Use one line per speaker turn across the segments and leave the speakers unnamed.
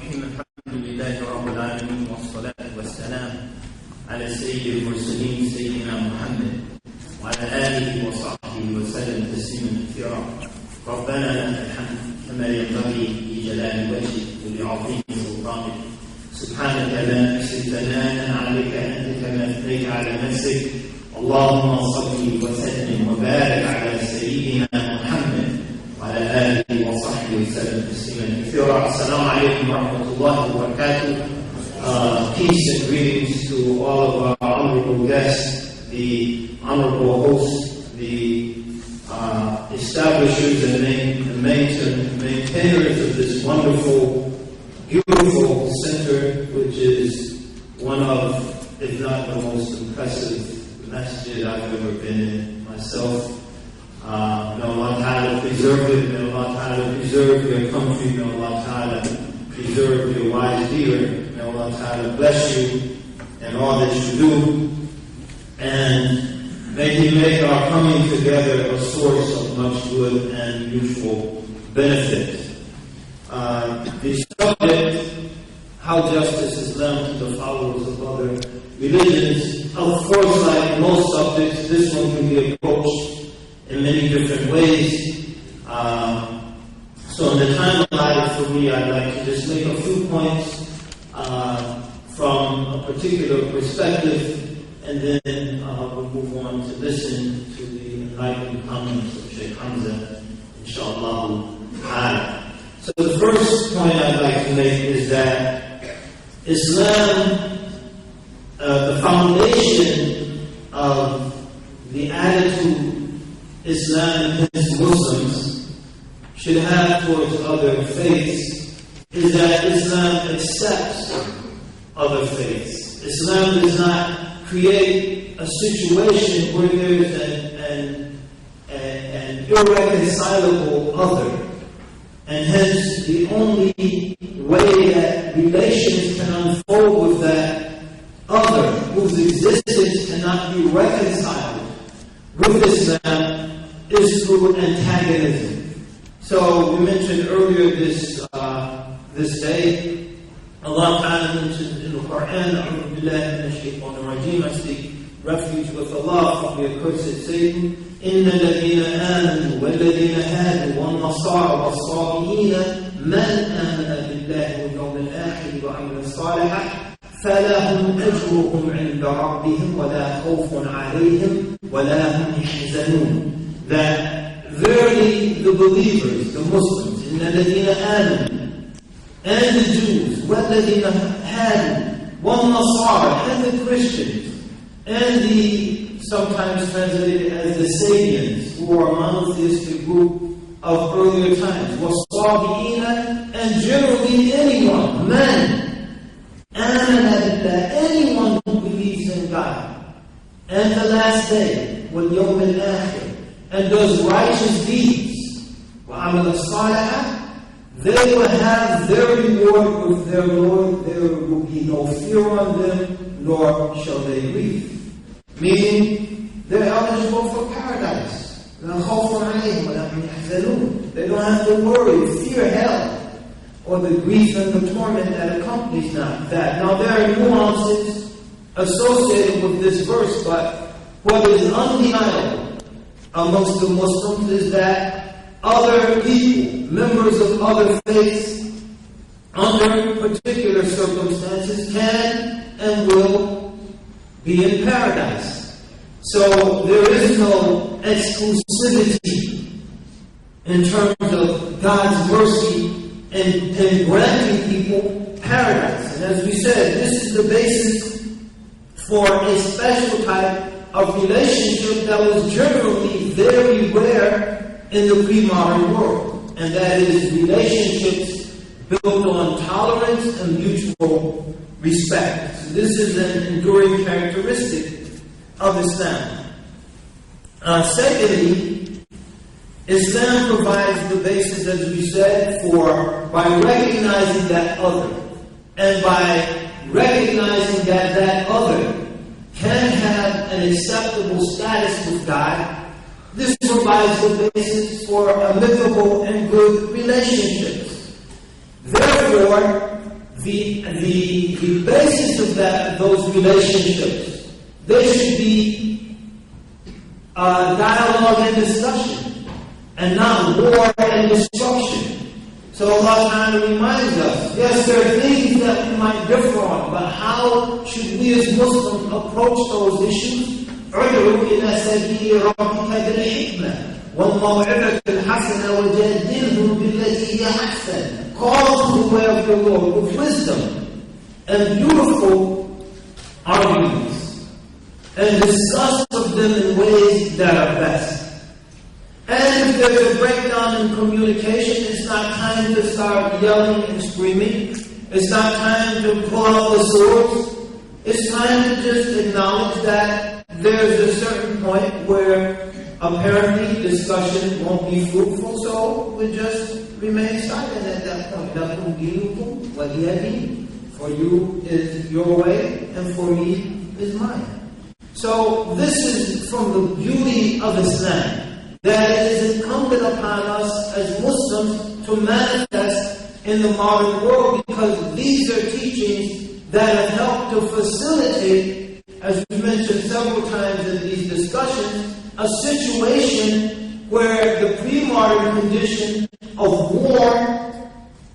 الرحيم الحمد لله رب العالمين والصلاة والسلام على سيد المرسلين سيدنا محمد وعلى آله وصحبه وسلم تسليما كثيرا. ربنا لك الحمد كما ينبغي لجلال وجهك ولعظيم سلطانك. سبحانك لا نحصي ثناء عليك أنت كما أثنيت على نفسك. اللهم صل وسلم وبارك على سيدنا محمد وعلى آله وصحبه وسلم تسليما كثيرا. Assalamu alaikum wa rahmatullahi wa barakatuh. Peace and greetings to all of our honorable guests, the honorable hosts, the establishers and maintainers of this wonderful, beautiful center, which is one of, if not the most impressive masjid I've ever been in myself. May Allah Ta'ala preserve it, may Allah Ta'ala preserve your country, may Allah Ta'ala preserve your wise leader, may Allah Ta'ala bless you and all that you do, and may He make our coming together a source of much good and mutual benefit. The subject, how justice is lent to the followers of other religions. Of course, like most subjects, this one can be approached in many different ways. So in the time allotted for me, I'd like to just make a few points from a particular perspective, and then we'll move on to listen to the enlightened comments of Shaykh Hamza, inshallah. So the first point I'd like to make is that Islam, the foundation of the attitude Islam and its Muslims should have towards other faiths is that Islam accepts other faiths. Islam does not create a situation where there is an irreconcilable other. And hence, the only way that relations can unfold with that other, whose existence cannot be reconciled with Islam, is through antagonism. So we mentioned earlier this day, Allah Ta'ala mentioned in the Quran, أعوذ بالله من الشيطان الرجيم, I seek refuge with Allah from the accursed Satan. إن الذين آمنوا والذين هادوا والنصارى والصابئين من آمن بالله واليوم الآخر وعمل صالحا فلهم أجرهم عند ربهم ولا خوف عليهم ولا هم يحزنون. That verily the believers, the Muslims, إن الذين آمنوا, and the Jews, والذين هادوا, والنصارى, and the Christians, and the sometimes translated as the Sabians, who are a monotheistic group of earlier times, والصابئين, and generally anyone, men, and anyone who believes in God, and the last day, واليوم الآخر, and does righteous deeds, وعمل صالحا, they will have their reward with their Lord. There will be no fear on them, nor shall they grieve. Meaning, they're eligible for paradise. They don't have to worry, fear hell, or the grief and the torment that accompanies that. Now, there are nuances associated with this verse, but what is undeniable amongst the Muslims is that other people, members of other faiths, under particular circumstances, can and will be in paradise. So there is no exclusivity in terms of God's mercy in granting people paradise. And as we said, this is the basis for a special type of relationship that was generally very rare in the pre-modern world, and that is relationships built on tolerance and mutual respect. So this is an enduring characteristic of Islam. Secondly, Islam provides the basis, as we said, by recognizing that other, and by recognizing that other can have an acceptable status with God. This provides the for amicable and good relationships. Therefore, the basis of those relationships, there should be dialogue and discussion, and not war and destruction. So Allah Ta'ala reminds us, yes, there are things that we might differ on, but how should we as Muslims approach those issues? عُدْعُوا إِلَى سَبِيلِ رَبِّكَ بِالْحِكْمَةِ وَالْمَوْعِظَةِ الْحَسَنَةِ وَجَادِلْهُمْ بِالَّتِي هِيَ أَحْسَنُ. Call to the way of your Lord with wisdom and beautiful arguments, and discuss with them in ways that are best. And if there's a breakdown in communication, it's not time to start yelling and screaming. It's not time to pull out the swords. It's time to just acknowledge that there's a certain point where apparently discussion won't be fruitful, so we just remain silent at that point. لَكُمْ دِينُكُمْ وَلِيَ دِينِ. For you is your way, and for me is mine. So this is from the beauty of Islam, that it is incumbent upon us as Muslims to manifest in the modern world, because these are teachings that have helped to facilitate, as we mentioned several times in these discussions, a situation where the pre-modern condition of war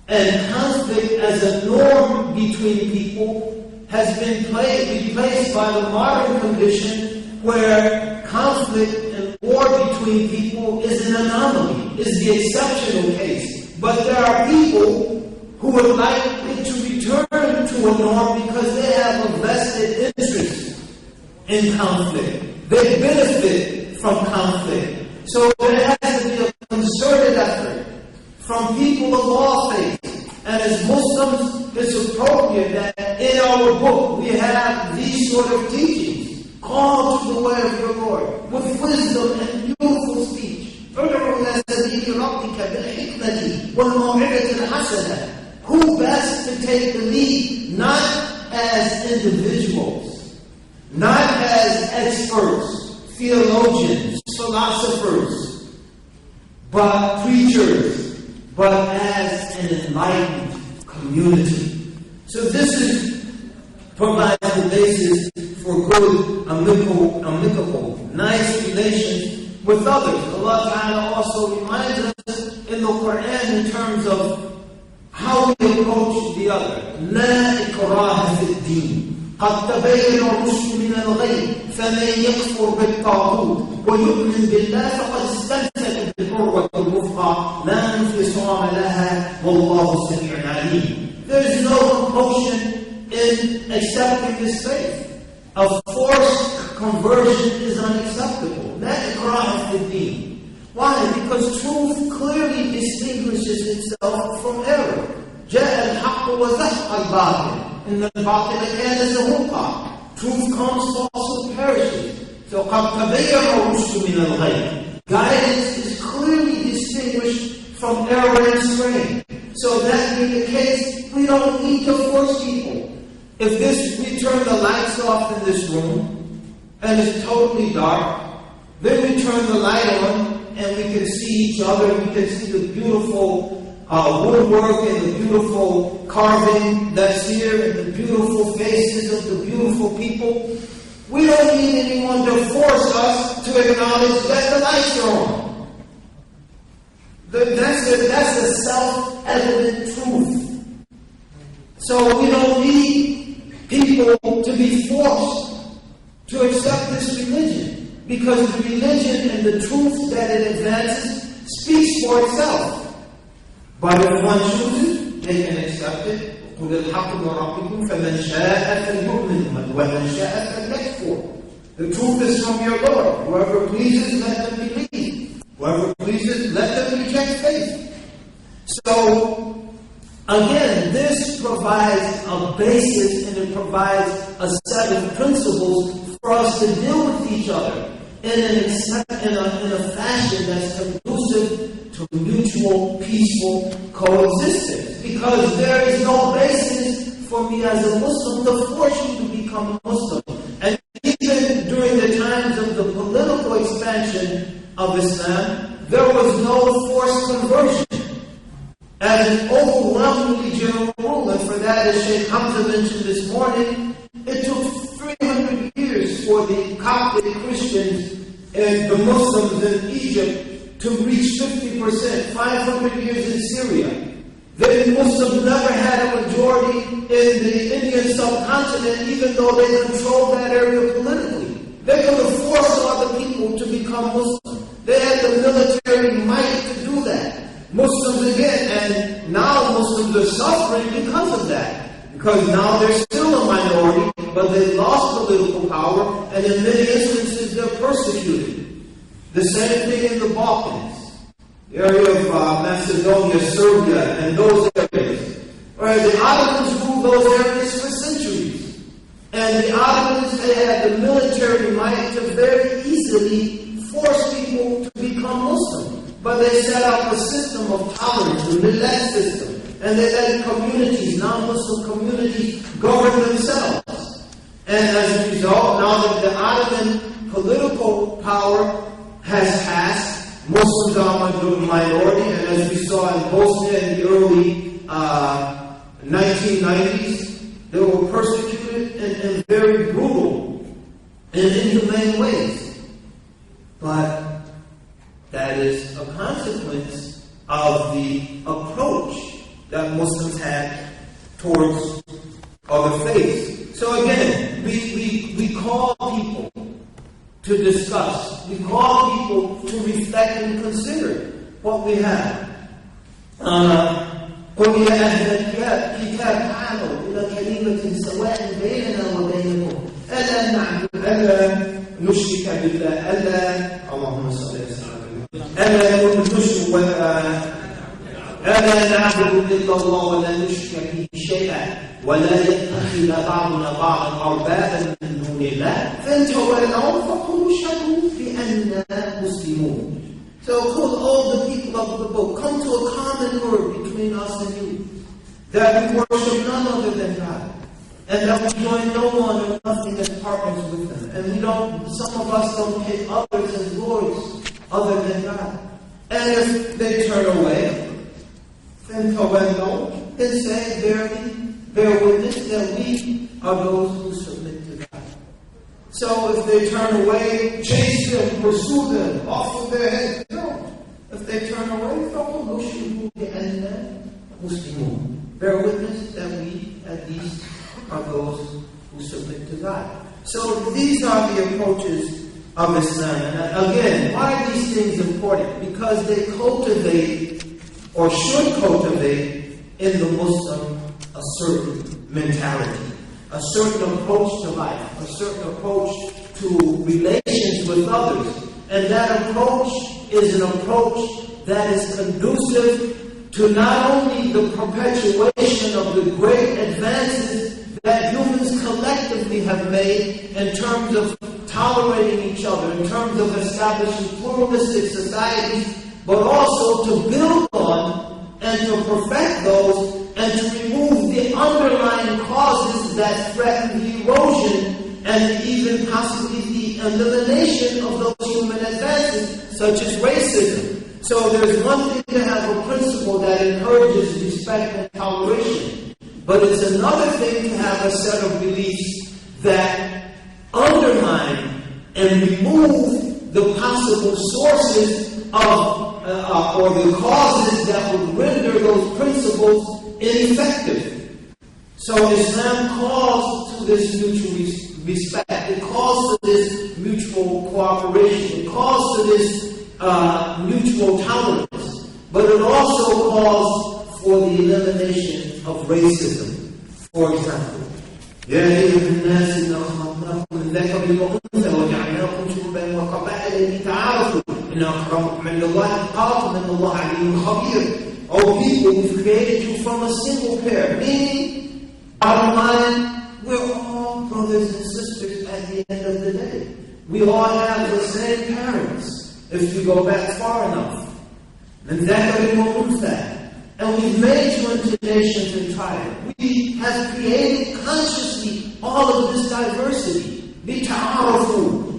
and conflict as a norm between people has been replaced by the modern condition where conflict and war between people is an anomaly, is the exceptional case. But there are people who would like it to return to a norm because they have a vested interest in conflict. They benefit from conflict. So there has to be a concerted effort from people of all faiths. And as Muslims, it's appropriate that in our book we have these sort of teachings. Call to the way of your Lord with wisdom and beautiful speech. ادعوا إلى سبيل ربك بالحكمة والموعظة الحسنة. Who best to take the lead? Not as individuals, not as experts, theologians, philosophers, but preachers, but as an enlightened community. So this provides the basis for good, amicable, nice relations with others. Allah Ta'ala also reminds us in the Quran in terms of how we approach the other. لا إكراه في الدين قد تبين الرشد من الغي فمن يكفر بالطاغوت ويؤمن بالله فقد استمسك بالعروة الوثقى لا انفصام لها والله سميع عليم. There is no compulsion in accepting this faith. A forced conversion is unacceptable. لا إكراه في الدين. Why? Because truth clearly distinguishes itself from error. جاء الحق وزهق الباطل إن الباطل كان زهوقا. Truth comes, falsehood perishes. So قد تبين الرشد من الغي. Guidance is clearly distinguished from error and strain. So that being the case, we don't need to force people. If we turn the lights off in this room and it's totally dark, then we turn the light on and we can see each other, we can see the beautiful woodwork and the beautiful carving that's here and the beautiful faces of the beautiful people. We don't need anyone to force us to acknowledge that the lights are on. That's a self-evident truth. So we don't need people to be forced to accept this religion, because the religion and the truth that it advances speaks for itself. But if one chooses, they can accept it. قُلِ الْحَقُّ مِنْ رَبِّكُمْ فَمَنْ شَاءَ فَلْيُؤْمِنْ وَمَنْ شَاءَ فَلْيَكْفُرْ. The truth is from your Lord. Whoever pleases, let them believe. Whoever pleases, let them reject faith. So, again, this provides a basis and it provides a set of principles for us to deal with each other in a fashion that's conducive to mutual, peaceful coexistence. Because there is no basis for me as a Muslim to force you to become a Muslim. And even during the times of the political expansion of Islam, there was no forced conversion as an overwhelmingly general rule. And for that that, as Shaykh Hamza mentioned this morning, it took 300 years for the Coptic Christians and the Muslims in Egypt to reach 50%, 500 years in Syria. The Muslims never had a majority in the Indian subcontinent, even though they controlled that area politically. They could have forced other people to become Muslim. They had the military might to do that. Muslims again, and now Muslims are suffering because of that. Because now they're still a minority, but they lost political power, and in many instances they're persecuted. The same thing in the Balkans, the area of Macedonia, Serbia, and those areas. Where the Ottomans ruled those areas for centuries. And the Ottomans, they had the military might to very easily force people to become Muslim. But they set up a system of tolerance, the millet system. And they let communities, non-Muslim communities, govern themselves. And as a result, now that the Ottoman political power has passed, Muslims are a minority, and as we saw in Bosnia in the early 1990s, they were persecuted in very brutal and inhumane ways. But that is a consequence of the approach that Muslims had towards other faiths. So again, we call people to discuss. We call people to reflect and consider what we have. قل يا أهل الكتاب تعالوا إلى كلمة سواء بيننا وبينكم ألا نشرك بالله اللهم صل وسلم ألا نعبد إلا الله ولا نشرك به شيئا ولا يتخذ بعضنا بعضا أربابا من دون الله فإن تولوا فقولوا اشهدوا بأننا مسلمون. So call all the people of the book, come to a common word between us and you, that we worship none other than God, and that we join no one or nothing as partners with them, and some of us don't take others as lords other than God. And if they turn away, then say, bear witness that we are those who submit to God. So if they turn away, chase them, pursue them, off of their heads, no. If they turn away, bear witness that we, at least, are those who submit to God. So these are the approaches of Islam. And again, why are these things important? Because they cultivate, or should cultivate, in the Muslim a certain mentality, a certain approach to life, a certain approach to relations with others. And that approach is an approach that is conducive to not only the perpetuation of the great advances that humans collectively have made in terms of tolerating each other, in terms of establishing pluralistic societies, but also to build on and to perfect those and to remove the underlying causes that threaten the erosion and even possibly the elimination of those human advances, such as racism. So there's one thing to have a principle that encourages respect and toleration, but it's another thing to have a set of beliefs that undermine and remove the possible sources of or the causes that would render those principles ineffective. So Islam calls to this mutual respect. It calls to this mutual cooperation. It calls to this mutual tolerance. But it also calls for the elimination of racism. For example, يا أيها الناس إنا خلقناكم من ذكر وأنثى وجعلناكم شعوبا وقبائل لتعارفوا إن أكرمكم عند الله أتقاكم إن الله عليم خبير. O people, we've created you from a single pair. Meaning, bottom line, we're all brothers and sisters at the end of the day. We all have the same parents, if you go back far enough. And we've made you into nations and tribes. We have created consciously all of this diversity.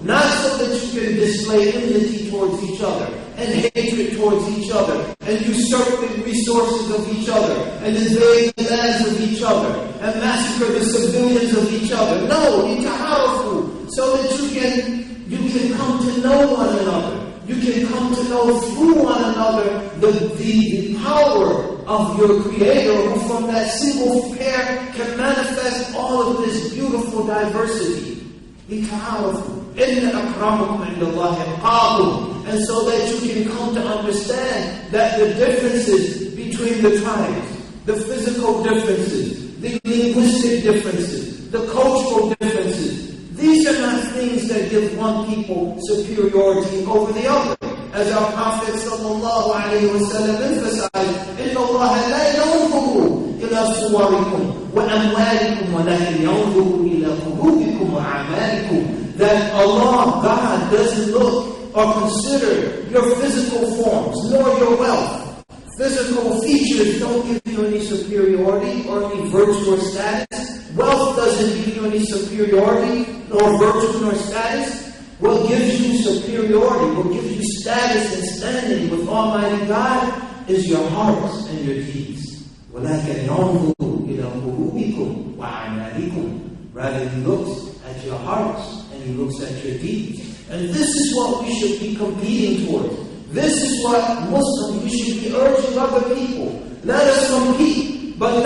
Not so that you can display enmity towards each other and hatred towards each other and usurp the resources of each other and invade the lands of each other and massacre the civilians of each other. No, يتعارفوا, so that you can come to know one another. You can come to know through one another the power of your Creator, who from that single pair can manifest all of this beautiful diversity. لِتَعَارَفُوا إِنَّ أَكْرَمَكُمْ عِنْدَ اللَّهِ أَتْقَاكُمْ. And so that you can come to understand that the differences between the tribes, the physical differences, the linguistic differences, the cultural differences, these are not things that give one people superiority over the other. As our Prophet sallallahu alayhi wa sallam emphasized, إِنَّ اللَّهَ لَا يَنْظُرُ إِلَى صُوَرِكُمْ وَأَمْوَالِكُمْ وَلَكِنْ يَنْظُرُ إِلَى قُلُوبِكُمْ وَأَعْمَالِكُمْ. That Allah, God, doesn't look or consider your physical forms, nor your wealth. Physical features don't give you any superiority or any virtue or status. Wealth doesn't give you any superiority nor virtue nor status. What gives you superiority, what gives you status and standing with Almighty God is your hearts and your deeds. وَلَكِنْ يَنْظُرُ إِلَى قُلُوبِكُمْ وَأَعْمَالِكُمْ. Rather, He looks at your hearts and He looks at your deeds. And this is what we should be competing towards. This is what Muslims, we should be urging other people. Let us compete, but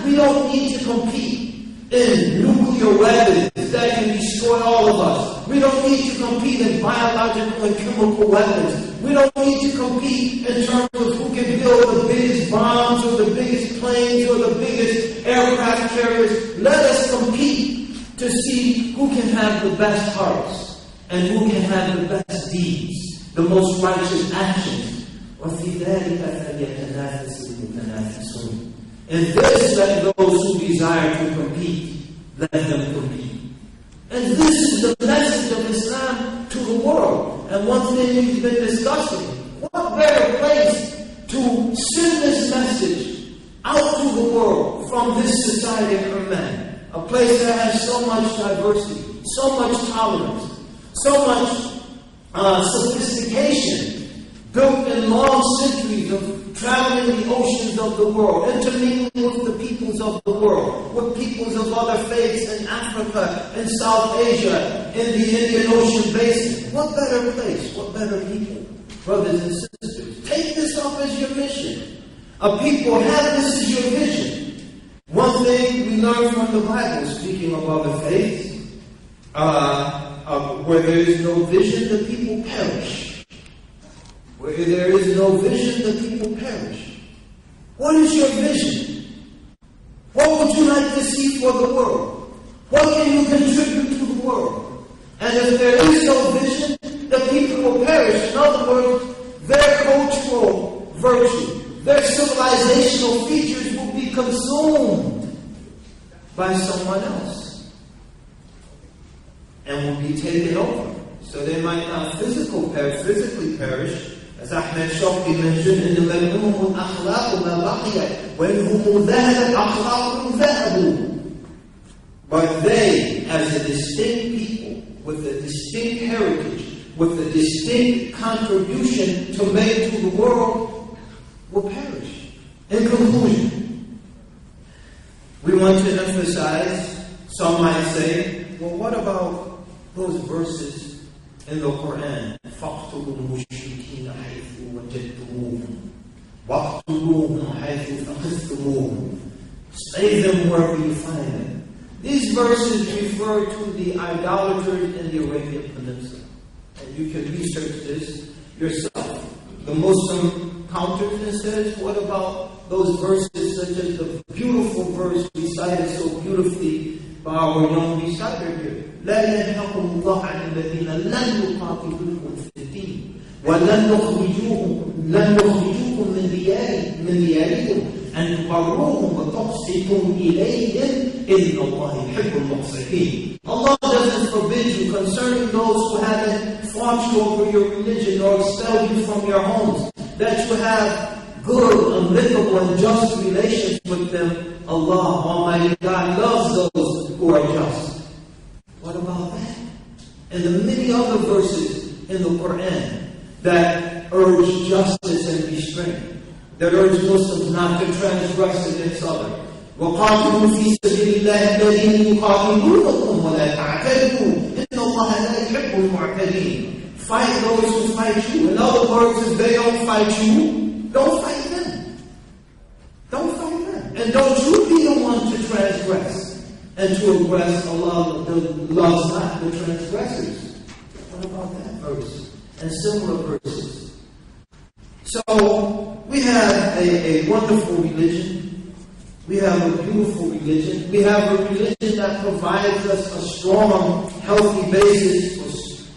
we don't need to compete in nuclear weapons that can destroy all of us. We don't need to compete in biological and chemical weapons. We don't need to compete in terms of who can build the biggest bombs or the biggest planes or the biggest aircraft carriers. Let us compete to see who can have the best hearts and who can have the best deeds, the most righteous actions. وَفِي ذَلِكَ فَلْيَتَنَافَسِ الْمُتَنَافِسُونَ. And this, let those who desire to compete, let them compete. And this is the message of Islam to the world. And one thing we've been discussing, what better place to send this message out to the world from this society of Iman? A place that has so much diversity, so much tolerance, so much sophistication, built in long centuries of traveling the oceans of the world, intermingling with the peoples of the world, with peoples of other faiths in Africa, in South Asia, in the Indian Ocean basin. What better place? What better people? Brothers and sisters, take this up as your mission. A people have this as your vision. One thing we learn from the Bible, speaking of other faiths, where there is no vision, the people perish. Where there is no vision, the people perish. What is your vision? What would you like to see for the world? What can you contribute to the world? And if there is no vision, the people will perish. In other words, their cultural virtue, their civilizational features will be consumed by someone else and will be taken over. So they might not physically perish. As Ahmed Shakir mentioned, إِنَّمَا الْأُمُمُ الْأَخْلَاقُ مَا بَقِيَتْ وَإِنْهُمُ ذَهَبَتْ أَخْلَاقُهُمْ ذَهَبُوا. But they, as a distinct people, with a distinct heritage, with a distinct contribution to make to the world, will perish. In conclusion, we want to emphasize, some might say, well, what about those verses in the Quran? فَاقْتُلُوا الْمُشْرِكِينَ حَيْثُ وَجَدْتُمُوهُمْ وَاقْتُلُوهُمْ حَيْثُ ثَقِفْتُمُوهُمْ. Slay them wherever you find them. These verses refer to the idolaters in the Arabian Peninsula. And you can research this yourself. The Muslim counters and says, what about those verses such as the beautiful verse recited so beautifully by our young reciter here? لا ينهاكم الله عن الذين لم يقاتلوكم في الدين ولن يخرجوكم من دياركم أن تبروهم وتقسطوا إليهم إن الله يحب المقسطين. Allah doesn't forbid you concerning those who haven't fought you over your religion or expelled you from your homes, that you have good, amicable, and just relations with them. Allah, Almighty God, loves those who are just. What about that? And the many other verses in the Quran that urge justice and restraint, that urge Muslims not to transgress against others, وَقَاتِلُوا فِي سَبِيلِ اللَّهِ الَّذِينَ يُقَاتِلُونَكُمْ وَلَا تَعْتَدُوا إِنَّ اللَّهَ لَا يُحِبُّ الْمُعْتَدِينَ. Fight those who fight you. In other words, if they don't fight you, don't fight them. Don't fight them. And don't you be the one to transgress and to aggress. Allah loves not the transgressors. What about that verse? And similar verses. So, we have a wonderful religion. We have a beautiful religion. We have a religion that provides us a strong, healthy basis for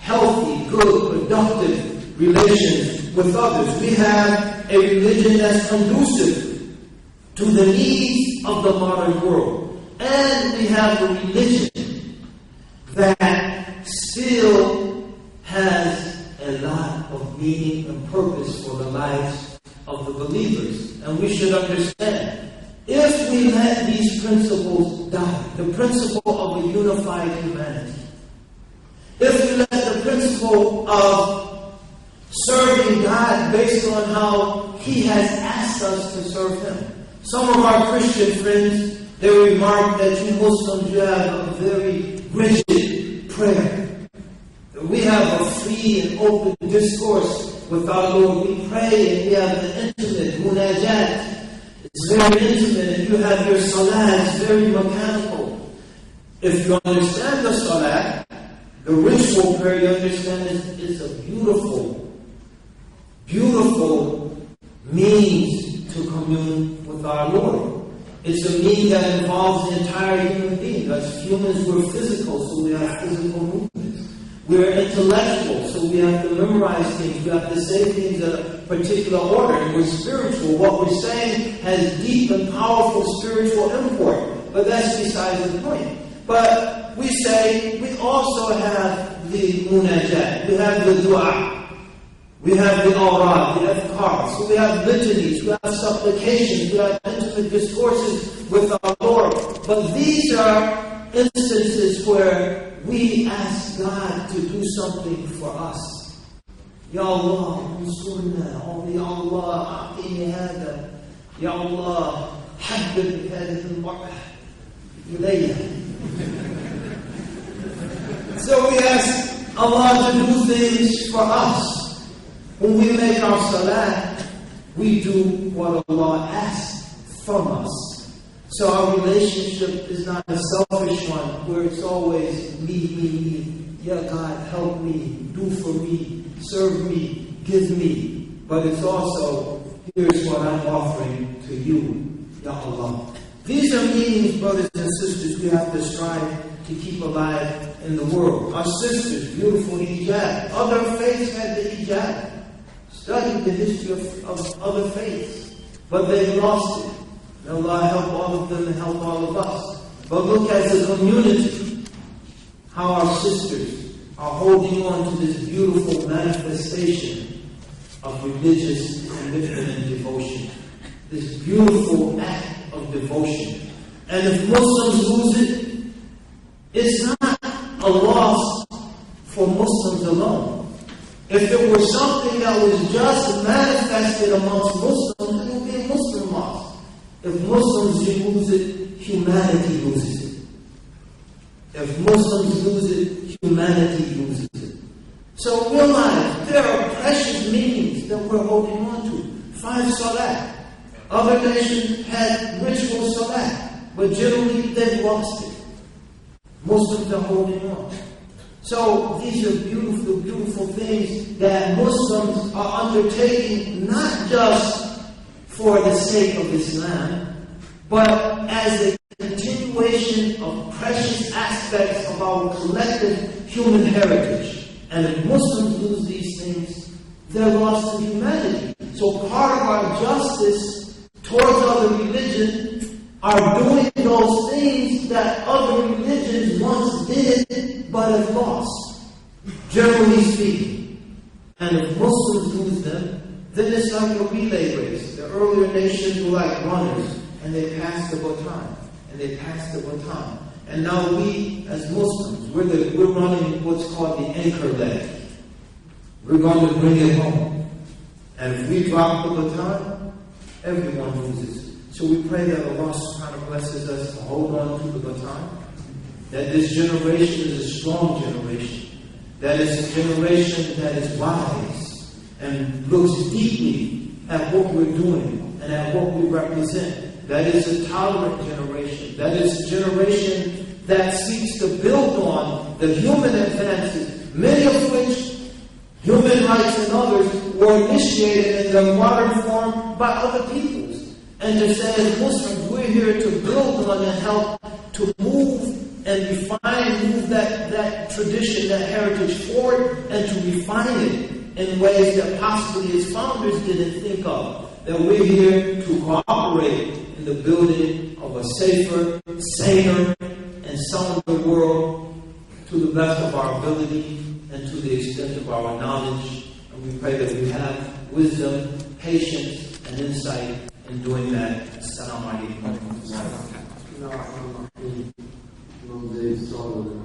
healthy, good, productive relations with others. We have a religion that's conducive to the needs of the modern world. And we have a religion that still has a lot of meaning and purpose for the lives of the believers. And we should understand, if we let these principles die, the principle of a unified humanity, if we let the principle of serving God based on how He has asked us to serve Him. Some of our Christian friends, they remark that you Muslims, you have a very rigid prayer. We have a free and open discourse with our Lord. We pray and we have an intimate munajat. It's very intimate, and you have your salah, it's very mechanical. If you understand the salah, the ritual prayer, you understand it's a beautiful, beautiful means to commune with our Lord. It's a means that involves the entire human being. As humans, we're physical, so we have physical movements. We're intellectual, so we have to memorize things. We have to say things in a particular order. And we're spiritual. What we're saying has deep and powerful spiritual import. But that's besides the point. But we say we also have the munajat. We have the dua. We have the awrad, the adhkar. So we have litanies. We have supplications. We have intimate discourses with our Lord. But these are instances where we ask God to do something for us. Ya Allah, unsurna. Ya Allah, a'tini hada. Ya Allah, habbib hadith al-mar'ah ilayya. So we ask Allah to do things for us. When we make our salah, we do what Allah asks from us. So our relationship is not a selfish one where it's always me. Yeah, God, help me, do for me, serve me, give me. But it's also, here's what I'm offering to you, Ya Allah. These are meanings, brothers and sisters, we have to strive to keep alive in the world. Our sisters, beautiful hijab. Other faiths had the hijab. Study the history of other faiths. But they've lost it. May Allah help all of them and help all of us. But look at the community, how our sisters are holding on to this beautiful manifestation of religious commitment and devotion. This beautiful act of devotion. And if Muslims lose it, it's not a loss for Muslims alone. If it were something that was just manifested amongst Muslims, it would be a Muslim loss. If Muslims lose it, humanity loses it. If Muslims lose it, humanity loses it. So realize there are precious meanings that we're holding on to. 5 salah. Other nations had ritual salah, but generally they've lost it. Muslims are holding on. So these are beautiful, beautiful things that Muslims are undertaking, not just for the sake of Islam, but as a continuation of precious aspects of our collective human heritage. And if Muslims lose these things, they're lost to humanity. So part of our justice towards other religions are doing those things that other religions once did, but have lost, generally speaking. And if Muslims lose them, then it's like a relay race. The earlier nations were like runners, and they passed the baton, and they passed the baton. And now we, as Muslims, we're running what's called the anchor leg. We're going to bring it home. And if we drop the baton, everyone loses.
So we pray that Allah subhanahu wa ta'ala blesses us to hold on to the baton, that this generation is a strong generation, that it's a generation that is wise and looks deeply at what we're doing and at what we represent. That is a tolerant generation. That is a generation that seeks to build on the human advances, many of which human rights and others were initiated in the modern form by other peoples. And to say as Muslims, we're here to build on and help to move and refine, move that tradition, that heritage forward, and to refine it in ways that possibly its founders didn't think of. That we're here to cooperate in the building of a safer, saner, and sounder world to the best of our ability and to the extent of our knowledge. And we pray that we have wisdom, patience, and insight in doing that. Assalamu alaikum wa rahmatullahi wa barakatuh.
Imam Zaid صلى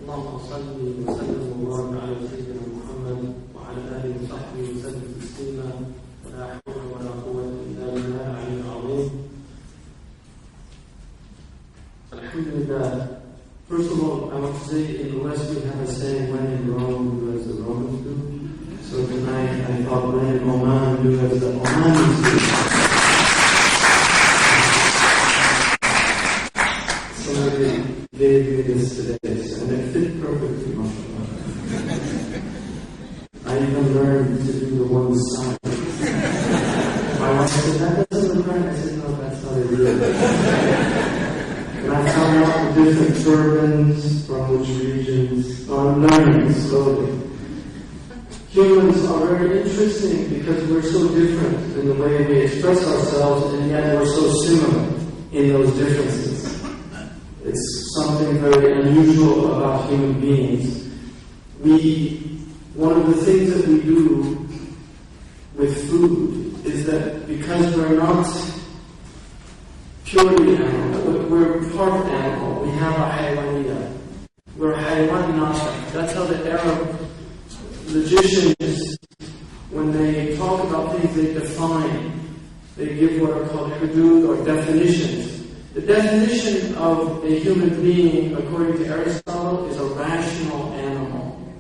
اللهم صل وسلم وبارك على سيدنا محمد وعلى اله وصحبه وسلم تسليما لا حول ولا قوه الا بالله العلي العظيم. Alhamdulillah. First of all, I want to say in the West we have a saying, when in Rome, do as the Romans do. So tonight I thought, when in Oman, do as the Omanis do. Somebody gave me this today, and it fit perfectly, mashallah. I even learned to do the one side. My wife said, that doesn't look right. I said, no, that's how they do it. And I found out the different turbans from which regions. So I'm learning slowly. Humans are very interesting because we're so different in the way we express ourselves, and yet we're so similar in those differences. It's something very unusual about human beings. One of the things that we do with food is that because we're not purely animal, we're part animal. We have a haywaniyah. We're haywan nashak. That's how the Arab logicians, when they talk about things, they define. They give what are called hudud or definitions. The definition of a human being, according to Aristotle, is a rational animal,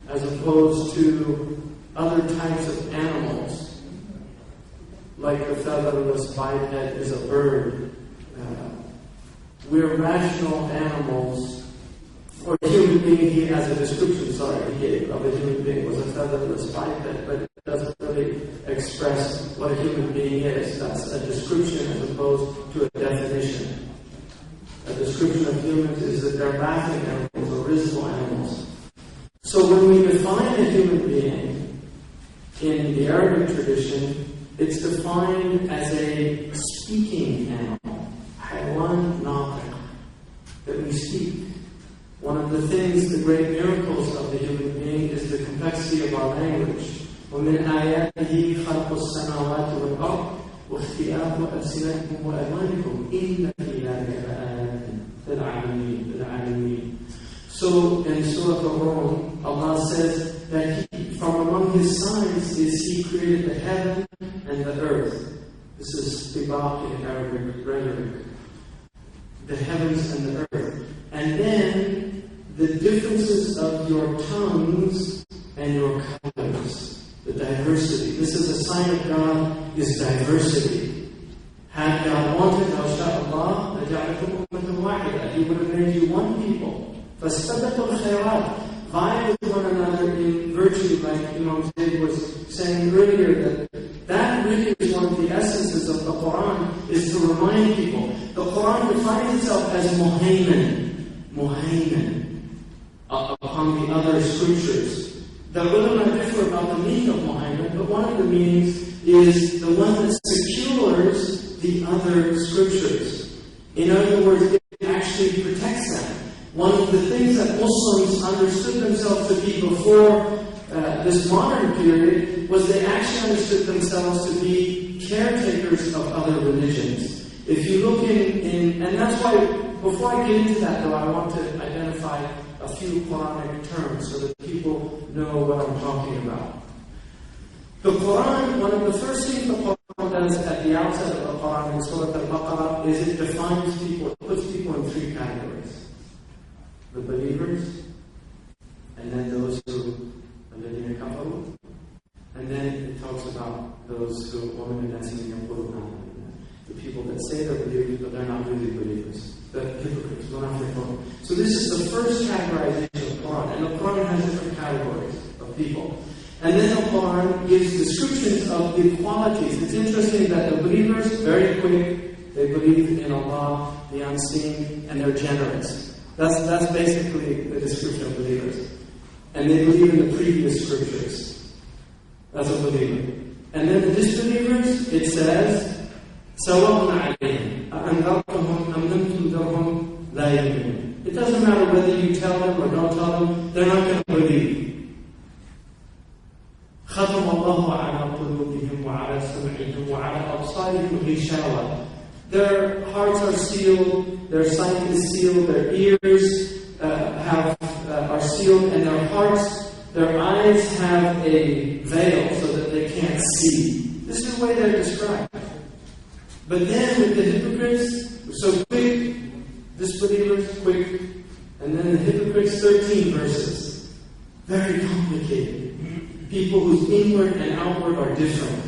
as opposed to other types of animals, like the featherless biped is a bird. We're rational animals, or a human being. He has a description, he gave of a human being was a featherless biped, but it doesn't really express what a human being is. That's a description as opposed to a definition. A description of humans is that they're laughing animals or risible animals. So when we define a human being in the Arabic tradition, it's defined as a speaking animal, haywan natiq, that we speak. One of the things, the great miracles of the human being is the complexity of our language. وَمِنْ آيَاتِهِ خَلْقُ السَّمَاوَاتِ وَالْأَرْضِ وَاخْتِلَافُ أَلْسِنَتِكُمْ وَأَلْوَانِكُمْ إِنَّ فِي ذَلِكَ لَآيَاتٍ لِلْعَالِمِينَ. So in Surah Al-Rum, Allah says that from among His signs is He created the heaven and the earth. This is tibaq in Arabic rhetoric. The heavens and the earth. And then the differences of your tongues and your colors. The diversity. This is a sign of God, is diversity. Had God wanted, Masha'Allah, He would have made you one people. فَاسْتَبِقُوا الْخَيْرَاتِ. Vie with one another in virtue, like Imam Zaid was saying earlier, that really is one of the essences of the Quran, is to remind people. The Quran defines itself as muhaymin upon the other scriptures. The ulama differ about the meaning of muhaymin, but one of the meanings is the one that secures the other scriptures. In other words, it actually protects them. One of the things that Muslims understood themselves to be before this modern period was they actually understood themselves to be caretakers of other religions. If you look in and that's why, before I get into that though, I want to identify a few Quranic terms so that people know what I'm talking about. The Quran, one of the first things the Quran does at the outset of the Quran in Surah Al-Baqarah is it defines people, it puts people in three categories. The believers, and then those who الذين كفروا, and then it talks about those who the people that say they're believers but they're not really believers, the hypocrites. So this is the first categorization of the Quran, and the Quran has different categories of people. And then the Quran gives descriptions of the qualities. It's interesting that the believers, very quick, they believe in Allah, the unseen, and they're generous. That's basically the description of believers. And they believe in the previous scriptures. That's a believer. And then the disbelievers, it says, سَوَاءٌ عَلَيْهِمْ أَأَنذَرْتُمْ أَمْ لَمْ تُنذِرْهُمْ لَا يُؤْمِنُونَ. It doesn't matter whether you tell them or don't tell them, they're not going to believe. ختم الله على قلوبهم وعلى سمعهم وعلى أبصارهم غشاوة. Their hearts are sealed, their sight is sealed, their ears are sealed, and their hearts, their eyes have a veil so that they can't see. This is the way they're described. But then with the hypocrites, so quick, disbelievers, quick, and then the hypocrites, 13 verses. Very complicated. People whose inward and outward are different.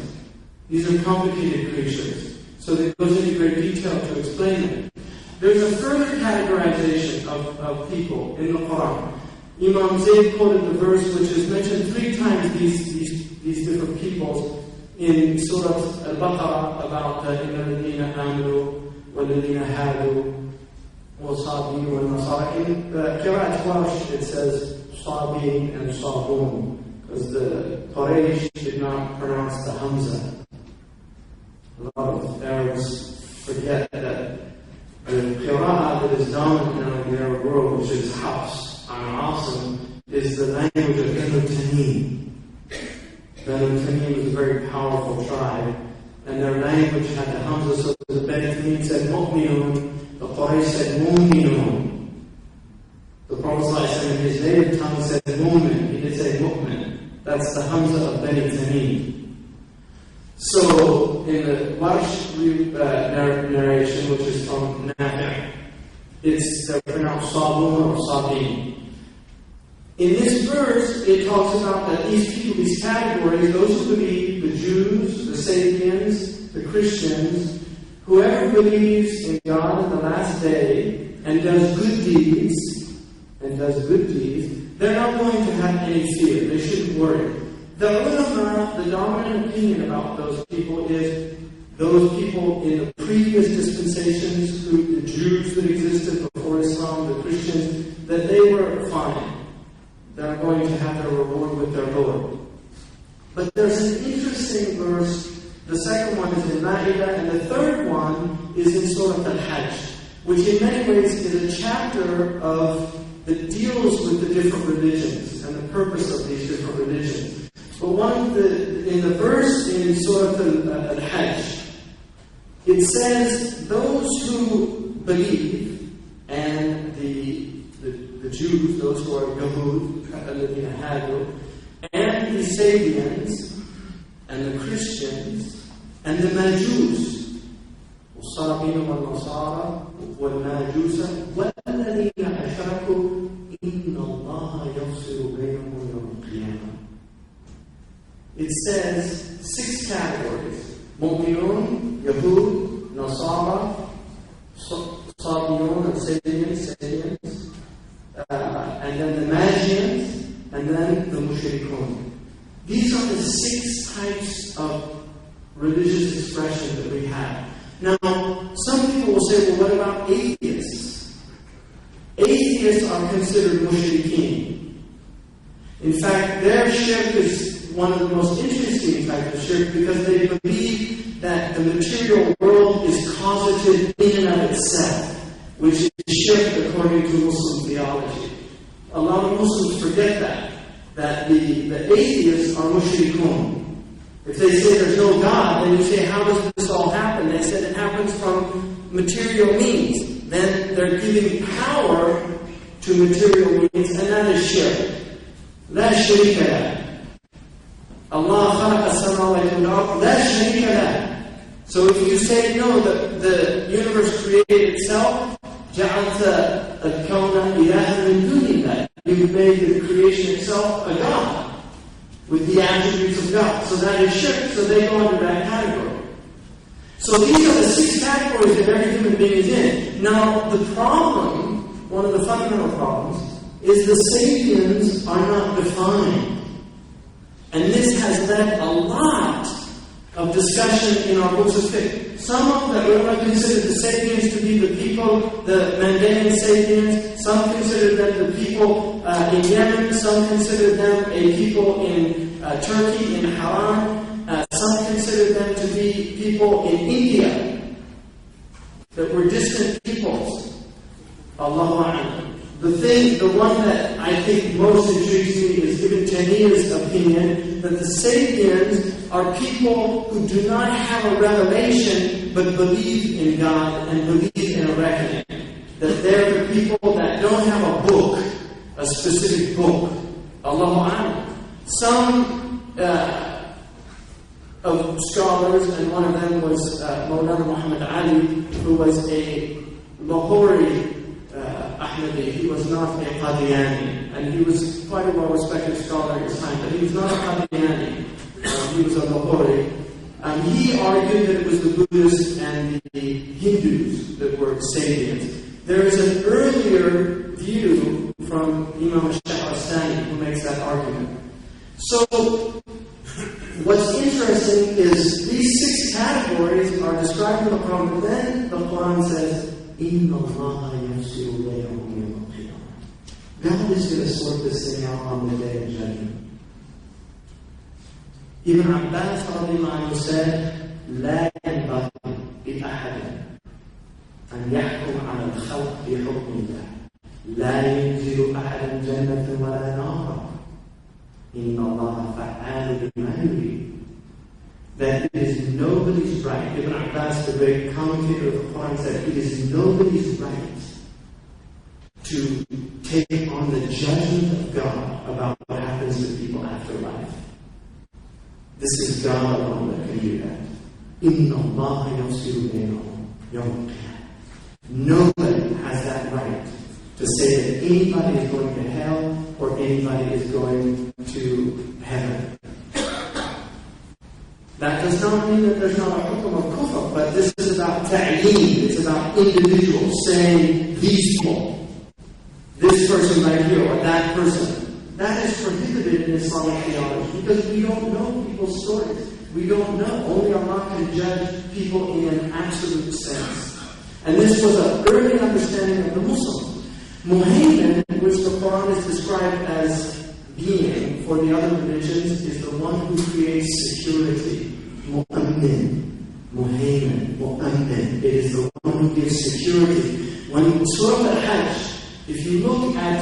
These are complicated creatures. So it goes into great detail to explain them. There's a further categorization of people in the Quran. Imam Zaid quoted the verse which is mentioned 3 times these different peoples in Surah Al-Baqarah about the الَّذِينَ آمَنُوا وَالَّذِينَ هَادُوا وَالصَّابِينَ وَالنَّصَارَى. In the Qurrat Welsh it says Sabin and Sabun, because the Quraysh did not pronounce the Hamza. A lot of Arabs forget that the Qur'an that is dominant now in the Arab world, which is Hafs and Asim, is the language of Banu Tamim. Banu Tamim was a very powerful tribe, and their language had the Hamza, so the Banu Tamim said Mu'minun, the Quraysh said Mu'minun. The Prophet in his native tongue said Mu'min, he did say Mu'min. That's the Hamza of Banu Tamim. So, in the Welsh narration, which is from Nafi', they're pronounced Sabun or Sabin. In this verse, it talks about that these people, these categories, those who believe, the Jews, the Sabians, the Christians, whoever believes in God in the last day and does good deeds, they're not going to have any fear. They shouldn't worry. The ulama, the dominant opinion about those people is those people in the previous dispensations, the Jews that existed before Islam, the Christians, that they were fine. They're going to have their reward with their Lord. But there's an interesting verse. The second one is in Ma'idah, and the third one is in Surah Al-Hajj, which in many ways is a chapter that deals with the different religions and the purpose of these different religions. But in the verse in Surah Al-Hajj, it says, those who believe, and the Jews, those who are Yahud, and the Sabians, and the Christians, and the Majus, والصابين والنصارى والماجوس والذين أشركوا إن الله يفصل بينهم يوم القيامة. It says 6 categories: Mu'minun, Yahud, Nasara, Sabiyun, and Sabians, and then the Magians, and then the Mushrikun. These are the 6 types of religious expression that we have. Now, some people will say, well, what about atheists? Atheists are considered mushrikeen. In fact, their shirk is one of the most interesting types of shirk because they believe that the material world is causative in and of itself, which is shirk according to Muslim theology. A lot of Muslims forget that the atheists are mushrikun. If they say there's no God, then you say, how does this all happen? They said it happens from material means. Then they're giving power to material means, and that is shirk. That's shirk. Allah khalaqa as-samawati wal-ard la sharika lah. So if you say no, the universe created itself, جعلت الكون إلها من دون الله. You've made the creation itself a God with the attributes of God. So that is shirk. So they go under that category. So these are the 6 categories that every human being is in. Now the problem, one of the fundamental problems, is the sapiens are not defined. And this has led a lot of discussion in our books of fiqh. Some of the ulama consider the sapiens to be the people, the Mandanian sapiens. Some consider them the people in Yemen. Some consider them a people in Turkey, in Haran. Some consider them to be people in India that were distant peoples. Allahu Akbar. The one that I think most intrigues me is Ibn Taymiyyah's opinion that the sapiens are people who do not have a revelation but believe in God and believe in a reckoning. That they're the people that don't have a book, a specific book. Allahu Akbar. Some of scholars, and one of them was Maulana Muhammad Ali, who was a Lahori Ahmadi. He was not a Qadiani, and he was quite a well-respected scholar at his time, but he was not a Qadiani. He was a Lahori. He argued that it was the Buddhists and the Hindus that were sapiens. There is an earlier view from Imam Zaid who makes that argument. So, what's interesting is these 6 categories are described in the Quran, but then the Quran says, إِنَّ اللَّهَ يَفْصِلُ بَيْنَهُمْ يَوْمَ الْقِيَامَةِ. God is going to sort this thing out on the day of judgment. Ibn Abbas said, لا ينبغي لأحد أن يحكم على الخلق بحكم الله. لا ينزل أحد جنة ولا نارا. إن الله فعال لما يريد. That it is nobody's right. Ibn Abbas, the great commentator of the Quran, said it is nobody's right to take on the judgment of God about what happens to people after life. This is God alone that can do that. إِنَّ اللَّهَ يَفْصِلُ بَيْنَهُمْ يَوْمَ الْقِيَامَةِ. Nobody has that right to say that anybody is going to hell or anybody is going to heaven. That does not mean that there's not a hukum of kufr, but this is about ta'leen. It's about individuals saying these people, this person right here or that person. That is prohibited in Islamic theology because we don't know people's stories. We don't know. Only Allah can judge people in an absolute sense. And this was an early understanding of the Muslims. Muhaymin, which the Quran is described as being for the other religions, is the one who creates security. Mu'ammin. Muhaymin. Mu'ammin. It is the one who gives security. When Surah Al-Hajj, if you look at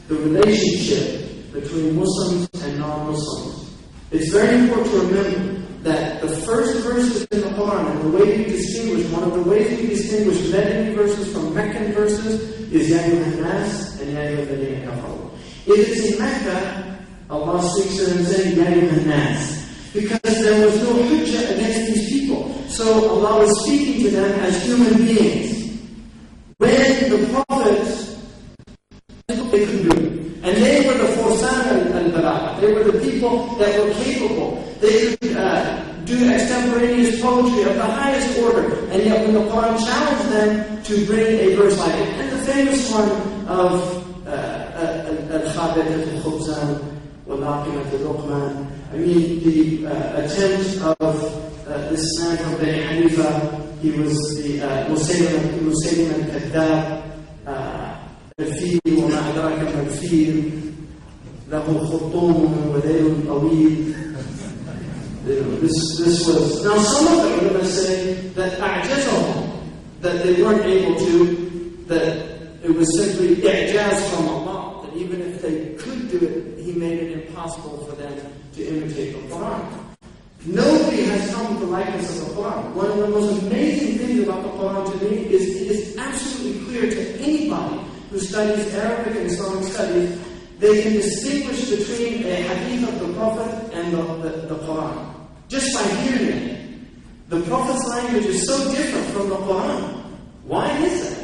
the relationship between Muslims and non-Muslims, it's very important to remember that the first verses in the Quran, and the way we distinguish, one of the ways we distinguish Medini verses from Meccan verses is Ya Ayyuhan Nas and Ya Ayyuhalladhina Kafaru. If it's in Mecca, Allah speaks to them saying Ya Ayyuhan Nas, because there was no hujjah against these people. So Allah was speaking to them as human beings. When the prophets, they couldn't do it. And they were the Forsan al-Balagha. They were the people that were capable. They could do extemporaneous poetry of the highest order. And yet when the Quran challenged them to bring a verse like it, and the famous one of al-Khabirat al-Khubzan wal-Aqimat al-Luqman, I mean, the attempt of this man from Bani Hanifa, he was the Musaylim al-Kadhab, الفيل وما أدراك ما الفيل له خرطوم وذيل طويل. This was, now some of them are going to say that أعجزهم, that they weren't able to, that it was simply إعجاز from Allah, that even if they could do it, He made it impossible for them to imitate the Quran. Nobody has come with the likeness of the Quran. One of the most amazing things about the Quran to me is it is absolutely clear to anybody who studies Arabic and Islamic studies they can distinguish between a hadith of the Prophet and the Quran. Just by hearing it. The Prophet's language is so different from the Quran. Why is that?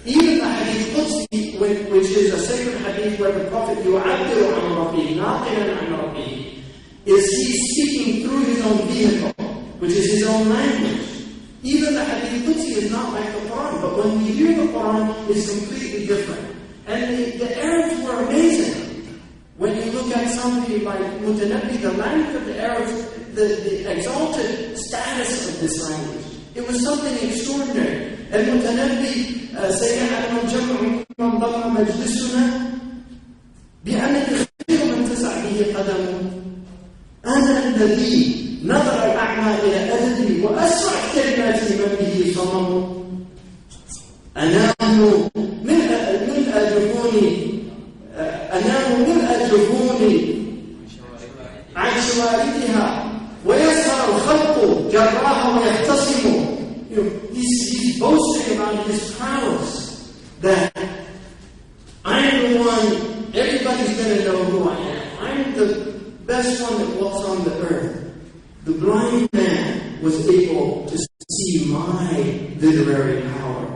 Even the hadith Qudsi, which is a sacred hadith where the Prophet يُعَبِّرُ عَنْ رَبِّهِ نَاقِلًا عَنْ رَبِّهِ, is he speaking through his own vehicle, which is his own language. Even the hadith Qudsi is not like the Quran, but when we hear the Quran, it's completely different. And the Arabs were amazing. When you look at somebody like Mutanabbi, the language of the Arabs, the exalted status of this language, it was something extraordinary. المتنبي سيعلم الجمع من ضم مجلسنا بأن خير من تسع به قدمه. أنا الذي نظر الأعمى إلى أدبي وأسرع كلماتي من به صمم. أنام ملء جفوني عن شواردها ويسهر الخلق جراها ويختصم. He's boasting about his prowess, that I'm the one, everybody's going to know who I am. I'm the best one that walks on the earth. The blind man was able to see my literary power,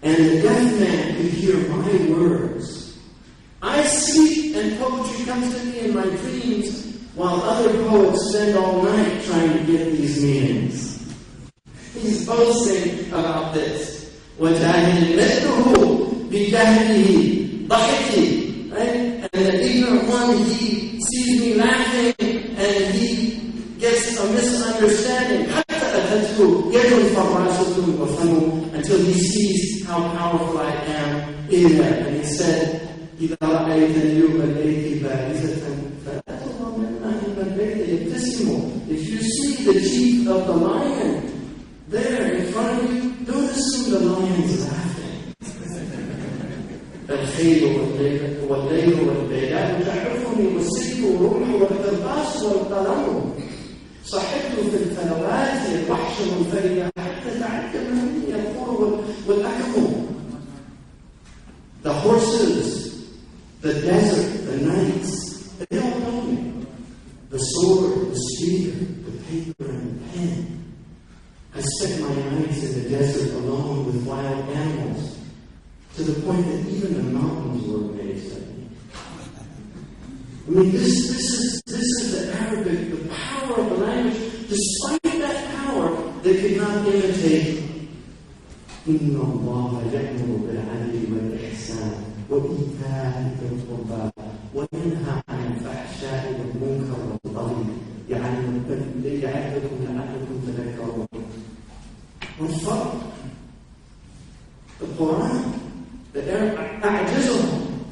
and the deaf man could hear my words. I sleep and poetry comes to me in my dreams, while other poets spend all night trying to get these meanings. He's boasting about this. وَجَاهِلٍ مِثْلُهُ بِجَهْلِهِ ضَحِكِ. Right? And the ignorant one, he sees me laughing and he gets a misunderstanding. حَتَّى أَتَتْهُ يَدٌ فَرَّاسُةٌ وَفَمُ, until he sees how powerful I am in that. And he said, إِذَا رَأَيْتَ الْيُومَ اللَّيْلِ بَارِزَةً فَلَا تُضَمِّنَّا إِلَّا اللَّيْلِ يَبْتَسِمُ. If you see the teeth of the lion there in front of you, don't assume the lion's laughing. الخيل والليل والليلات تحفني والسيف والرمح والقرطاس والقلم. صحبت في الفلوات الوحش منفردا حتى تعلم مني القر والأكم. The horses, the desert, the nights, they all know me. The sword, the spear, the paper and the pen. I spent my nights in the desert alone with wild animals, to the point that even the mountains were amazed at me. I mean, this is the Arabic, the power of the language. Despite that power, they could not imitate. إِنَّ اللَّهَ يَأْمُرُ بِالْعَدْلِ وَالْإِحْسَانِ وَإِيتَاءِ ذِي الْقُرْبَى وَيَنْهَى عَنِ الْفَحْشَاءِ وَالْمُنكَرِ وَالْبَغْيِ يَعِظُكُمْ لَعَلَّكُمْ تَذَكَّرُونَ. What's fun? The Quran, the A'jazahum.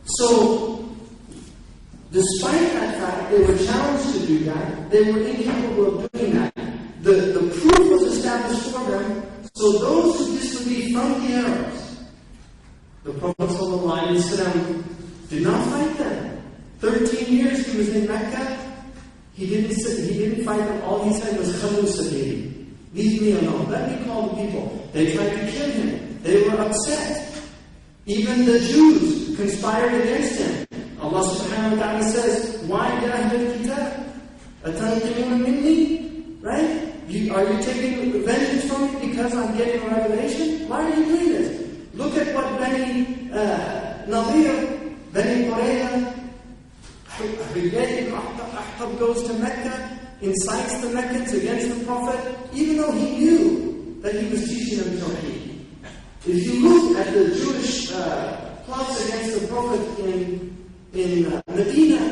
So, despite that fact, they were challenged to do that. They were incapable of doing that. The proof was established for them. So those who disbelieved from the Arabs, the Prophet ﷺ did not fight them. 13 years he was in Mecca. He didn't fight them. All he said was Khalu Sabili. Leave me alone. Let me call the people. They tried to kill him. They were upset. Even the Jews conspired against him. Allah subhanahu wa ta'ala says, why ya ahl al-kitab? Atanqimuna minni? Right? Are you taking vengeance from me because I'm getting a revelation? Why are you doing this? Look at what Bani Nadir, Bani Qurayza, Ahtab goes to Mecca, incites the Meccans against the Prophet, even though he knew that he was teaching them Tawheed. If you look at the Jewish plots against the Prophet in Medina,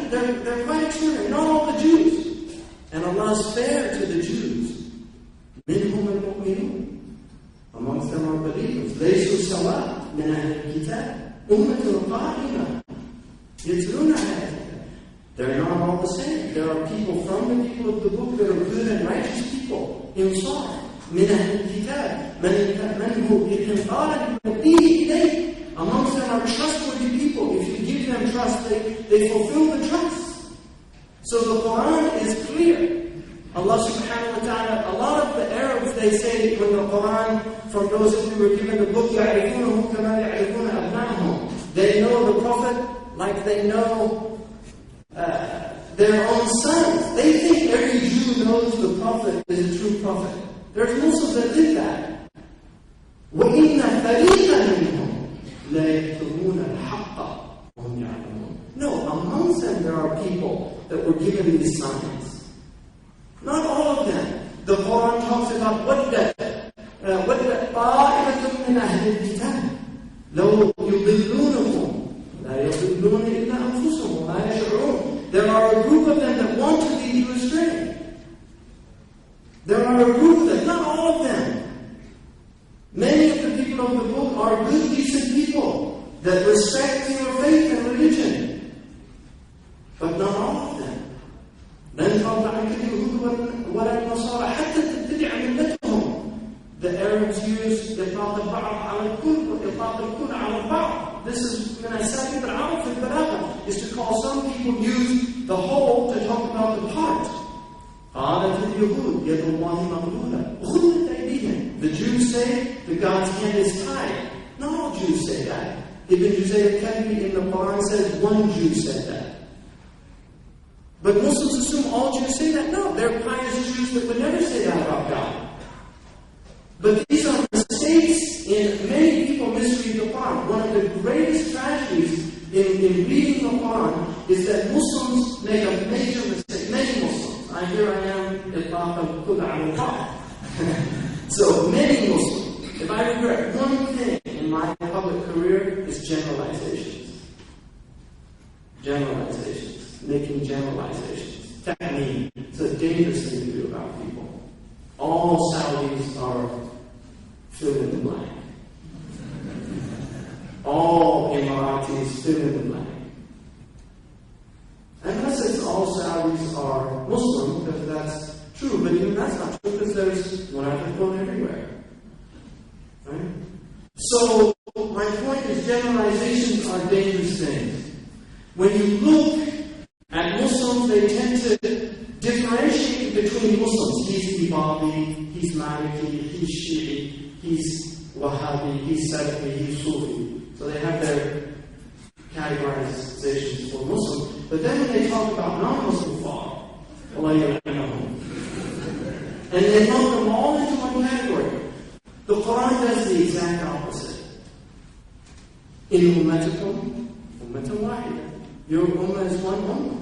they're quite extraordinary. Not all the Jews. And Allah is fair to the Jews. منهم المؤمنون. Amongst them are believers. ليسوا سواء من أهل الكتاب أمة قائمة يتلون آيات. They're not all the same. There are people from the people of the book that are good and righteous people. إنصار من أهل الكتاب من هو إذن قال لنبيه إليه. Amongst them are trustworthy people. If you give them trust, they fulfill the trust. So the Quran is clear. Allah subhanahu wa ta'ala, a lot of the Arabs, they say when the Quran, from those who were given the book, يَعْرِفُونَهُ كَمَا يَعْرِفُونَ أَبْنَائَهُمْ. They know the Prophet like they know their own sons. They think every Jew knows the Prophet is a true Prophet. There's Muslims that think that. وَإِنَّ فَرِيقًا مِنْهُمْ لَا يَكْتُمُونَ الْحَقَّ وَهُمْ يَعْلَمُونَ. No, amongst them there are people that were given these signs. Not all of them. The Quran talks about وَدَّ طَائِفَةٌ مِنْ أَهْلِ الْكِتَابِ لَوْ يُضِلُّونَكُمْ لَا يَضِلُّونَ إِلَّا أَنفُسَهُمْ وَمَا يَشْعُرُونَ. There are a group of them that want to lead you astray. There are a group of them, not all of them. Many of the people of the book are good, decent people that respect your faith and religion. But not all of them. لن ترضى عنك اليهود ولا النصارى حتى تتبع ملتهم. The Arabs use إطلاق البعض على الكل وإطلاق الكل على البعض. This is من أساليب العرب في البلاغة, is to call some people use the whole to talk about the part. قالت اليهود يد الله مغلولة غلت أيديهم. The Jews say the God's hand is tied. Not all Jews say that. Ibn Juzay al-Kalbi in the Quran says one Jew said that. But Muslims assume all Jews say that. No, they're pious Jews that would never say that about God. But these are mistakes, and many people misread the Quran. One of the greatest tragedies in reading the Quran is that Muslims make a major mistake. Many Muslims. Here I am, so many Muslims. If I regret one thing in my public career, it's generalizations. Generalizations. Making generalizations. Technique. It's a dangerous thing to do about people. All Saudis are fill in the blank. All Emiratis fill in the blank. Unless it's all Saudis are Muslim, because that's true, but even that's not true, because there's munafiqun everywhere. Right? So, my point is generalizations are dangerous things. When you look at Muslims, they tend to differentiate between Muslims. He's Ibadi, he's Maliki, he's Shi'i, he's Wahhabi, he's Salafi, he's Sufi. So they have their categorizations for Muslims. But then when they talk about non-Muslim law, and they lump them all into one category, the Quran does the exact opposite. In ummatikum, ummatan wahida. Your ummah is one ummah.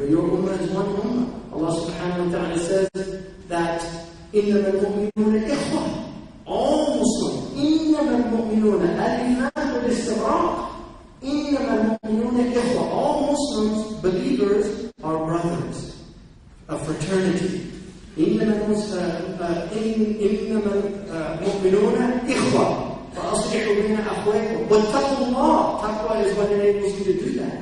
Your ummah is one ummah. Allah subhanahu wa ta'ala says that إِنَّمَا الْمُؤْمِنُونَ إِخْوَةٌ. All Muslims, إِنَّمَا الْمُؤْمِنُونَ الْإِيمَانُ وَالْإِسْتِغْرَاقُ. إِنَّمَا الْمُؤْمِنُونَ إِخْوَةٌ. All Muslims, believers, are brothers, a fraternity. إِنَّمَا الْمُؤْمِنُونَ إِخْوَةٌ. فَأَصْلِحُوا بَيْنَ أَخْوَيْكُمْ وَاتَّقُوا اللَّهَ. Taqwa is what enables you to do that.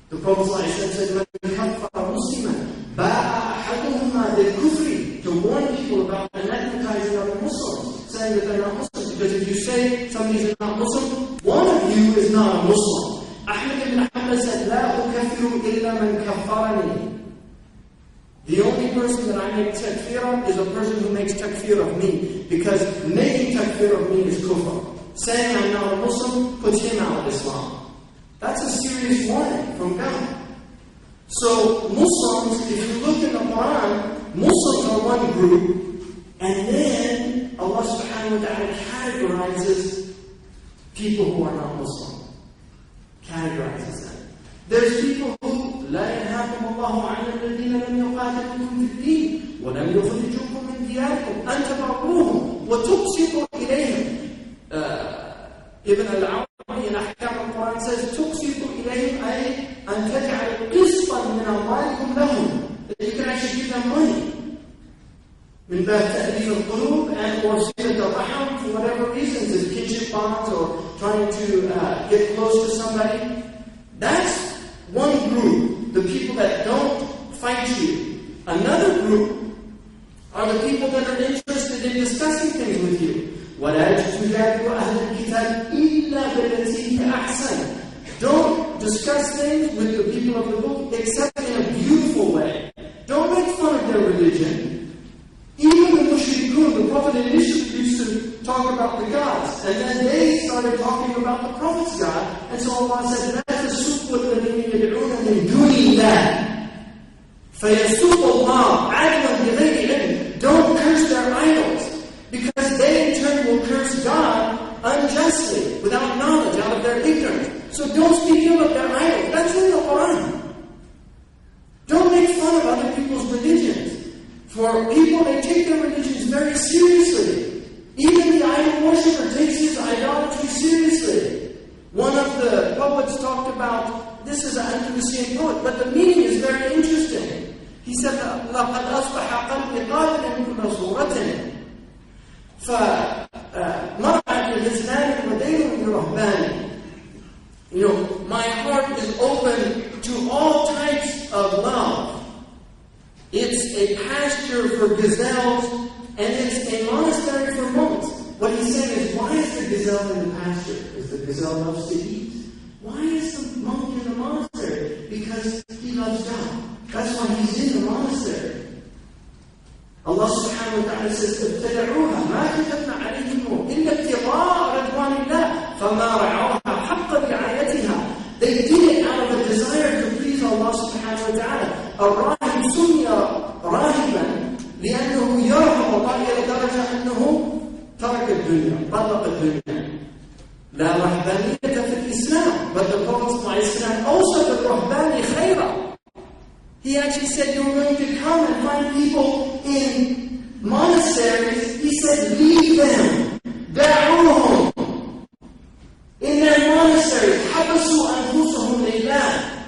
The Prophet ﷺ said, مَنْ كَفَّرَ مُسْلِمًا بَاءَ أَحَدُهُمَا بِالْكُفْرِ. To warn people about anathematizing other Muslims, saying that they're not Muslims. Because if you say somebody's not Muslim, one of you is not a Muslim. Ahmad ibn Hanbal said, لَا أُكَفِّرُ إِلَّا مَنْ كَفَّرَنِي. The only person that I make takfir of is a person who makes takfir of me. Because making takfir of me is kufr. Saying I'm not a Muslim puts him out of Islam. That's a serious warning from God. So Muslims, if you look in the Quran, Muslims are one group, and then Allah subhanahu wa ta'ala categorizes people who are not Muslim. Categorizes them. There's people who لا ينهاكم الله عن الذين لم يقاتلوكم في الدين ولم يخرجوكم من دياركم أن تبروهم وتقسطوا إليهم. Ibn al-Arabi in Ahkam al-Quran says تقسطوا إليهم أي أن تجعل قسطا من أموالكم لهم. That you can actually give them money. من باب تأليف القلوب and or صلة الرحم for whatever reasons, as kinship bonds or trying to get close to somebody. That's one group, the people that don't fight you. Another group are the people that are interested in discussing things with you. وَلَا تُجَادِلُوا أَهْلَ الْكِتَابِ إِلَّا بِالَّتِي هِيَ أَحْسَنُ. Don't discuss things with the people of the book except in a beautiful way. Don't make fun of their religion. Even the mushrikun, the Prophet initially used to talk about the gods, and then they started started talking about the Prophet's God. And so Allah said, لَا تَسُبُّوا الَّذِينَ يَدْعُونَ مِن دُونِ اللَّهِ فَيَسُبُّوا اللَّهَ عَدْوًا بِغَيْرِ عِلْمٍ. Don't curse their idols, because they in turn will curse God unjustly, without knowledge, out of their ignorance. So don't speak ill of their idols. That's in the Quran. Don't make fun of other people's religions. For people, they take their religions very seriously. Even the idol worshiper takes his idolatry seriously. One of the poets talked about, this is an Andalusian poet, but the meaning is very interesting. He said, لَقَدْ أَصْبَحَ قَلْبِي قَابِلًا كُلَّ صُورَةٍ فَمَرْعَةُ الْإِسْلَامِ وَدَيْنٌ لِرَهْبَانٍ. My heart is open to all types of love. It's a pasture for gazelles, and it's a monastery for monks. What he's saying is, why is the gazelle in the pasture? Because the gazelle loves to eat. Why is the monk in the monastery? Because he loves God. That's why he's in the monastery. Allah subhanahu wa ta'ala says, ابتدعوها ما كتبنا عليهم إلا ابتغاء رضوان الله فما رعوها حق رعايتها. They did it out of a desire to please Allah subhanahu wa ta'ala. الراهب سمي راهبا لأنه يرهب الله إلى درجة أنه ترك الدنيا طلق الدنيا. لا رهبانية في الإسلام. But the Prophet ﷺ also the رهباني خيرا. He actually said, you're going to come and find people in monasteries. He said, leave them. دعوهم. In their monasteries. حبسوا أنفسهم لله.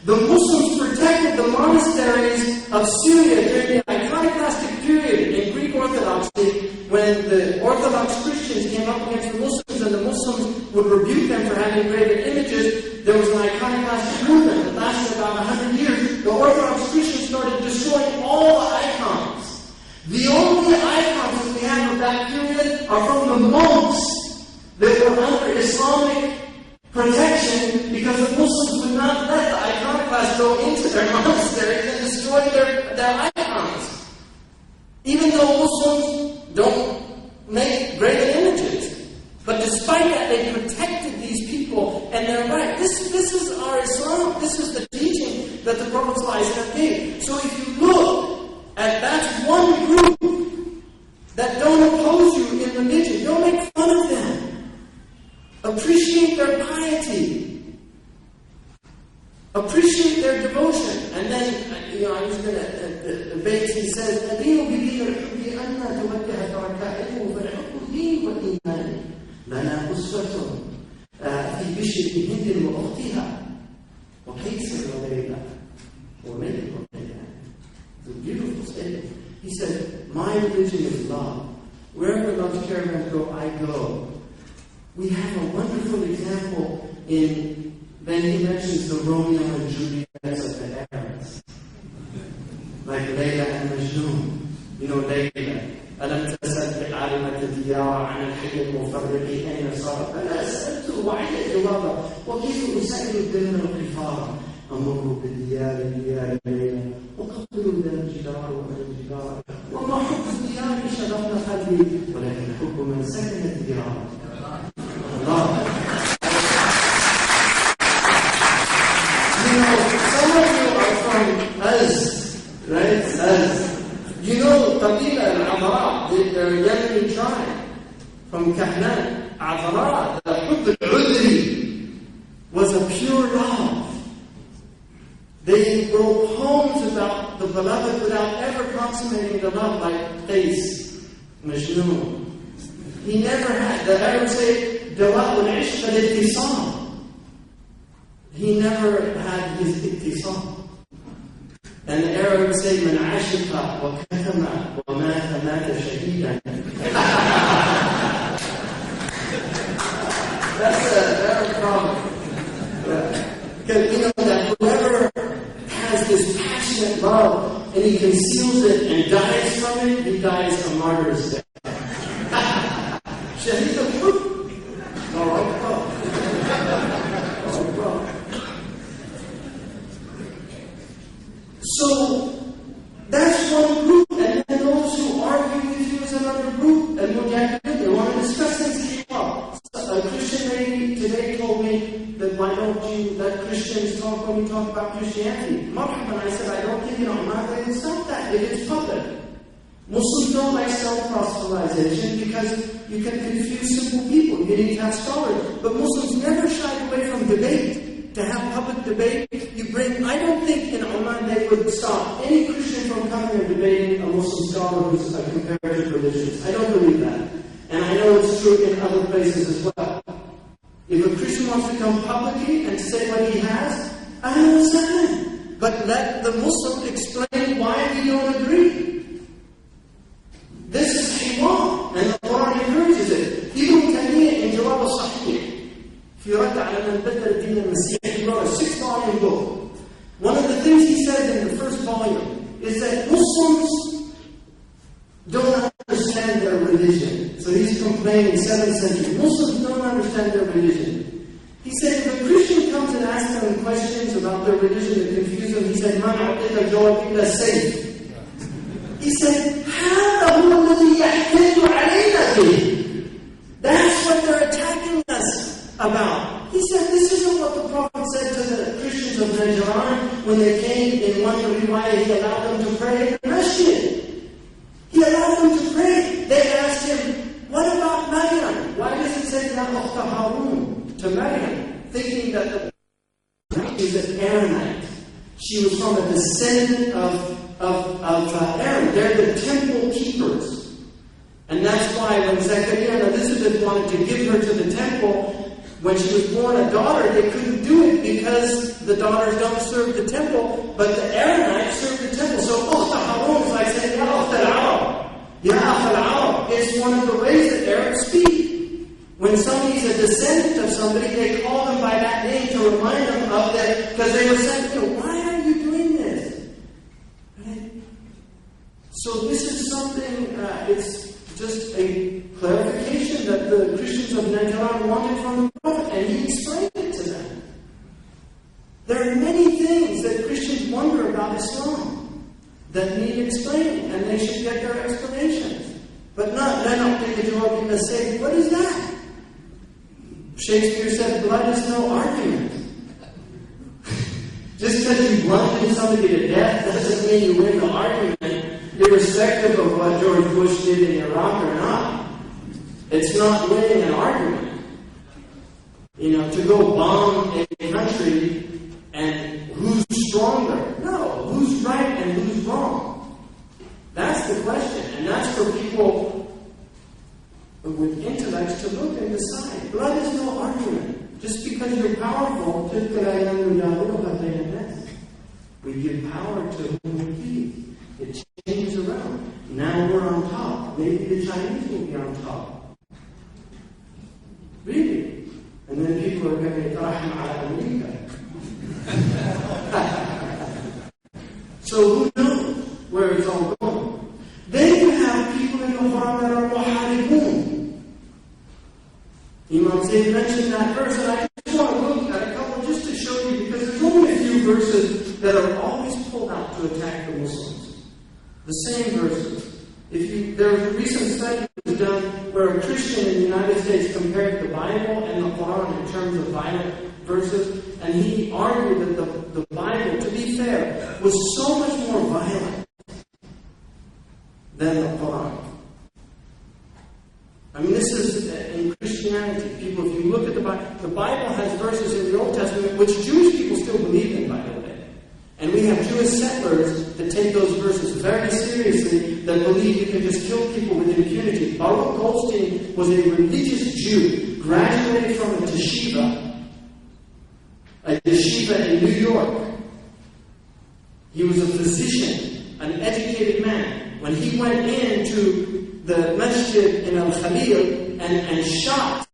The Muslims protected the monasteries of Syria during the iconoclastic period in Greek Orthodoxy, when the Orthodox Christians came up against the Muslims and the Muslims would rebuke them for having graven images. There was an iconoclastic movement that lasted about 100 years. The Orthodox Christians started destroying all the icons. The only icons that we have of that period are from the monks that were under Islamic protection, because the Muslims would not let the iconoclasts go into their monasteries and destroy their icons. Even though Muslims don't make graven images. But despite that, they protected these people, and they're right. This is our Islam. This is the teaching that the Prophet ﷺ gave. So if you look at that one group that don't oppose you in religion, don't make fun of them. Appreciate their piety. Appreciate their devotion. And then, I was going to debate, he says, أَدِينُ بِدِينِ الْحُبِّ أَنَّا تُوَجَّهَ تَرَكَائِهُ فَالْحُبُّ دِينِ وَإِيمَانِ لَنَا أُسْوَةٌ فِي بِشْرِ هِنْدٍ وَأُخْتِهَا وَقَيْسٍ وَلَيْلَةٍ وَمَلِكٍ وَلَيْلَةٍ. It's a beautiful statement. He said, my religion is love. Wherever love's caravans go, I go. We have a wonderful example when he mentions the Romeo and Juliet of the Arabs. Like Layla and Majnun. Layla. ألم تسأل عالمة الديار عن الحي المفرق أين صار؟ فلا سألته وعلى جوابه وكيف أسأل الدم القفار أمر بالديار ديار ليلى وقتل ذا الجدار وأنا الجدار وما حب الديار شغفنا قلبي ولكن حب من سكن الديار. Allah. Some of you are from Az, right? Az. Qabila al-Absar, they're a Yemeni tribe from Kahlan. Absar, the Hubb al-Udri, was a pure love. They wrote poems about the beloved without ever consummating the love, like Qais, Majnun. He never had, the Arabs say, دواء العشق الاتصال. He never had his ittisal. And the Arabs say, من عشق وكتم ومات مات شهيدا. That's an Arab problem. Because that whoever has this passionate love and he conceals it and dies from it, he dies a martyr's death. Shaheed al-Hub. So that's one group, and then those who argue with you is another group, and they want to discuss things keep up. A Christian if it's public. Muslims don't like self-proselytization because you can confuse simple people. You need to have scholars. But Muslims never shied away from debate. To have public debate, I don't think in Oman they would stop any Christian from coming and debating a Muslim scholar who's a comparative religionist. I don't believe that. And I know it's true in other places as well. If a Christian wants to come publicly and say what he has, I understand. But let the Muslim explain why we don't agree. This is hiwar, and the Quran encourages it. Ibn Taymiyyah in Jawab al-Sahih, في رد على من بدل الدين المسيحي, he wrote a 6-volume book. One of the things he said in the first volume is that Muslims don't understand their religion. So he's complaining 7th century. Muslims don't understand their religion. He said if a Christian comes and asks them questions about their religion and confuse them, he said, مَا نُعْطِيكَ جَوَابٍ إِلَّا السَّيْفِ. He said, هَذَا هُوَ الَّذِي يَحْتَجُ عَلَيْنَا فِيهِ. That's what they're attacking us about. He said, this isn't what the Prophet said to the Christians of Najran when they came in one riwayah, he allowed them to pray in the masjid. He allowed them to pray. They asked him, what about Maryam? Why does it say Ya Ukhta Harun to Maryam? Thinking that she's an Aaronite. She was from a descendant of Aaron. They're the temple keepers. And that's why when Zechariah and Elizabeth wanted to give her to the temple, when she was born a daughter, they couldn't do it because the daughters don't serve the temple, but the Aaronites serve the temple. So Ukhta Harun is like saying, Ya Ukhta al-Arab. Ya Akh al-Arab. It's one of the ways that Arabs speak. When somebody's a descendant of somebody, they call them by that name to remind them of that, because they were saying, why are you doing this? Right? So this is something, it's just a clarification that the Christians of Najran wanted from the Prophet, and he explained it to them. There are many things that Christians wonder about Islam that need explaining, and they should get their explanations. But not, I don't think that you are going to say, what is that? Shakespeare said, blood is no argument. Just because you bludgeon somebody to death doesn't mean you win the argument, irrespective of what George Bush did in Iraq or not. It's not winning an argument. To go bomb a country and who's stronger? No, who's right and who's wrong? That's the question. And that's for people with intellects to look and decide. Blood is no argument. Just because you're powerful, we give power to whom we please. It changes around. Now we're on top. Maybe the Chinese will be on top. Really? And then people are going to يترحم على أمريكا. So who knows where it's all going? Then you have people in the Quran that are muharibun. Imam Zaid mentioned that verse, and I just want to look at a couple just to show you, because there's only a few verses that are always pulled out to attack the Muslims. The same verses. There was a recent study that was done where a Christian in the United States compared the Bible and the Quran in terms of violent verses, and he argued that the Bible, to be fair, was so much more violent than the Quran. I mean, this is in Christianity. People, if you look at the Bible has verses in the Old Testament which Jewish people still believe in, by the way. And we have Jewish settlers that take those verses very seriously, that believe you can just kill people with impunity. Baruch Goldstein was a religious Jew, graduated from a yeshiva in New York. He was a physician, an educated man. When he went into the masjid in Al-Khalil and shot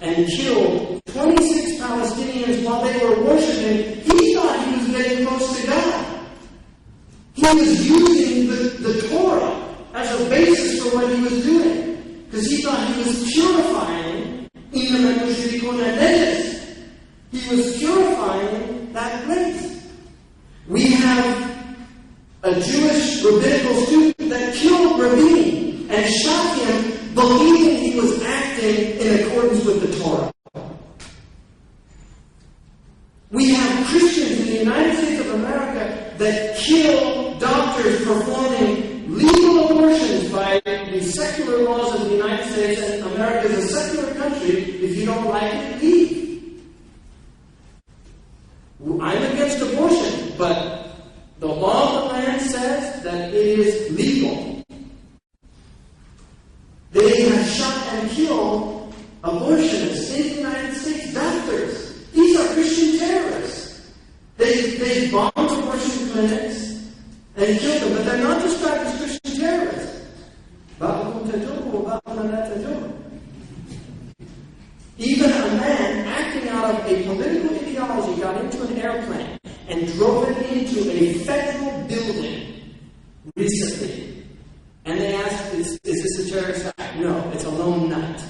and killed 26 Palestinians while they were worshiping, he thought he was getting close to God. He was using the Torah as a basis for what he was doing, because he thought he was purifying He was purifying that place. We have a Jewish rabbinical student that killed Rabin and shot him, believing he was acting in accordance with the Torah. We have Christians in the United States of America that kill doctors performing secular laws of the United States, and America is a secular country. If you don't like it, leave. I'm against abortion, but the law of the land says that it is legal. They have shot and killed abortionists in the United States, doctors. These are Christian terrorists. They bombed abortion clinics and killed them, but they're not described as Christian terrorists. Even a man acting out of a political ideology got into an airplane and drove it into a federal building recently. And they asked, is this a terrorist act? No, it's a lone nut.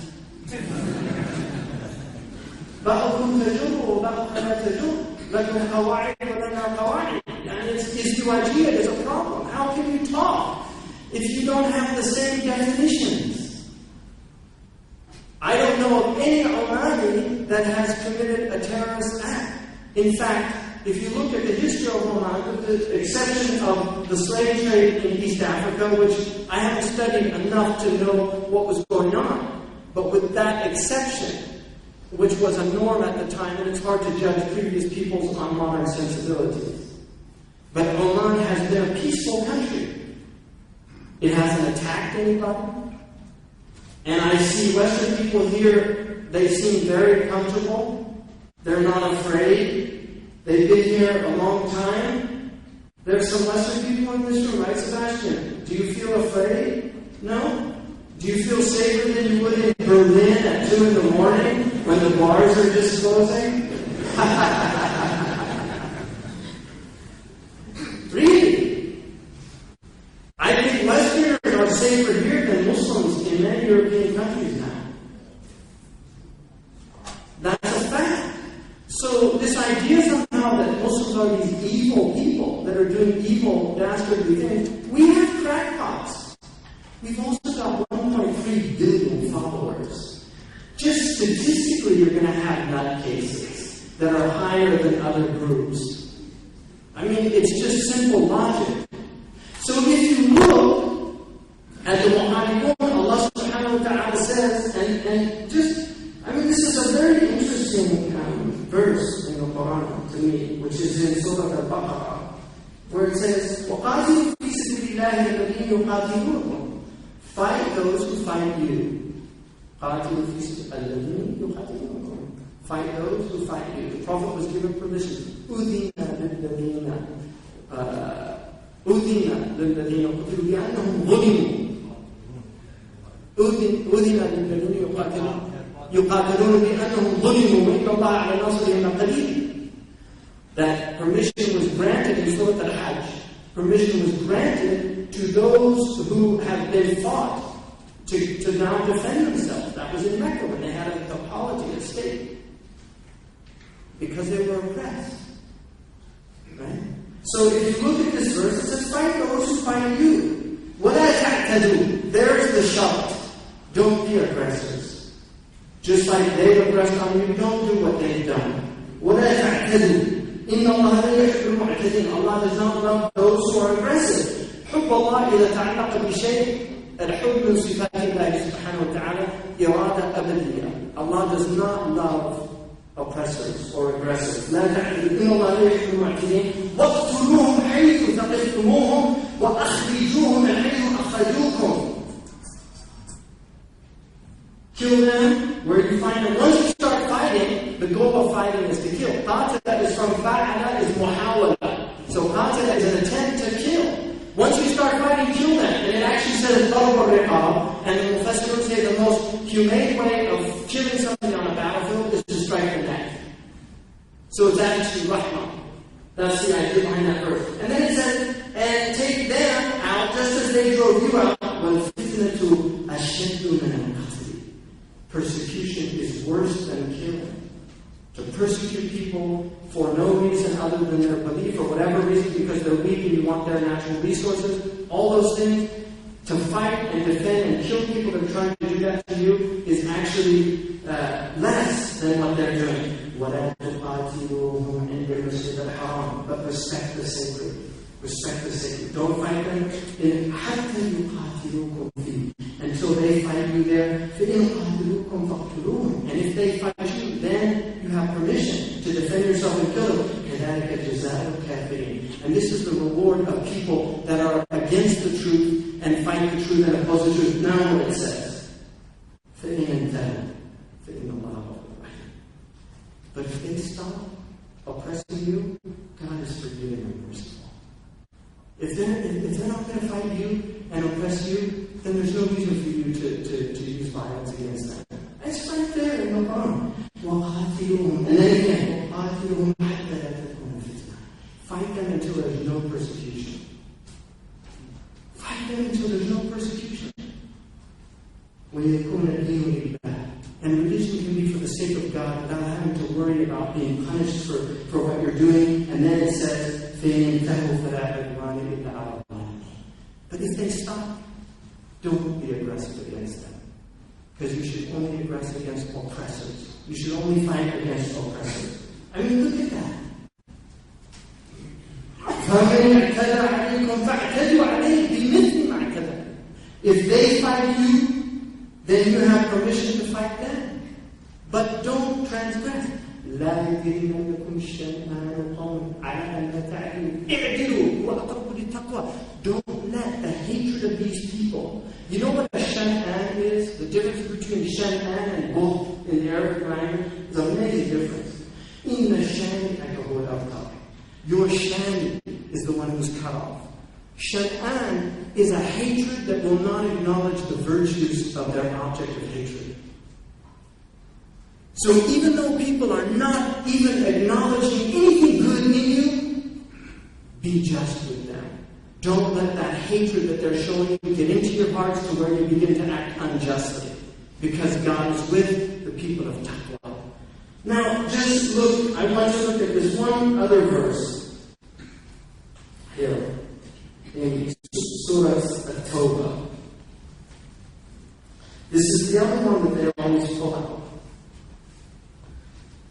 Izdiwajiyya is a problem. How can you talk if you don't have the same definitions? I don't know of any Omani that has committed a terrorist act. In fact, if you look at the history of Oman, with the exception of the slave trade in East Africa, which I haven't studied enough to know what was going on, but with that exception, which was a norm at the time, and it's hard to judge previous peoples on modern sensibilities. But Oman has been a peaceful country. It hasn't attacked anybody. And I see Western people here, they seem very comfortable. They're not afraid. They've been here a long time. There's some Western people in this room, right, Sebastian? Do you feel afraid? No? Do you feel safer than you would in Berlin at 2 in the morning when the bars are just closing? Really? I think Westerners are safer here than Muslims in many European countries now. That's a fact. So this idea somehow that Muslims are these evil people that are doing evil, dastardly things, we have crackpots. We've also got 1.3 billion followers. Just statistically, you're going to have nutcases that are higher than other groups. I mean, it's just simple logic. So if you look at the Muhammadun, Allah subhanahu wa ta'ala says, and just, I mean, this is a very interesting verse in the Quran to me, which is in Surah Al-Baqarah, where it says, وَقَاتِلُوا فِي سَبِيلِ اللَّهِ الَّذِينَ يُقَاتِلُونَكُمْ. Fight those who fight you. قَاتِلُوا فِي سَبِيلِ الَّذِينَ يُقَاتِلُونَكُمْ. Fight those who fight you. The Prophet was given permission. أُذِنَ لِلَّذِينَ قُتِلُوا لِأَنَّهُمْ ظُلِمُوا. أُذِنَ لِلَّذِينَ يُقَاتِلُونَ بِأَنَّهُمْ ظُلِمُوا وَإِنَّ اللَّهَ عَلَى نَصْرِهِمْ لَقَدِيرٌ. That permission was granted in Surah Al-Hajj. Permission was granted to those who have been fought to now defend themselves. That was in Mecca when they had a polity, a state. Because they were oppressed. Right? So if you look at this verse, it says, fight those who fight you. وَلَا تَعْتَدُوا. There's the shout. Don't be aggressors. Just like they've aggressed on you, don't do what they've done. وَلَا تَعْتَدُوا. إِنَّ اللَّهَ لَا يُحِبُّ الْمُعْتَدِينَ. Allah does not love those who are aggressive. حُبَّ اللَّهِ إِذَا تَعَلَّقَ بِشَيْءٍ. الحب من صفات الله سبحانه وتعالى إرادة أبدية. Allah does not love oppressors or aggressors. لا تعتدوا إن الله لا يحب المعتدين. واقتلوهم حيث ثقفتموهم وأخرجوهم من حيث أخرجوكم. Kill them where you find them. Once you start fighting, the goal of fighting is to kill. Qatala is from fa'ala, is muhawala. So qatala is an attempt to kill. Once you start fighting, kill them. And it actually says darba riqab. And the Mufassirun say the most humane way of killing somebody on a battlefield is to strike the neck. So it's actually rahmah. That's the idea behind that verse. And then it says, and take them out just as they drove you out. وَالْفِتْنَةُ أَشَدُّ مِنَ الْقَتْلِ. Persecution is worse than killing. To persecute people for no reason other than their belief, or whatever reason, because they're weak and you want their natural resources, all those things, to fight and defend and kill people that are trying to do that to you is actually less than what they're doing. وَلَا تُقَاتِلُوهُمْ عِنْدَ الْمَسْجِدِ الْحَرَامِ. But respect the sacred. Respect the sacred. Don't fight them in حَتَّى يُقَاتِلُوكُمْ فِيهِ. until they fight you there. فَإِنْ قَاتِلُوكُمْ فَاقْتُلُوهُمْ. And if they fight you, then you have permission to defend yourself and kill them. كَذَلِكَ جَزَاءُ الْكَافِرِينَ. And this is the reward of people that are against the truth and fight the truth and oppose the truth. Now what it says. فَإِنْ انْتَهُوا فَإِنَّ اللَّهَ غَفُورٌ رَحِيمٌ. But if they stop oppressing you, God is forgiving and merciful. If they're not going to fight you and oppress you, then there's no reason for you to use violence against them. It's right there in the Quran. وَقَاتِلُوهُمْ. And then again, وَقَاتِلُوهُمْ حَتَّى لَا تَكُونَ فِتْنَةٌ. Fight them until there's no persecution. Fight them until there's no persecution. وَيَكُونَ الدِّينُ لِلَّهِ. And religion can be for the sake of God without having to worry about being punished for what you're doing. And then it says, but if they stop, don't be aggressive against them. Because you should only aggress against oppressors. You should only fight against oppressors. I mean, look at that. If they fight you, then you have permission to fight them. But don't transgress. لا يجرمنكم شنآن قوم على ألا تعدلوا اعدلوا هو أقرب للتقوى. Don't let the hatred of these people. You know what a shan'an is? The difference between shan'an and both in the Arabic language is a major difference. In the shani'aka huwa al-abtar. Your shani is the one who's cut off. Shan'an is a hatred that will not acknowledge the virtues of their object of hatred. So even though people are not even acknowledging anything good in you, be just with them. Don't let that hatred that they're showing you get into your hearts to where you begin to act unjustly. Because God is with the people of taqwa. Now, just look, I want you to look at this one other verse. Here, in Surah At-Tawbah. This is the other one that they always pull out.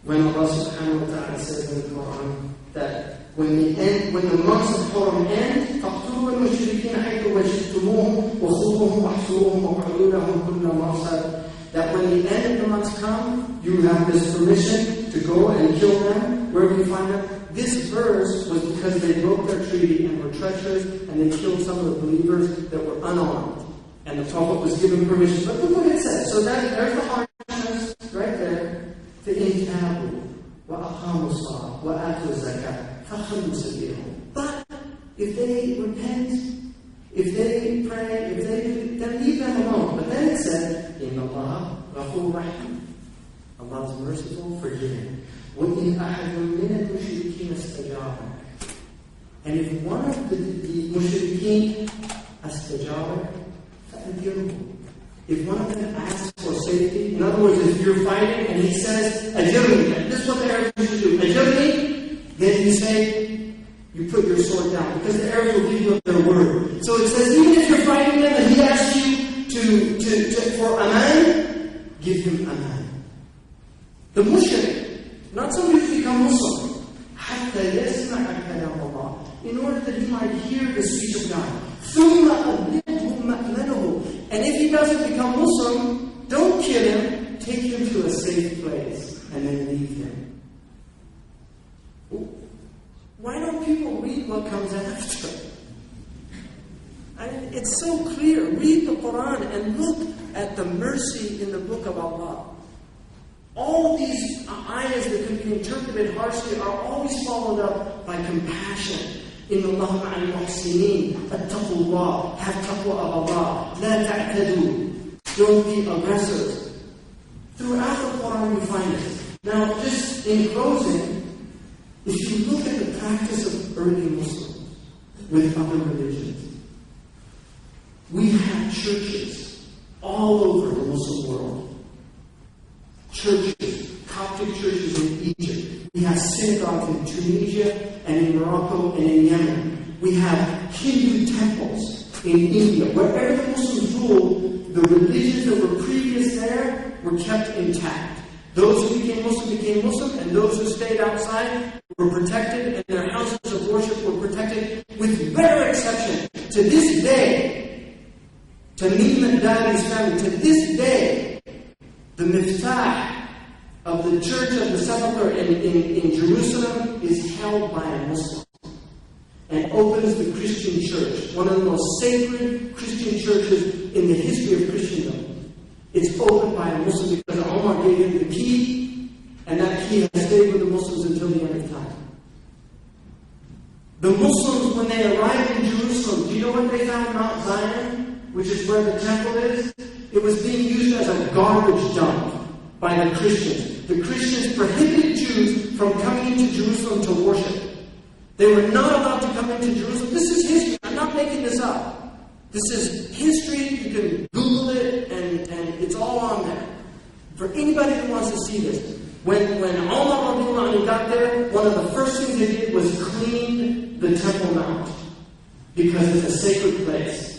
When Allah subhanahu wa ta'ala says in the Quran that when the months of Hurum end, فَاقْتُلُوا الْمُشْرِكِينَ حَيْثُ وَجِدتُّمُوهُمْ وَخُذُوهُمْ وَاحْصُرُوهُمْ وَاقْعُدُوا لَهُمْ كُلَّ مَرْصَدٍ. That when the end of the months come, you have this permission to go and kill them wherever you find them. This verse was because they broke their treaty and were treacherous, and they killed some of the believers that were unarmed. And the Prophet was given permission. But look what it says. So there's the harshness right there. فَإِنْ تَابُوا وَأَقَامُوا الصَّلَاةَ وَآتُوا الزَّكَاةَ فَخَلُّوا سَبِيلَهُم. But if they repent, if they pray, then leave them alone. But then it said, إِنَّ اللَّهَ غَفُورٌ رَحِيمٌ. Allah is merciful, forgiving. وَإِنْ أَحَدٌ مِنَ الْمُشْرِكِينَ اسْتَجَارَكَ. And if one of the mushrikeen اسْتَجَارَكَ فَأَجِرْهُ. If one of them asks for safety, in other words, if you're fighting and he says, Ajirni, this is what the Arabs used to do, Ajirni, then you say, you put your sword down, because the Arabs will give you their word. So it says, even if you're fighting them and he asks you for aman, give him aman. The mushrik, not somebody who's become Muslim, حَتَّى يَسْمَعَ كَلَامَ اللَّهِ, in order that he might hear the speech of God. ثُمَّ أَبْلِغْهُ مَأْمَنَهُ. And if he doesn't become Muslim, don't kill him, take him to a safe place, and then leave him. Why don't people read what comes after? I mean, it's so clear. Read the Quran and look at the mercy in the book of Allah. All these ayahs that can be interpreted harshly are always followed up by compassion. إِنَّ اللَّهَ مَعَ الْمُحْسِنِينَ اتَّقُوا اللَّهَ. Have taqwa of Allah. لَا تَعْتَدُوا. Don't be aggressors. Throughout the Quran you find it. Now, just in closing, if you look at the practice of early Muslims with other religions, we have churches all over the Muslim world. Churches, Coptic churches in Egypt. We have synagogues in Tunisia and in Morocco and in Yemen. We have Hindu temples in India. Wherever the Muslims ruled, the religions that were previous there were kept intact. Those who became Muslim, and those who stayed outside were protected, and their houses of worship were protected, with rare exception. To this day, Tamim al-Dari's family, to this day, the miftah of the Church of the Sepulchre in Jerusalem is held by a Muslim and opens the Christian church, one of the most sacred Christian churches in the history of Christendom. It's opened by a Muslim because Omar gave him the key, and that key has stayed with the Muslims until the end of time. The Muslims, when they arrived in Jerusalem, do you know what they found? Mount Zion, which is where the temple is? It was being used as a garbage dump by the Christians. The Christians prohibited Jews from coming into Jerusalem to worship. They were not allowed to come into Jerusalem. This is history. I'm not making this up. This is history. You can Google it, and it's all on there. For anybody who wants to see this. When Umar got there, one of the first things they did was clean the Temple Mount, because it's a sacred place.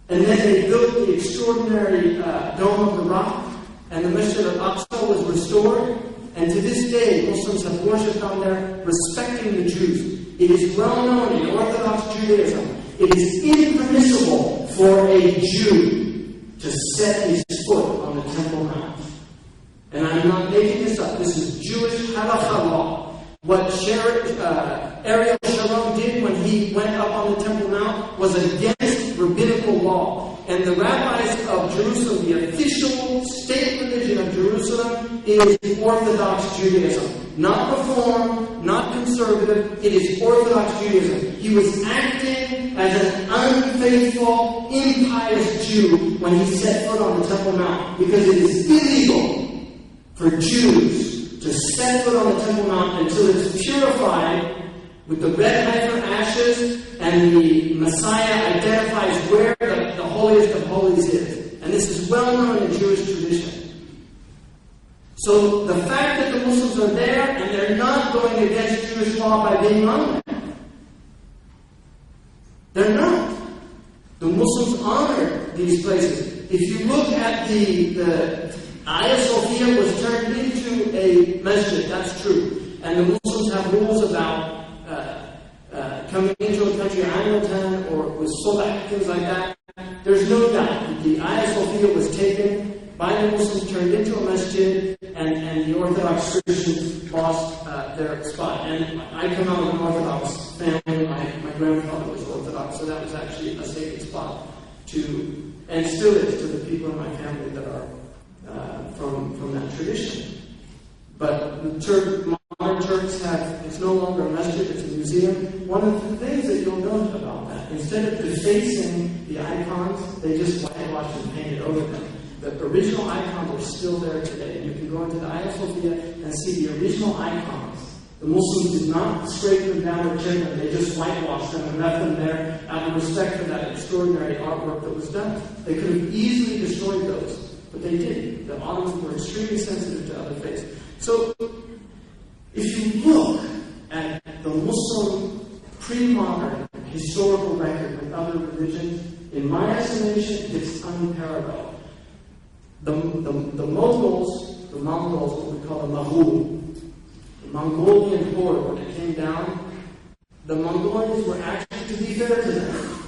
And then they built the extraordinary Dome of the Rock, and the Masjid al-Absar was restored. And to this day, Muslims have worshipped on there, respecting the Jews. It is well known in Orthodox Judaism, it is impermissible for a Jew to set his foot on the Temple Mount. And I'm not making this up. This is Jewish halakha law. What Ariel Sharon did when he went up on the Temple Mount was against rabbinical law. And the rabbis of Jerusalem, the official state religion of Jerusalem, is Orthodox Judaism. Not Reform, not conservative, it is Orthodox Judaism. He was acting as an unfaithful, impious Jew when he set foot on the Temple Mount, because it is illegal for Jews to set foot on the Temple Mount until it's purified with the red heifer ashes, and the Messiah identifies where the holiest of holies is. And this is well known in Jewish tradition. So the fact that the Muslims are there and they're not going against Jewish law by being on there, they're not. The Muslims honor these places. If you look at the Hagia Sophia was turned into a masjid, that's true. And the Muslims have rules about coming into a country Amatan or with Solah, things like that. There's no doubt that the Hagia Sophia was taken by the Muslims, turned into a masjid, and the Orthodox Christians lost their spot. And I come out of an Orthodox family. My grandfather was Orthodox, so that was actually a sacred spot to, and still is to the people in my family that are from that tradition. But the modern Turks have, it's no longer a masjid, it's a museum. One of the things that you'll note about that, instead of defacing the icons, they just whitewashed and painted over them. The original icons are still there today. You can go into the Hagia Sophia and see the original icons. The Muslims did not scrape them down or chip them, they just whitewashed them and left them there out of respect for that extraordinary artwork that was done. They could have easily destroyed those, but they didn't. The Ottomans were extremely sensitive to other faiths. So, if you look at the Muslim pre-modern historical record with other religions, in my estimation, it's unparalleled. The Mongols, what we call the Maghul, the Mongolian horde, when it came down, the Mongolians were actually, to be fair to them,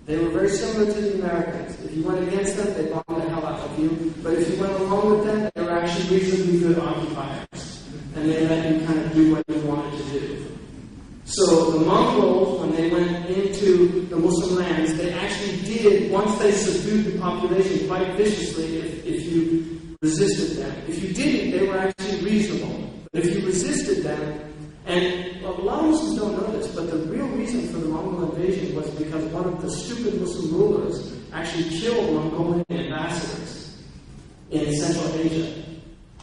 they were very similar to the Americans. If you went against them, they bombed the hell out of you. But if you went along with them, they were actually reasonably good occupiers. And they let you kind of do what you wanted to do. So the Mongols, when they went into the Muslim lands, they actually did, once they subdued the population quite viciously, if you resisted them. If you didn't, they were actually reasonable. But if you resisted them, and a lot of Muslims don't know this, but the real reason for the Mongol invasion was because one of the stupid Muslim rulers actually killed Mongolian ambassadors in Central Asia.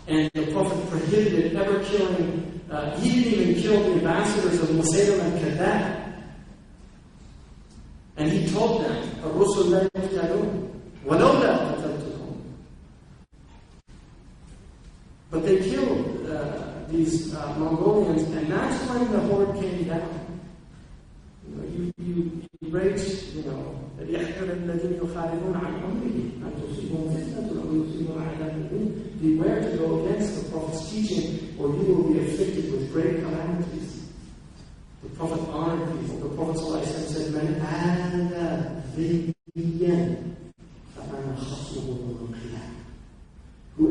And the Prophet prohibited ever killing, he didn't even kill the ambassadors of Musaylim and Kadab. And he told them, الرسل لا يقتلون ولولا قتلتكم. But they killed these Mongolians, and that's when the horde came down. You raised, beware to go against the Prophet's teaching, or you will be afflicted with great calamities. The Prophet honored people. The Prophet said, Man ada biyan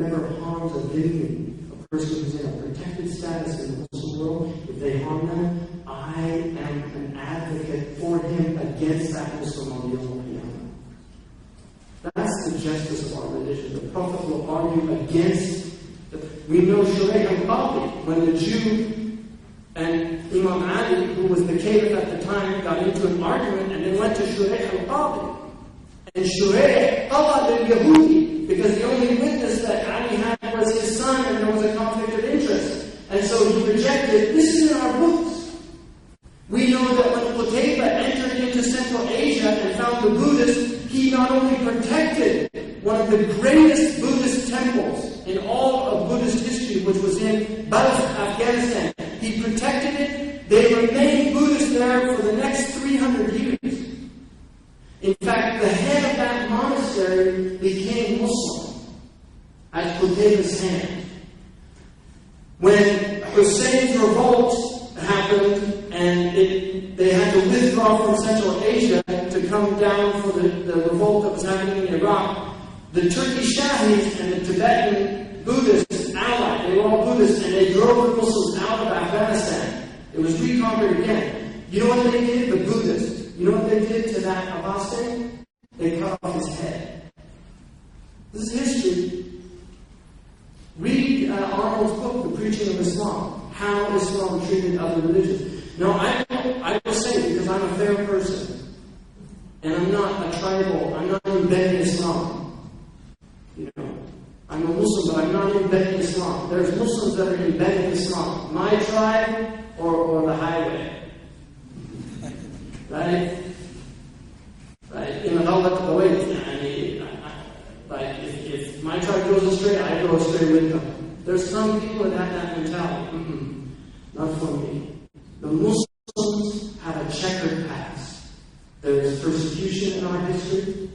whoever harms a dhimmi, a person who's in a protected status in the Muslim world, if they harm them, I am an advocate for him against that Muslim on the Yawm al-Qiyamah. That's the justice of our religion. The Prophet will argue against. We know Shaykh Hamza, when the Jew and Imam Ali, who was the caliph at the time, got into an argument, and they went to Shaykh Hamza. And Shaykh qada al-Yahudi, because the only witness that Ali had was his son, and there was a conflict of interest. And so he rejected, this is in our books. We know that when Qutayba entered into Central Asia and found the Buddhists, he not only protected one of the greatest Buddhist temples in all of Buddhist history, which was in Balkh, Afghanistan. He protected it. They remained Buddhist there for the next 300 years. In fact, the head of that monastery became Muslim at Qutayba's hand. When Hussein's revolt happened and they had to withdraw from Central Asia to come down for the revolt that was happening in Iraq, the Turkish Shahis and the Tibetan Buddhists allied. They were all Buddhists, and they drove the Muslims out of Afghanistan. It was reconquered again. You know what they did? The Buddhists. You know what they did to that apostate? They cut off his head. This is history. Read Arnold's book, The Preaching of Islam, how Islam treated other religions. Now, I will say, because I'm a fair person, and I'm not a tribal, I'm not embedded in Islam. You know, I'm a Muslim, but I'm not embedded in Islam. There's Muslims that are embedded in Islam. My tribe or the highway. Right? Right? In the like if my tribe goes astray, I go astray with them. There's some people that have that mentality. Not for me. The Muslims have a checkered past. There is persecution in our history,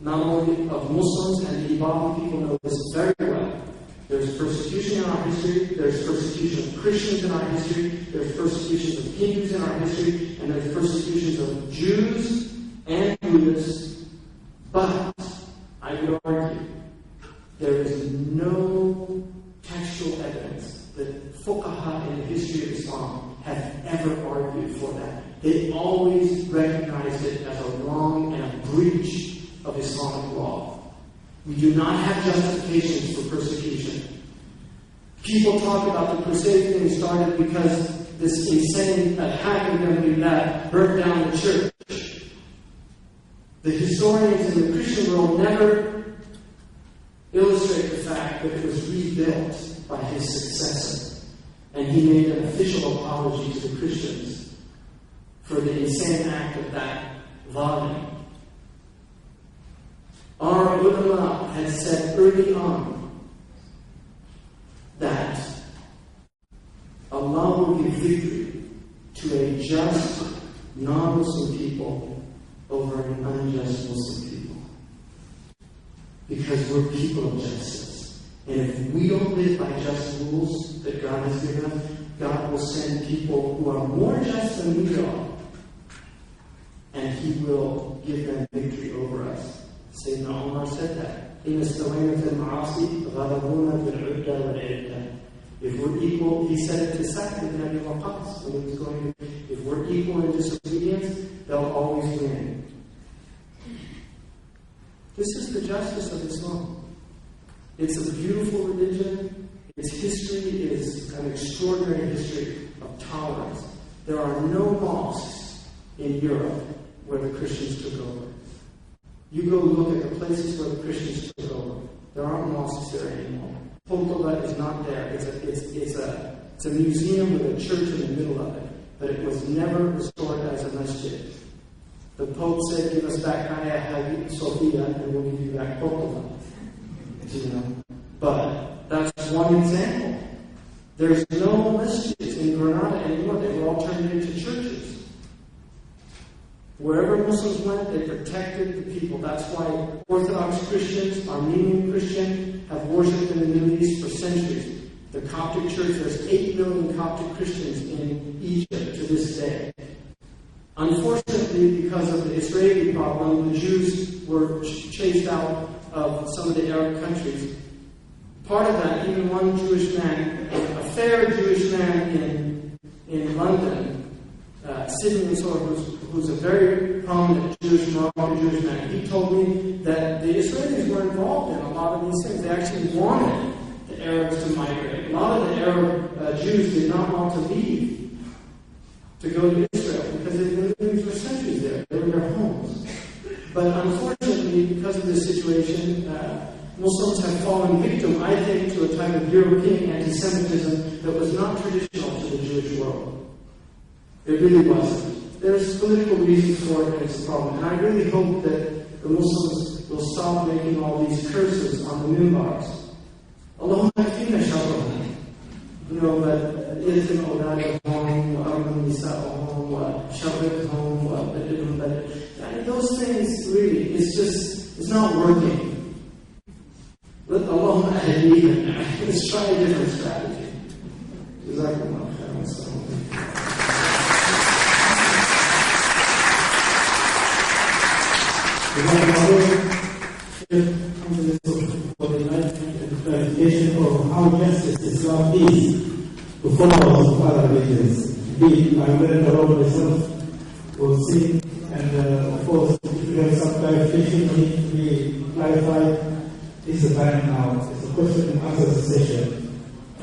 not only of Muslims, and the Ibadan people know this very well. There's persecution in our history, there's persecution of Christians in our history, there's persecutions of Hindus in our history, and there's persecutions of Jews and Buddhists. But I would argue there is no textual evidence that fuqaha in the history of Islam have ever argued for that. They always recognized it as a wrong and a breach of Islamic law. We do not have justifications for persecution. People talk about the Crusade thing started because this insane attack of Rihla burnt down the church. The historians in the Christian world never illustrate the fact that it was rebuilt by his successor. And he made an official apology to the Christians for the insane act of that volume. Our ulama had said early on that Allah will give victory to a just non-Muslim people over an unjust Muslim people. Because we're people of justice. And if we don't live by just rules that God has given us, God will send people who are more just than we are. And He will give them victory over us. Sayyidina Umar said that. If we're equal, he said it to Sa'd ibn Abi Waqqas when he was going to, if we're equal in disobedience, they'll always win. This is the justice of Islam. It's a beautiful religion. Its history is an extraordinary history of tolerance. There are no mosques in Europe where the Christians took over. You go look at the places where the Christians took over. There aren't mosques there anymore. Qurrat is not there. It's a museum with a church in the middle of it. But it was never restored as a masjid. The Pope said, give us back Hagia Sophia and we'll give you back Qurrat. You know? But that's one example. There's no masjids in Granada anymore. They were all turned into churches. Wherever Muslims went, they protected the people. That's why Orthodox Christians, Armenian Christians, have worshipped in the Middle East for centuries. The Coptic Church, there's 8 million Coptic Christians in Egypt to this day. Unfortunately, because of the Israeli problem, the Jews were chased out of some of the Arab countries. part of that, even one Jewish man, a fair Jewish man in London, Sydney, who's a very prominent Jewish man, he told me that the Israelis were involved in a lot of these things. They actually wanted the Arabs to migrate. A lot of the Arab Jews did not want to leave to go to Israel because they've been living for centuries there. They were their homes. But unfortunately, because of this situation, Muslims have fallen victim, I think, to a type of European anti-Semitism that was not traditional to the Jewish world. It really wasn't. There's political reasons for it, and it's a problem. And I really hope that the Muslims will stop making all these curses on the minbars. Allahumma fina sharrahum. You know, but إِذْنَ أَوْلَادَهُمْ وَأَرْمُ نِسَاءَهُمْ وَشَرِّقْهُمْ وَأَبْدِلْهُمْ بَدِلْ. Those things, really, it's not working. Let Allahumma ahdihim. Let's try a different strategy. Jazakumullah khairan.
For the enlightenment and clarification of how justice Islam is to followers of other religions. Indeed, I'm very thorough myself, will see, and of course, if you have some clarification need to be clarified, it's the time now. It's a question and answer session.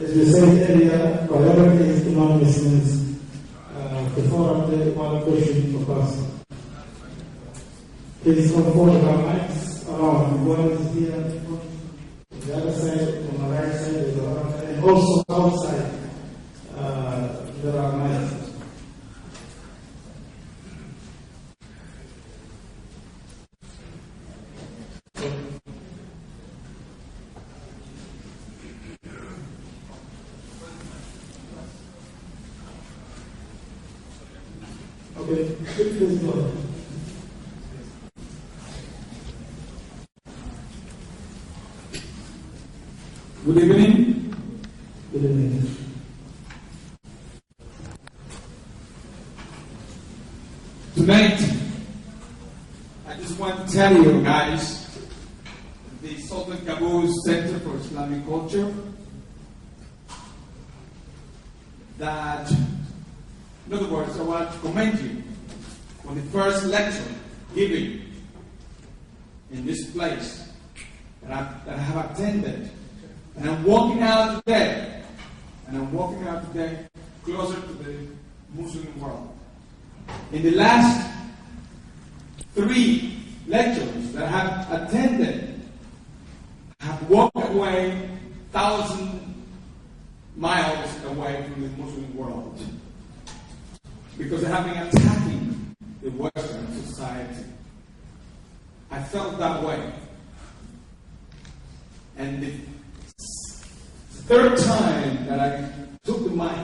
As we said earlier, priority is to non-Muslims. Before the one question for us. Please come forward our mics around. One is here, on the other side, on the right side, and also outside there are mics. Okay, please go ahead.
Good evening.
Good evening.
Tonight, I just want to tell you guys, the Sultan Qaboos Center for Islamic Culture, that, in other words, I want to commend you on the first lecture given in this place that I have attended. And I'm walking out today, closer to the Muslim world. In the last 3 lectures that I have attended, I have walked away 1,000 miles away from the Muslim world. Because they have been attacking the Western society. I felt that way. And the 3rd time that I took the mic,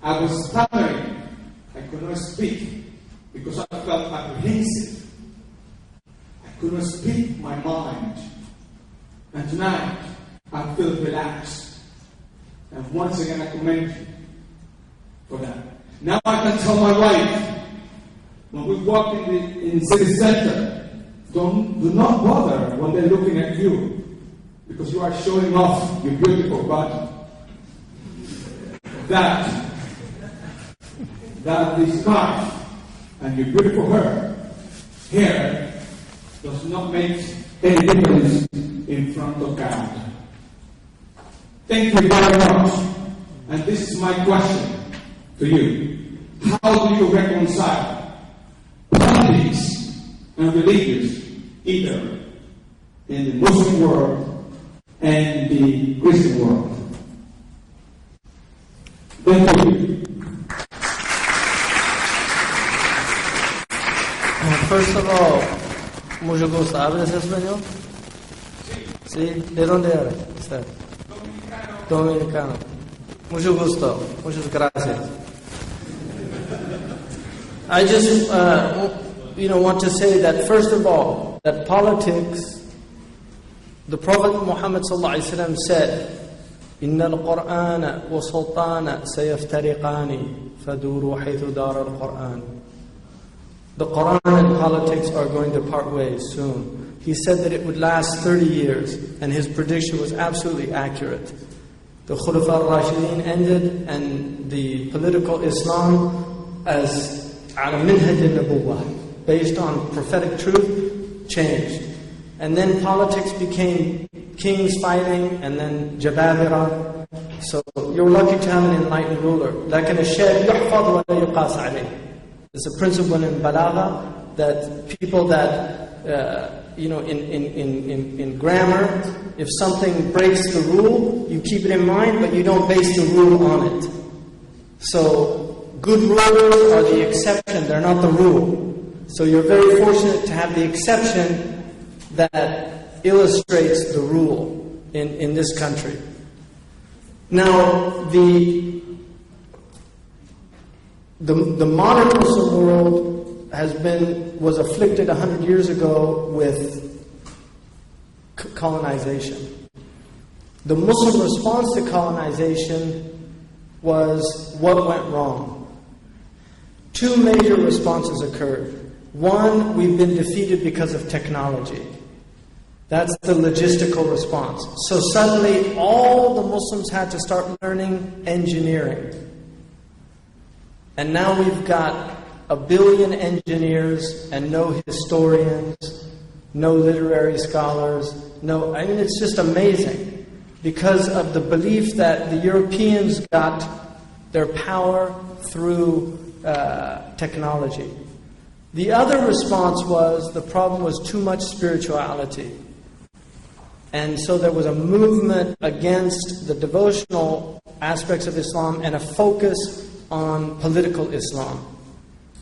I was stuttering. I could not speak because I felt apprehensive. I could not speak my mind. And tonight, I feel relaxed. And once again, I commend you for that. Now I can tell my wife, when we walk in the city center, do not bother when they're looking at you. Because you are showing off your beautiful body. That the scarf and your beautiful hair does not make any difference in front of God. Thank you very much. And this is my question to you. How do you reconcile politics and religious, either in the Muslim world and the Christian world? Thank you.
First of all, mucho gusto. ¿Hablas español? Sí. ¿De dónde eres? Dominicano. Mucho gusto. Muchas gracias. I just, want to say that first of all, that politics, the Prophet Muhammad ﷺ said, إن القرآن والسلطان سيفترقان فدوروا حيث دار القرآن. The Quran and politics are going to part ways soon. he said that it would last 30 years, and his prediction was absolutely accurate. The Khulafa al-Rashidin ended, and the political Islam as ala minhaj al-nubuwwah, based on prophetic truth, changed. And then politics became kings fighting, and then jababira. So you're lucky to have an enlightened ruler. لكن الشيء يحفظ ولا يقاس عليه. It's a principle in balagha that people that in grammar, if something breaks the rule, you keep it in mind, but you don't base the rule on it. So good rulers are the exception; they're not the rule. So you're very fortunate to have the exception that illustrates the rule in this country. Now, the modern Muslim world was afflicted 100 years ago with colonization. The Muslim response to colonization was what went wrong. Two major responses occurred. One, we've been defeated because of technology. That's the logistical response. So suddenly all the Muslims had to start learning engineering. And now we've got 1 billion engineers and no historians, no literary scholars, it's just amazing because of the belief that the Europeans got their power through technology. The other response was the problem was too much spirituality. And so there was a movement against the devotional aspects of Islam and a focus on political Islam.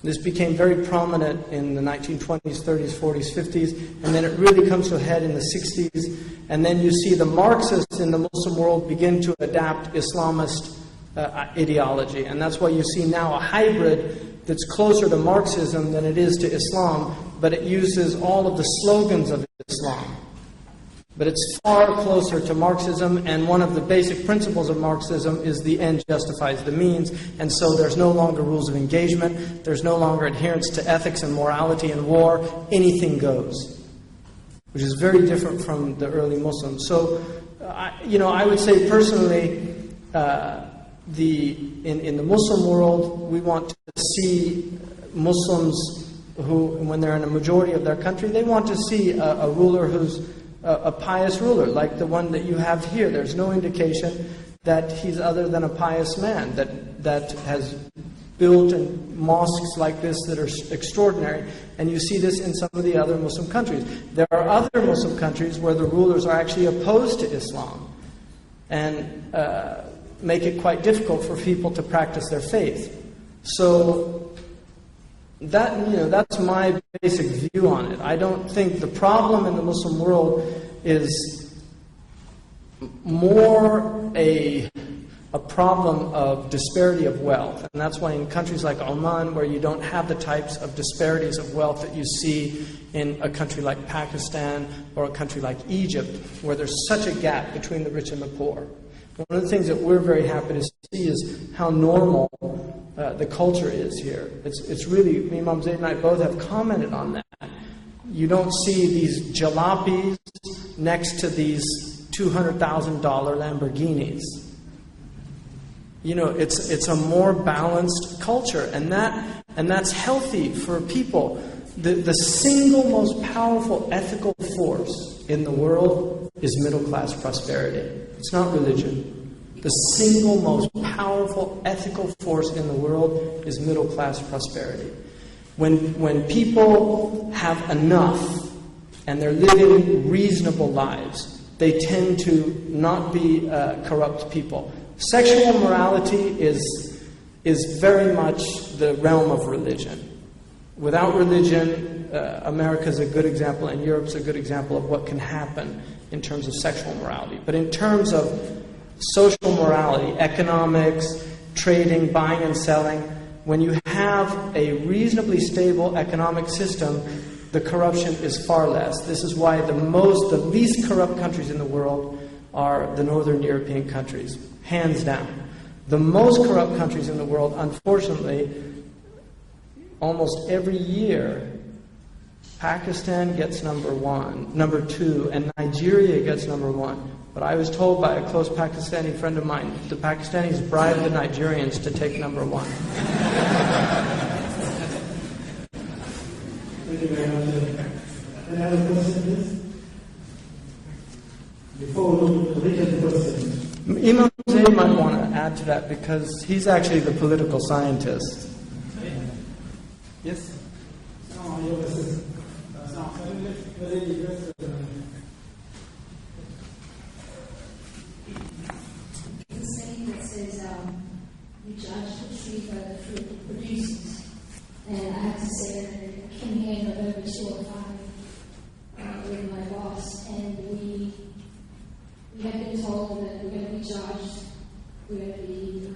This became very prominent in the 1920s, 30s, 40s, 50s, and then it really comes to a head in the 60s. And then you see the Marxists in the Muslim world begin to adapt Islamist ideology. And that's why you see now a hybrid that's closer to Marxism than it is to Islam, but it uses all of the slogans of Islam. But it's far closer to Marxism, and one of the basic principles of Marxism is the end justifies the means, and so there's no longer rules of engagement, there's no longer adherence to ethics and morality in war, anything goes, which is very different from the early Muslims. So, I would say personally, in the Muslim world, we want to see Muslims who, when they're in a majority of their country, they want to see a ruler who's a pious ruler, like the one that you have here. There's no indication that he's other than a pious man that has built mosques like this that are extraordinary. And you see this in some of the other Muslim countries. There are other Muslim countries where the rulers are actually opposed to Islam and make it quite difficult for people to practice their faith. So that's my basic view on it. I don't think the problem in the Muslim world is more a problem of disparity of wealth. And that's why in countries like Oman, where you don't have the types of disparities of wealth that you see in a country like Pakistan or a country like Egypt, where there's such a gap between the rich and the poor. One of the things that we're very happy to see is how normal the culture is here. It's really, Imam Zaid and I both have commented on that. You don't see these jalapenos next to these $200,000 Lamborghinis. It's a more balanced culture, and that's healthy for people. The single most powerful ethical force in the world is middle-class prosperity. It's not religion. The single most powerful ethical force in the world is middle-class prosperity. When people have enough and they're living reasonable lives, they tend to not be corrupt people. Sexual morality is very much the realm of religion. Without religion, America's a good example, and Europe's a good example of what can happen in terms of sexual morality. But in terms of social morality, economics, trading, buying and selling, when you have a reasonably stable economic system, the corruption is far less. This is why the least corrupt countries in the world are the Northern European countries, hands down. The most corrupt countries in the world, unfortunately, almost every year, Pakistan gets number 2, and Nigeria gets number 1. But I was told by a close Pakistani friend of mine, the Pakistanis bribed the Nigerians to take number 1.
Thank you very much. Any other question, please? Before we look at the written question.
Imam Zaid might want to add to that because he's actually the political scientist. Yes?
The saying that says, you judge the tree by the fruit it produces. And I have to say that I came here in November 2005 with my boss, and we have been told that we're going to be judged, we're going to be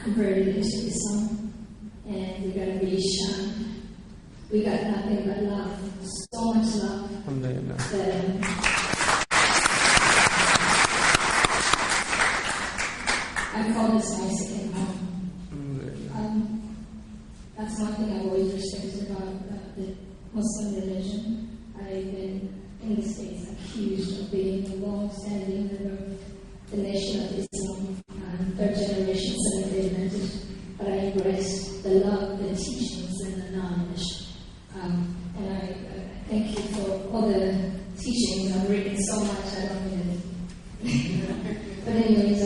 converted into Islam, and we're going to be shunned. We got nothing but love, so much love. I call this my second home. That's one thing I've always respected about the Muslim religion. I've been in the States accused of being a long-standing member of the Nation of Islam, third generation celebrated message. But I embrace the love, the teachings, and the knowledge. And I thank you for all the teachings. I've written so much, I don't need it. But anyways, I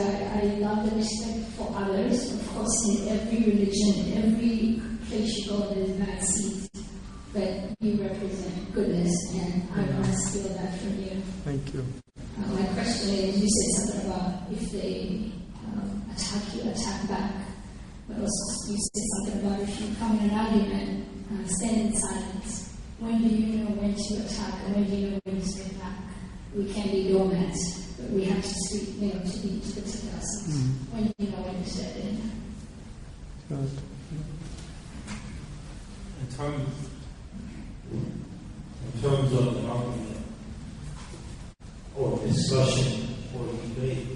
love the respect for others. Of course, in every religion, in every place you go, there's bad seeds. But you represent goodness, and I want to steal that from you.
Thank you.
My question is, you said something about if they attack you, attack back. But also you said something about if you come in an argument, stand in silence. When do you know when to attack and when do you know when to step back? We can't be doormats, but we have to speak, to protect ourselves. When do you know when to step in?
Right.
In terms of the argument or discussion or debate,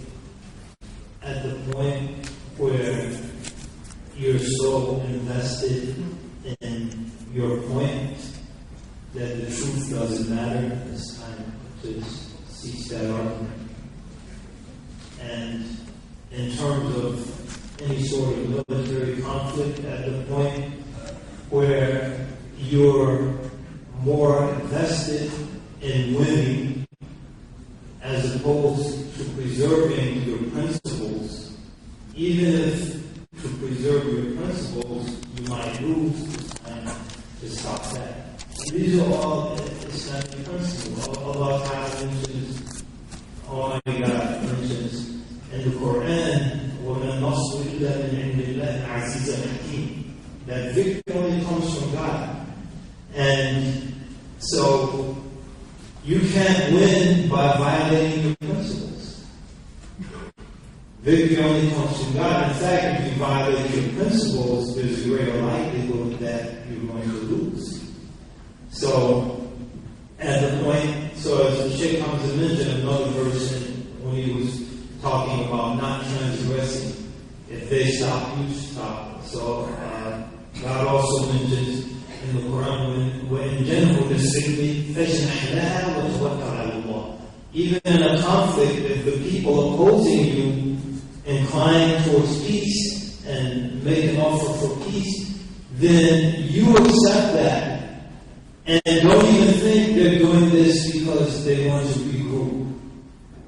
at the point where you're so invested in your point that the truth doesn't matter, it's time to cease that argument. And in terms of any sort of military conflict, at the point where you're more invested in winning as opposed to preserving your principles, even if to preserve your principles you might lose, it's time to stop that. These are all Islamic principles. Allah Ta'ala mentions, Almighty God mentions in the Quran, وَمَنْ نَصْرُ إِلَّا مِنْ عِنْدِ اللَّهِ الْعَزِيزِ الْحَكِيمِ. That victory only comes from God. And so you can't win by violating your principles. Victory only comes from God. In fact, if you violate your principles, there's a greater likelihood that you're going to lose. So, at the point, as Shaykh Hamza mentioned, another person, when he was talking about not transgressing, if they stop, you stop. So, God also mentions in the Quran, when in general, even in a conflict, if the people opposing you incline towards peace and make an offer for peace, then you accept that. And don't even think they're doing this because they want to be group,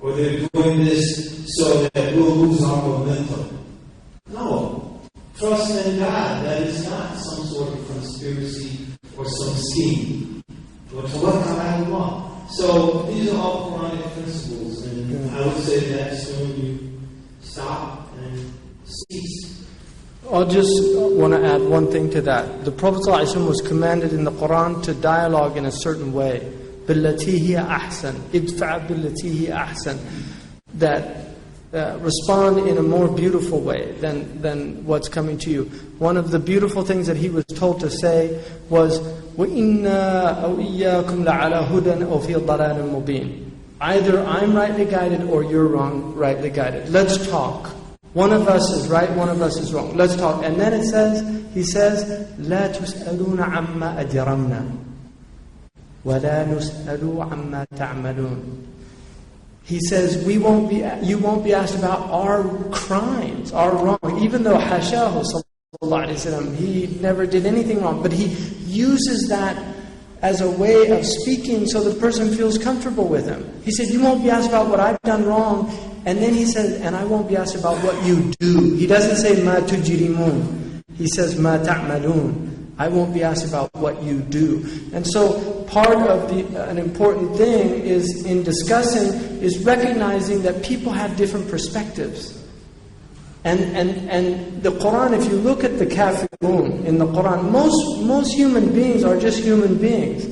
or they're doing this so that we'll lose our momentum. No. Trust in God. That is not some sort of conspiracy or some scheme. But tawakkal ala Allah. So these are all Quranic principles, and I would say that's when you stop and cease.
I just want to add one thing to that. The Prophet ﷺ was commanded in the Quran to dialogue in a certain way. بِالَّتِي هِيَ أَحْسَنُ إِدْفَعْ بِالَّتِي هِيَ أَحْسَنُ. That respond in a more beautiful way than what's coming to you. One of the beautiful things that he was told to say was, وَإِنَّا أَوْ إِيَّاكُمْ لَعَلَى هُدًى أَوْ فِي ضَلَالٍ مُبِينٍ. Either I'm rightly guided or you're wrong, rightly guided. Let's talk. One of us is right, one of us is wrong. Let's talk. And then he says, لَا تُسْأَلُونَ عَمَّا أَجْرَمْنَا. وَلَا نُسْأَلُ عَمَّا تَعْمَلُونَ. He says, you won't be asked about our crimes, our wrong, even though Hashahu sallallahu alayhi wa sallam, he never did anything wrong, but he uses that as a way of speaking so the person feels comfortable with him. He said, you won't be asked about what I've done wrong, and then he says, and I won't be asked about what you do. He doesn't say, مَا تُجْرِمُونَ. He says, مَا تَعْمَلُونَ. I won't be asked about what you do. And so part of an important thing is in discussing is recognizing that people have different perspectives. And the Quran, if you look at the kafirun in the Quran, most human beings are just human beings.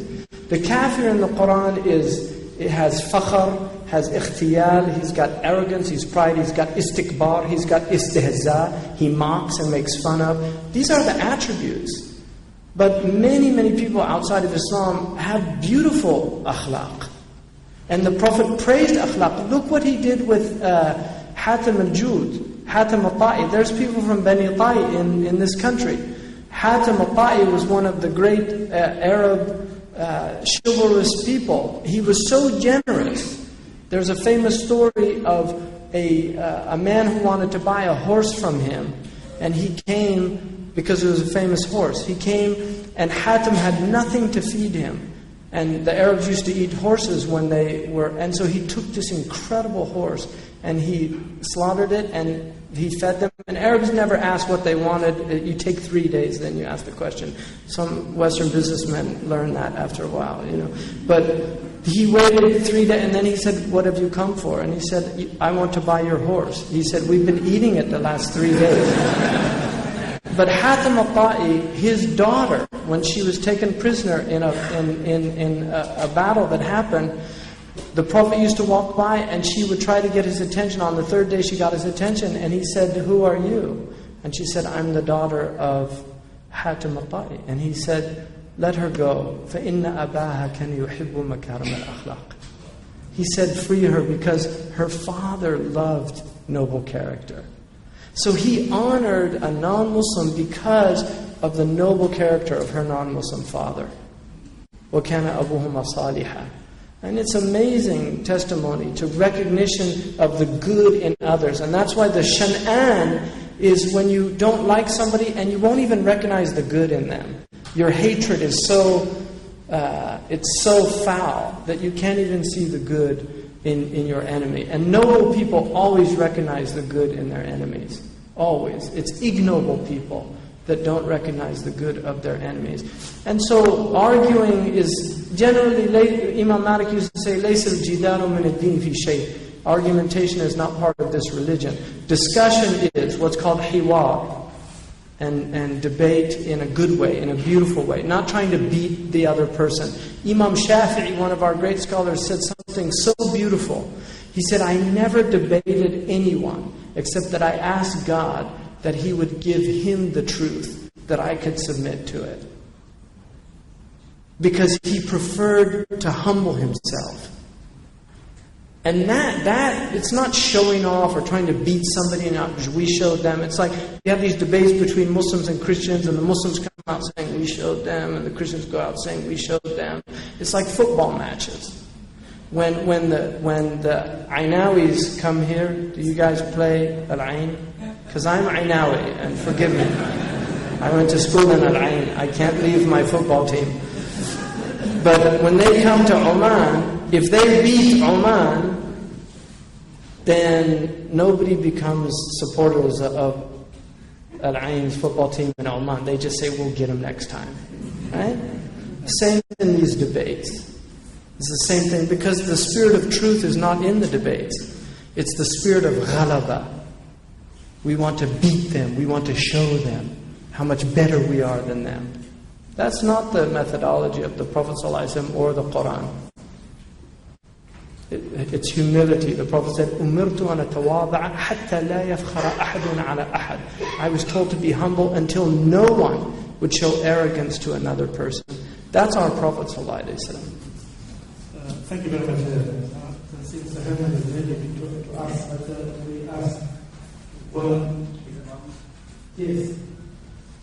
The kafir in the Quran it has fakhr, has ikhtiyal, he's got arrogance, he's pride, he's got istikbar, he's got istihza, he mocks and makes fun of. These are the attributes. But many, many people outside of Islam have beautiful akhlaq. And the Prophet praised akhlaq. Look what he did with Hatim al-Jud, Hatim al-Ta'i. There's people from Bani Ta'i in this country. Hatim al-Ta'i was one of the great Arab chivalrous people. He was so generous. There's a famous story of a man who wanted to buy a horse from him. And he came, because it was a famous horse. He came and Hatim had nothing to feed him. And the Arabs used to eat horses when they were... And so he took this incredible horse and he slaughtered it and he fed them. And Arabs never asked what they wanted. You take 3 days, then you ask the question. Some Western businessmen learn that after a while, you know. But he waited 3 days and then he said, what have you come for? And he said, I want to buy your horse. He said, we've been eating it the last 3 days. But Hatim al-Ta'i, his daughter, when she was taken prisoner in a battle that happened, the Prophet used to walk by and she would try to get his attention. On the 3rd day she got his attention and he said, who are you? And she said, I'm the daughter of Hatim al-Ta'i. And he said, let her go. فَإِنَّ أَبَاهَا كَانَ يُحِبُّ مَكَارِمَ الْأَخْلَاقِ. He said, free her because her father loved noble character. So he honored a non-Muslim because of the noble character of her non-Muslim father. وَكَانَ أَبُوهُمَا صَالِحًا. And it's amazing testimony to recognition of the good in others. And that's why the shan'an is when you don't like somebody and you won't even recognize the good in them. Your hatred is it's so foul that you can't even see the good in your enemy. And noble people always recognize the good in their enemies. Always. It's ignoble people that don't recognize the good of their enemies. And so arguing is generally, Imam Malik used to say, لَيْسَ الْجِدَالُ مِنَ الدِّينِ فِي شَيْءٍ. Argumentation is not part of this religion. Discussion is what's called hiwar. And debate in a good way, in a beautiful way. Not trying to beat the other person. Imam Shafi'i, one of our great scholars, said something so beautiful. He said, I never debated anyone except that I asked God that He would give him the truth, that I could submit to it. Because he preferred to humble himself. And that it's not showing off or trying to beat somebody out because we showed them. It's like you have these debates between Muslims and Christians, and the Muslims come out saying we showed them, and the Christians go out saying we showed them. It's like football matches. When the Ainawis come here, do you guys play Al-Ain? Because I'm Ainawi, and forgive me. I went to school in Al-Ain. I can't leave my football team. But when they come to Oman, if they beat Oman, then nobody becomes supporters of Al-Ain's football team in Oman. They just say, we'll get them next time. Right? Same in these debates. It's the same thing because the spirit of truth is not in the debates. It's the spirit of ghalaba. We want to beat them. We want to show them how much better we are than them. That's not the methodology of the Prophet ﷺ or the Quran. It's humility. The Prophet said, "Umirtu an atawada'a hatta la yafkhara ahadun ala ahad." I was told to be humble until no one would show arrogance to another person. That's our Prophet ﷺ.
Thank you very much. Since the Herman is ready to ask, we ask, well, yes,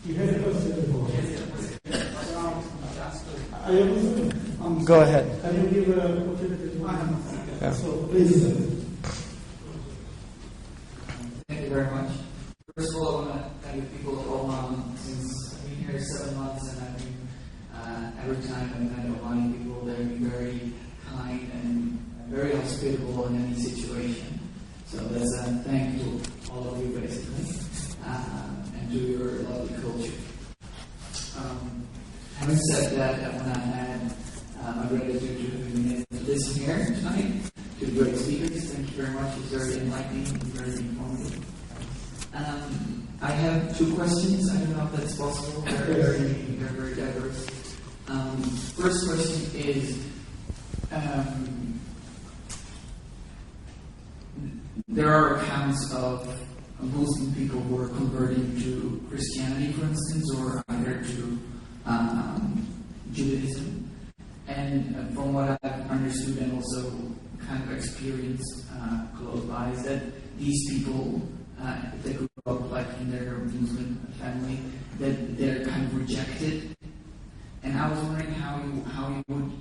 you had a question before. I'm
Go ahead.
Can you give an opportunity to
Yeah.
So please.
Thank you very much. First of all, I want to thank the people of Oman. Since I've been here 7 months, and I've been every time I've met Omani people, they've been very kind and very hospitable in any situation. So that's a thank you to all of you, basically, and to your lovely culture. Having said that, I want to add my gratitude to having been able to listen here tonight to great speakers. Thank you very much. It's very enlightening and very informative. I have 2 questions. I don't know if that's possible. They're very diverse. First question is, there are accounts of Muslim people who are converting to Christianity, for instance, or either to Judaism. And from what I've understood and also kind of experienced close by, is that these people, if they grew up like in their Muslim family, that they're kind of rejected. And I was wondering how you would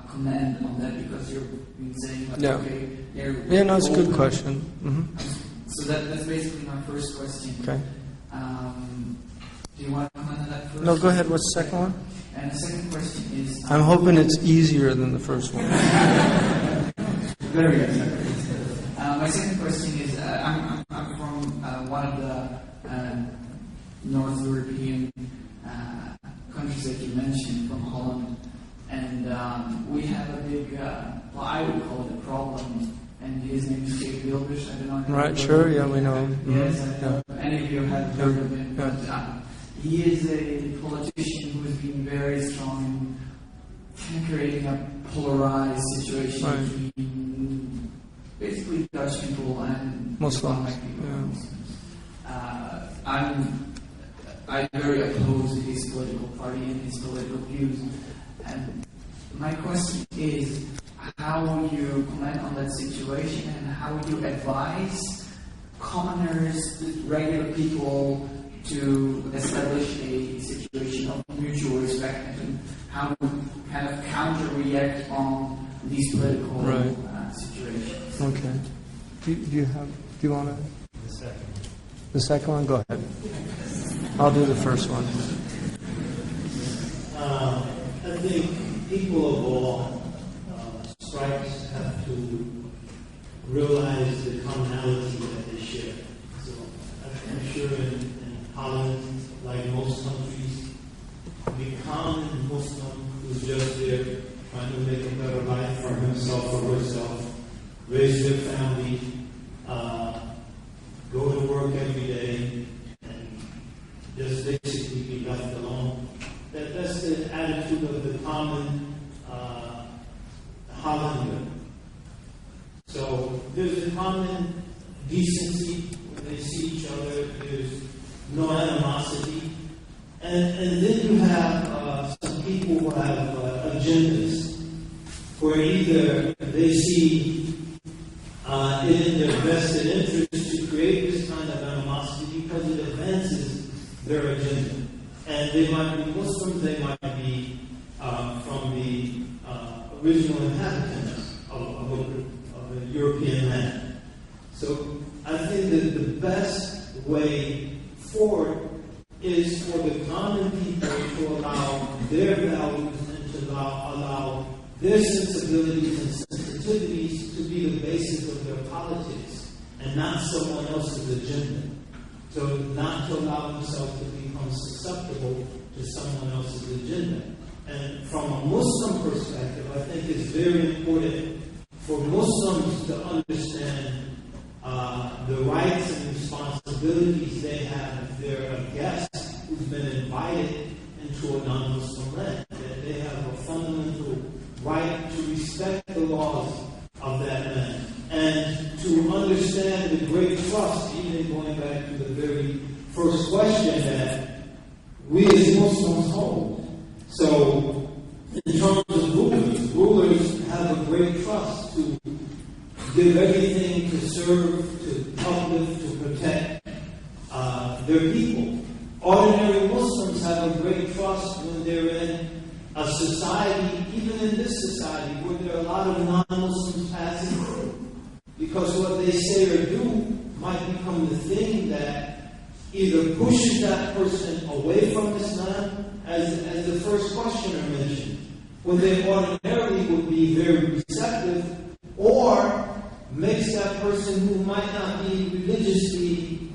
comment on that, because you've been saying like, okay, they're
no, it's a good question. Mm-hmm.
So that's basically my first question.
Okay.
Do you want to comment on that first?
No, go ahead. What's the second one?
And the second question is...
I'm hoping it's easier than the first one.
Very good. My second question is, I'm from one of the North European countries that you mentioned, from Holland, and we have a big, well, I would call it a problem, and his name is Shaykh Hamza Yusuf. I don't know if
Right, sure, yeah, we know him.
Yes, I
Mm-hmm.
know. Any of you have heard of him, but he is a politician who has been very strong in creating a polarized situation between basically Dutch people and
Muslims.
Islamic people. I very oppose his political party and his political views. And my question is, how will you comment on that situation, and how will you advise commoners, regular people, to establish a situation of mutual respect, and how to kind of counter-react on these political situations?
Okay. Do you want to? The second one? Go ahead. I'll do the first one.
I think people of all stripes have to realize the commonality that they share. So I'm sure in Holland, like most countries, the common Muslim who's just there trying to make a better life for himself or herself, raise their family, go to work every day, and just basically be left alone. That's the attitude of the common Hollander. So there's a common decency when they see each other. There's no animosity. And then you have some people who have agendas, where either they see it in their vested interest to create this kind of animosity because it advances their agenda. And they might be Muslims, they might be from the original inhabitants of a European land. So I think that the best way forward is for the common people to allow their values and to allow their sensibilities and sensitivities to be the basis of their politics and not someone else's agenda. So not to allow themselves to become susceptible to someone else's agenda. And from a Muslim perspective, I think it's very important for Muslims to understand the rights and responsibilities they have if they're a guest who's been invited into a non-Muslim land. That they have a fundamental right to respect the laws of that land and to understand the great trust, even going back to the very first question, that we as Muslims hold. So, in terms of rulers have a great trust to give everything to serve, to uplift, to protect their people. Ordinary Muslims have a great trust when they're in a society, even in this society, where there are a lot of non-Muslims passing through. Because what they say or do might become the thing that either pushes that person away from Islam, as the first questioner mentioned, when they ordinarily would be very receptive, or makes that person who might not be religiously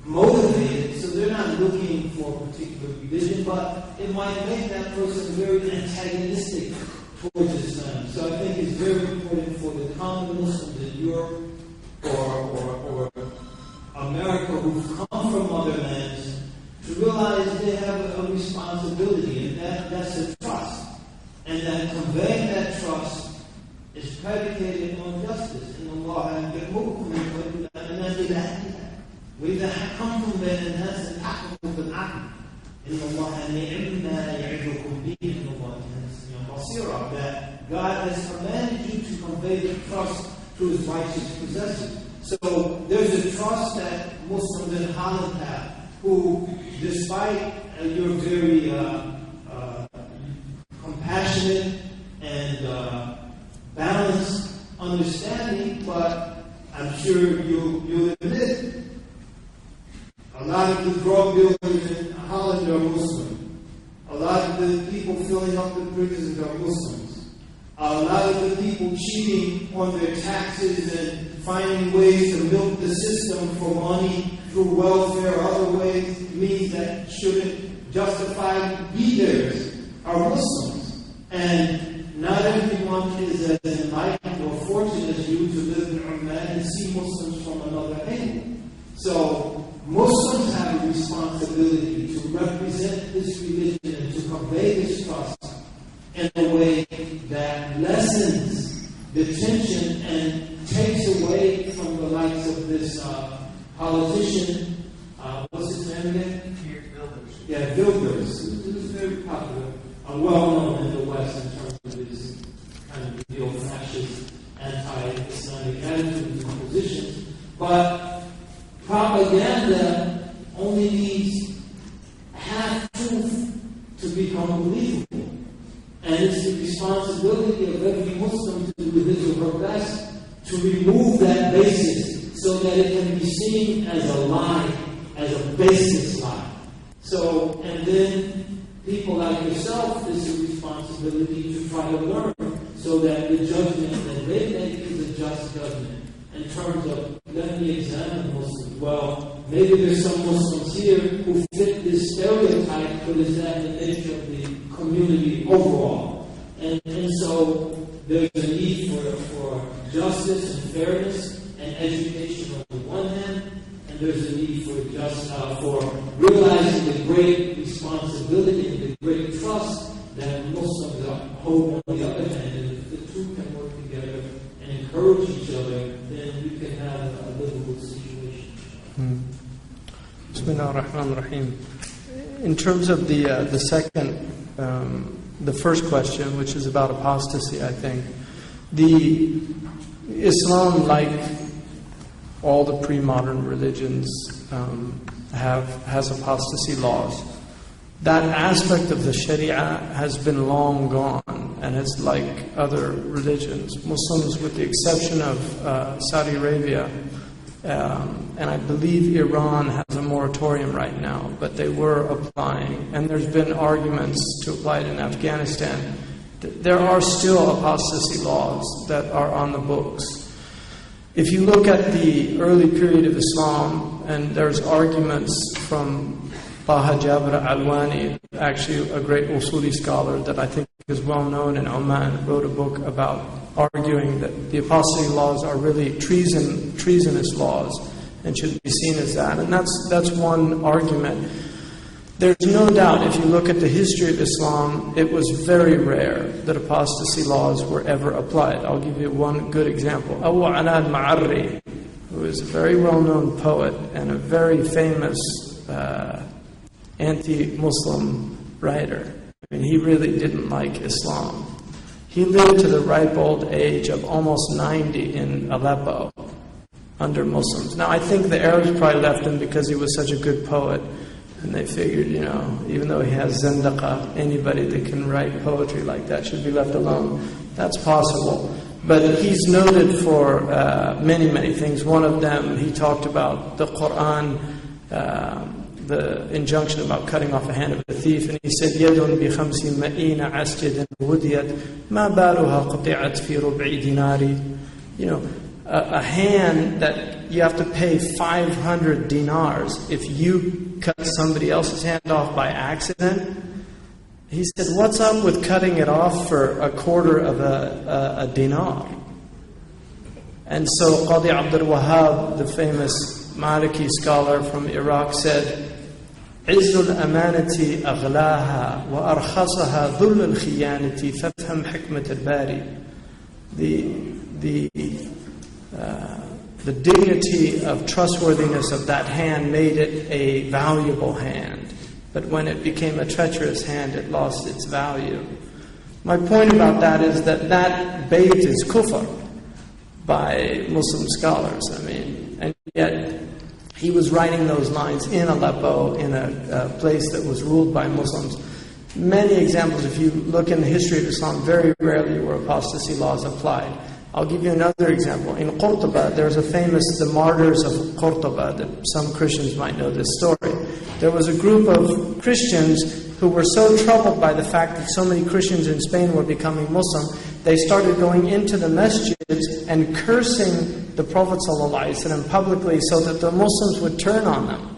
motivated, so they're not looking for a particular religion, but it might make that person very antagonistic towards Islam. So I think it's very important for the common Muslims in Europe or America who've come from other lands to realize they have a responsibility, and that's a trust. And that conveying that trust is predicated on justice. إن الله يأمركم بالعدل وإذا حكمتم بين الناس أن تحكموا بالعدل إن الله نعم ما يعظكم به إن الله كان سميعا بصيرا. That God has commanded you to convey the trust to His righteous possessors. So there's a trust that Muslims in Holland have, who, despite your very compassionate and balanced understanding, but I'm sure you'll admit a lot of the drug dealers in Holland are Muslim. A lot of the people filling up the prisons are Muslims. A lot of the people cheating on their taxes and finding ways to milk the system for money through welfare or other ways, means that shouldn't justify be theirs, are Muslims. And not everyone is as enlightened or fortunate as you to live in Oman and see Muslims from another angle. So Muslims have a responsibility to represent this religion and to convey this trust in a way that lessens the tension and takes away from the likes of this politician, what's his name again? Yeah, Wilders. He was very popular, well known in the West in terms of his kind of neo-fascist, anti-Islamic attitudes and positions. But propaganda only needs half-truth to become believable. And it's the responsibility of every Muslim to do his or her best to remove that basis so that it can be seen as a lie, as a baseless lie. So, and then people like yourself, it's a responsibility to try to learn so that the judgment that they make is a just judgment in terms of, let me examine Muslims. Well, maybe there's some Muslims here who fit this stereotype, but is that the nature of the community overall? And so there's a need for justice and fairness and education on the one hand, and there's a need for realizing the great responsibility and the great trust that Muslims hold on the other hand. And if the two can work together and encourage each other, then we can have a livable situation.
Bismillah ar-Rahman ar-Rahim. In terms of the second, the first question, which is about apostasy, I think, Islam, like all the pre-modern religions, has apostasy laws. That aspect of the Sharia has been long gone, and it's like other religions. Muslims, with the exception of Saudi Arabia, and I believe Iran has a moratorium right now, but they were applying, and there's been arguments to apply it in Afghanistan. There are still apostasy laws that are on the books. If you look at the early period of Islam, and there's arguments from Baha Jabr Alwani, actually a great Usuli scholar that I think is well known in Oman, wrote a book about arguing that the apostasy laws are really treasonous laws and should be seen as that. And that's one argument. There's no doubt, if you look at the history of Islam, it was very rare that apostasy laws were ever applied. I'll give you one good example. Abu Ala al-Ma'arri, who is a very well-known poet and a very famous anti-Muslim writer. I mean, he really didn't like Islam. He lived to the ripe old age of almost 90 in Aleppo under Muslims. Now, I think the Arabs probably left him because he was such a good poet. And they figured, even though he has zandaqa, anybody that can write poetry like that should be left alone. That's possible. But he's noted for many, many things. One of them, he talked about the Qur'an, the injunction about cutting off a hand of a thief, and he said, يَدٌ بِخَمْسِ مَئِينَ عَسْجِدٍ وُدِيَتْ مَا بَالُهَا قُطِعَتْ فِي رُبْعِ دِينَارِ. A hand that you have to pay 500 dinars if you cut somebody else's hand off by accident. He said, what's up with cutting it off for a quarter of a dinar? And so Qadi Abdul Wahab, the famous Maliki scholar from Iraq, said, عِزُّ الْأَمَانَةِ أَغْلَاهَا وَأَرْخَصَهَا ذُلُّ الْخِيَانَةِ فَافْهَمْ حِكْمَةَ الْبَارِ. The dignity of trustworthiness of that hand made it a valuable hand. But when it became a treacherous hand, it lost its value. My point about that is that bait is kufr by Muslim scholars. And yet he was writing those lines in Aleppo, in a place that was ruled by Muslims. Many examples, if you look in the history of Islam, very rarely were apostasy laws applied. I'll give you another example. In Qurtuba, there's a famous, the martyrs of Qurtuba, that some Christians might know this story. There was a group of Christians who were so troubled by the fact that so many Christians in Spain were becoming Muslim, they started going into the masjids and cursing the Prophet ﷺ publicly so that the Muslims would turn on them.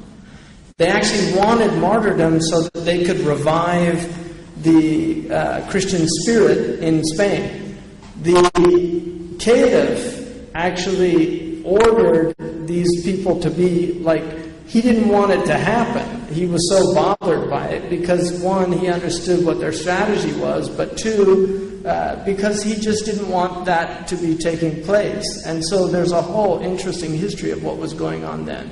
They actually wanted martyrdom so that they could revive the Christian spirit in Spain. The Caliph actually ordered these people to be he didn't want it to happen. He was so bothered by it because, one, he understood what their strategy was, but two, because he just didn't want that to be taking place. And so there's a whole interesting history of what was going on then.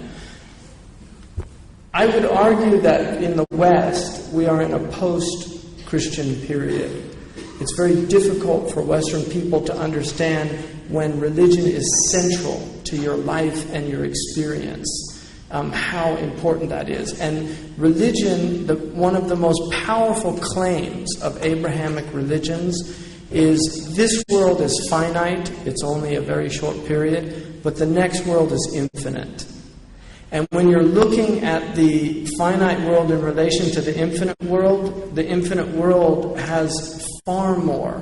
I would argue that in the West, we are in a post-Christian period. It's very difficult for Western people to understand when religion is central to your life and your experience, how important that is. And religion, one of the most powerful claims of Abrahamic religions is this world is finite, it's only a very short period, but the next world is infinite. And when you're looking at the finite world in relation to the infinite world has far more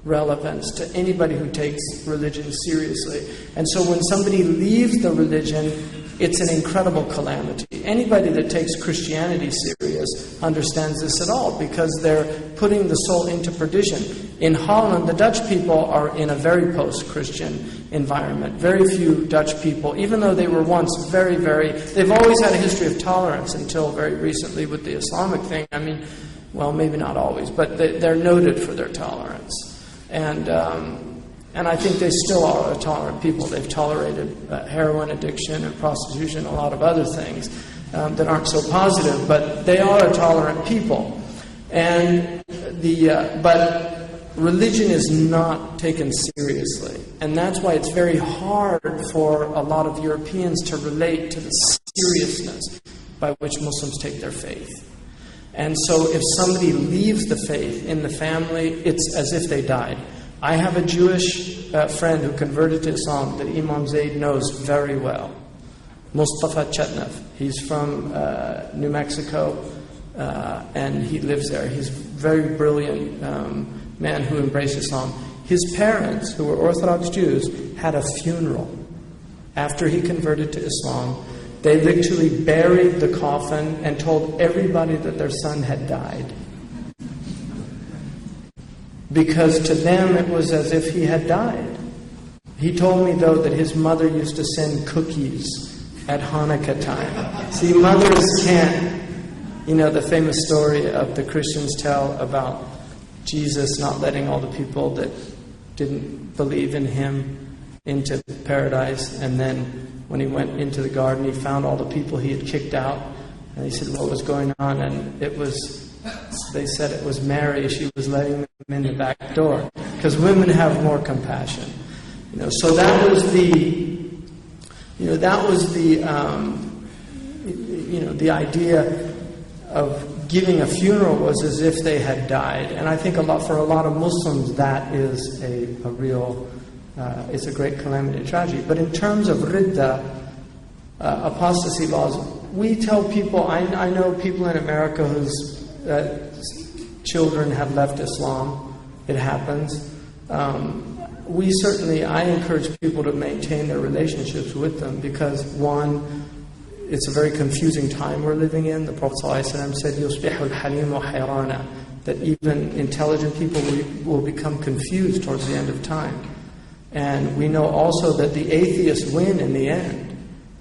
relevance to anybody who takes religion seriously. And so when somebody leaves the religion, it's an incredible calamity. Anybody that takes Christianity serious understands this at all because they're putting the soul into perdition. In Holland, the Dutch people are in a very post-Christian environment. Very few Dutch people, even though they were once they've always had a history of tolerance until very recently with the Islamic thing. Well, maybe not always, but they're noted for their tolerance. And I think they still are a tolerant people. They've tolerated heroin addiction and prostitution and a lot of other things that aren't so positive, but they are a tolerant people. But religion is not taken seriously. And that's why it's very hard for a lot of Europeans to relate to the seriousness by which Muslims take their faith. And so if somebody leaves the faith in the family, it's as if they died. I have a Jewish friend who converted to Islam that Imam Zaid knows very well. Mustafa Chetnev. He's from New Mexico, and he lives there. He's a very brilliant man who embraced Islam. His parents, who were Orthodox Jews, had a funeral after he converted to Islam. They literally buried the coffin and told everybody that their son had died. Because to them it was as if he had died. He told me, though, that his mother used to send cookies at Hanukkah time. See, mothers can't. The famous story of the Christians tell about Jesus not letting all the people that didn't believe in him into paradise, and then when he went into the garden, he found all the people he had kicked out, and he said, what was going on? And they said it was Mary. She was letting them in the back door, because women have more compassion. So that was the idea of giving a funeral was as if they had died. And I think for a lot of Muslims, that is a real, it's a great calamity and tragedy. But in terms of ridda, apostasy laws, we tell people, I know people in America whose children have left Islam. It happens. I encourage people to maintain their relationships with them because, one, it's a very confusing time we're living in. The Prophet ﷺ said, يُصْبِحُ الْحَلِيمُ حَيْرَانًا, that even intelligent people will become confused towards the end of time. And we know also that the atheists win in the end,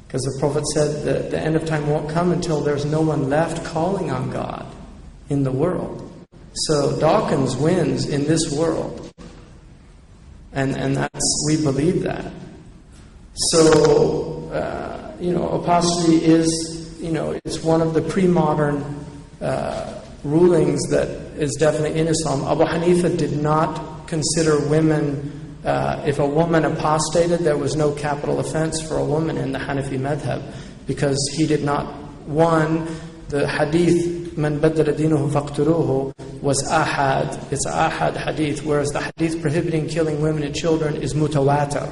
because the Prophet said that the end of time won't come until there's no one left calling on God in the world. So Dawkins wins in this world. And we believe that. So, apostasy is, it's one of the pre-modern rulings that is definitely in Islam. Abu Hanifa did not consider women, if a woman apostated, there was no capital offense for a woman in the Hanafi madhab, because he did not, the hadith, man baddala deenuhu faqtuluhu, was ahad. It's ahad hadith, whereas the hadith prohibiting killing women and children is mutawatir.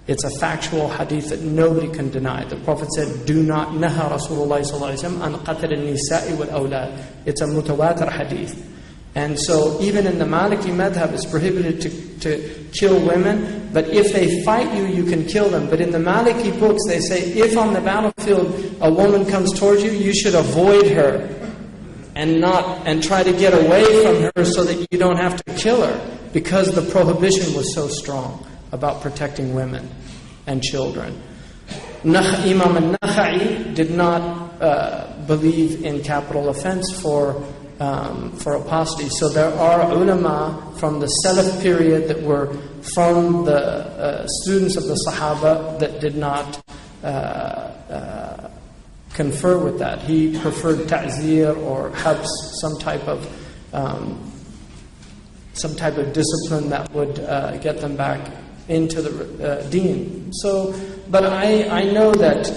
It's a factual hadith that nobody can deny. The Prophet said, do not naha Rasulullah sallallahu alayhi wa sallam an qatl al-nisa'i wal-awlad. It's a mutawatir hadith. And so even in the Maliki madhab, it's prohibited to kill women, but if they fight you, you can kill them. But in the Maliki books, they say, if on the battlefield a woman comes towards you, you should avoid her and try to get away from her so that you don't have to kill her, because the prohibition was so strong about protecting women and children. Imam al-Nakha'i did not believe in capital offense for apostasy. So there are ulama from the Salaf period that were from the students of the Sahaba that did not confer with that. He preferred ta'zir or habs, some type of discipline that would get them back into the deen. So, but I know that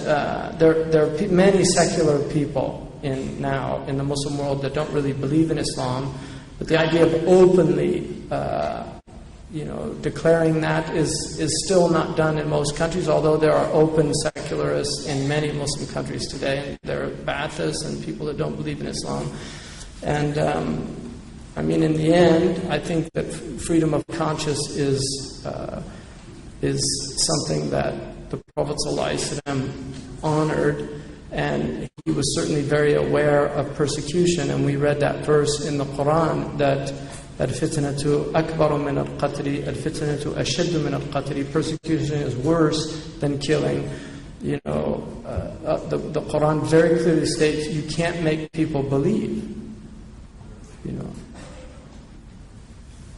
there are many secular people in the Muslim world that don't really believe in Islam, but the idea of openly declaring that is still not done in most countries, although there are open secularists in many Muslim countries today. There are Ba'athists and people that don't believe in Islam. And in the end, I think that freedom of conscience is something that the Prophet ﷺ honored, and he was certainly very aware of persecution. And we read that verse in the Quran that al-fitnatu akbaru min al-qatli, al-fitnatu ashaddu min al-qatli. Persecution is worse than killing. The Quran very clearly states you can't make people believe.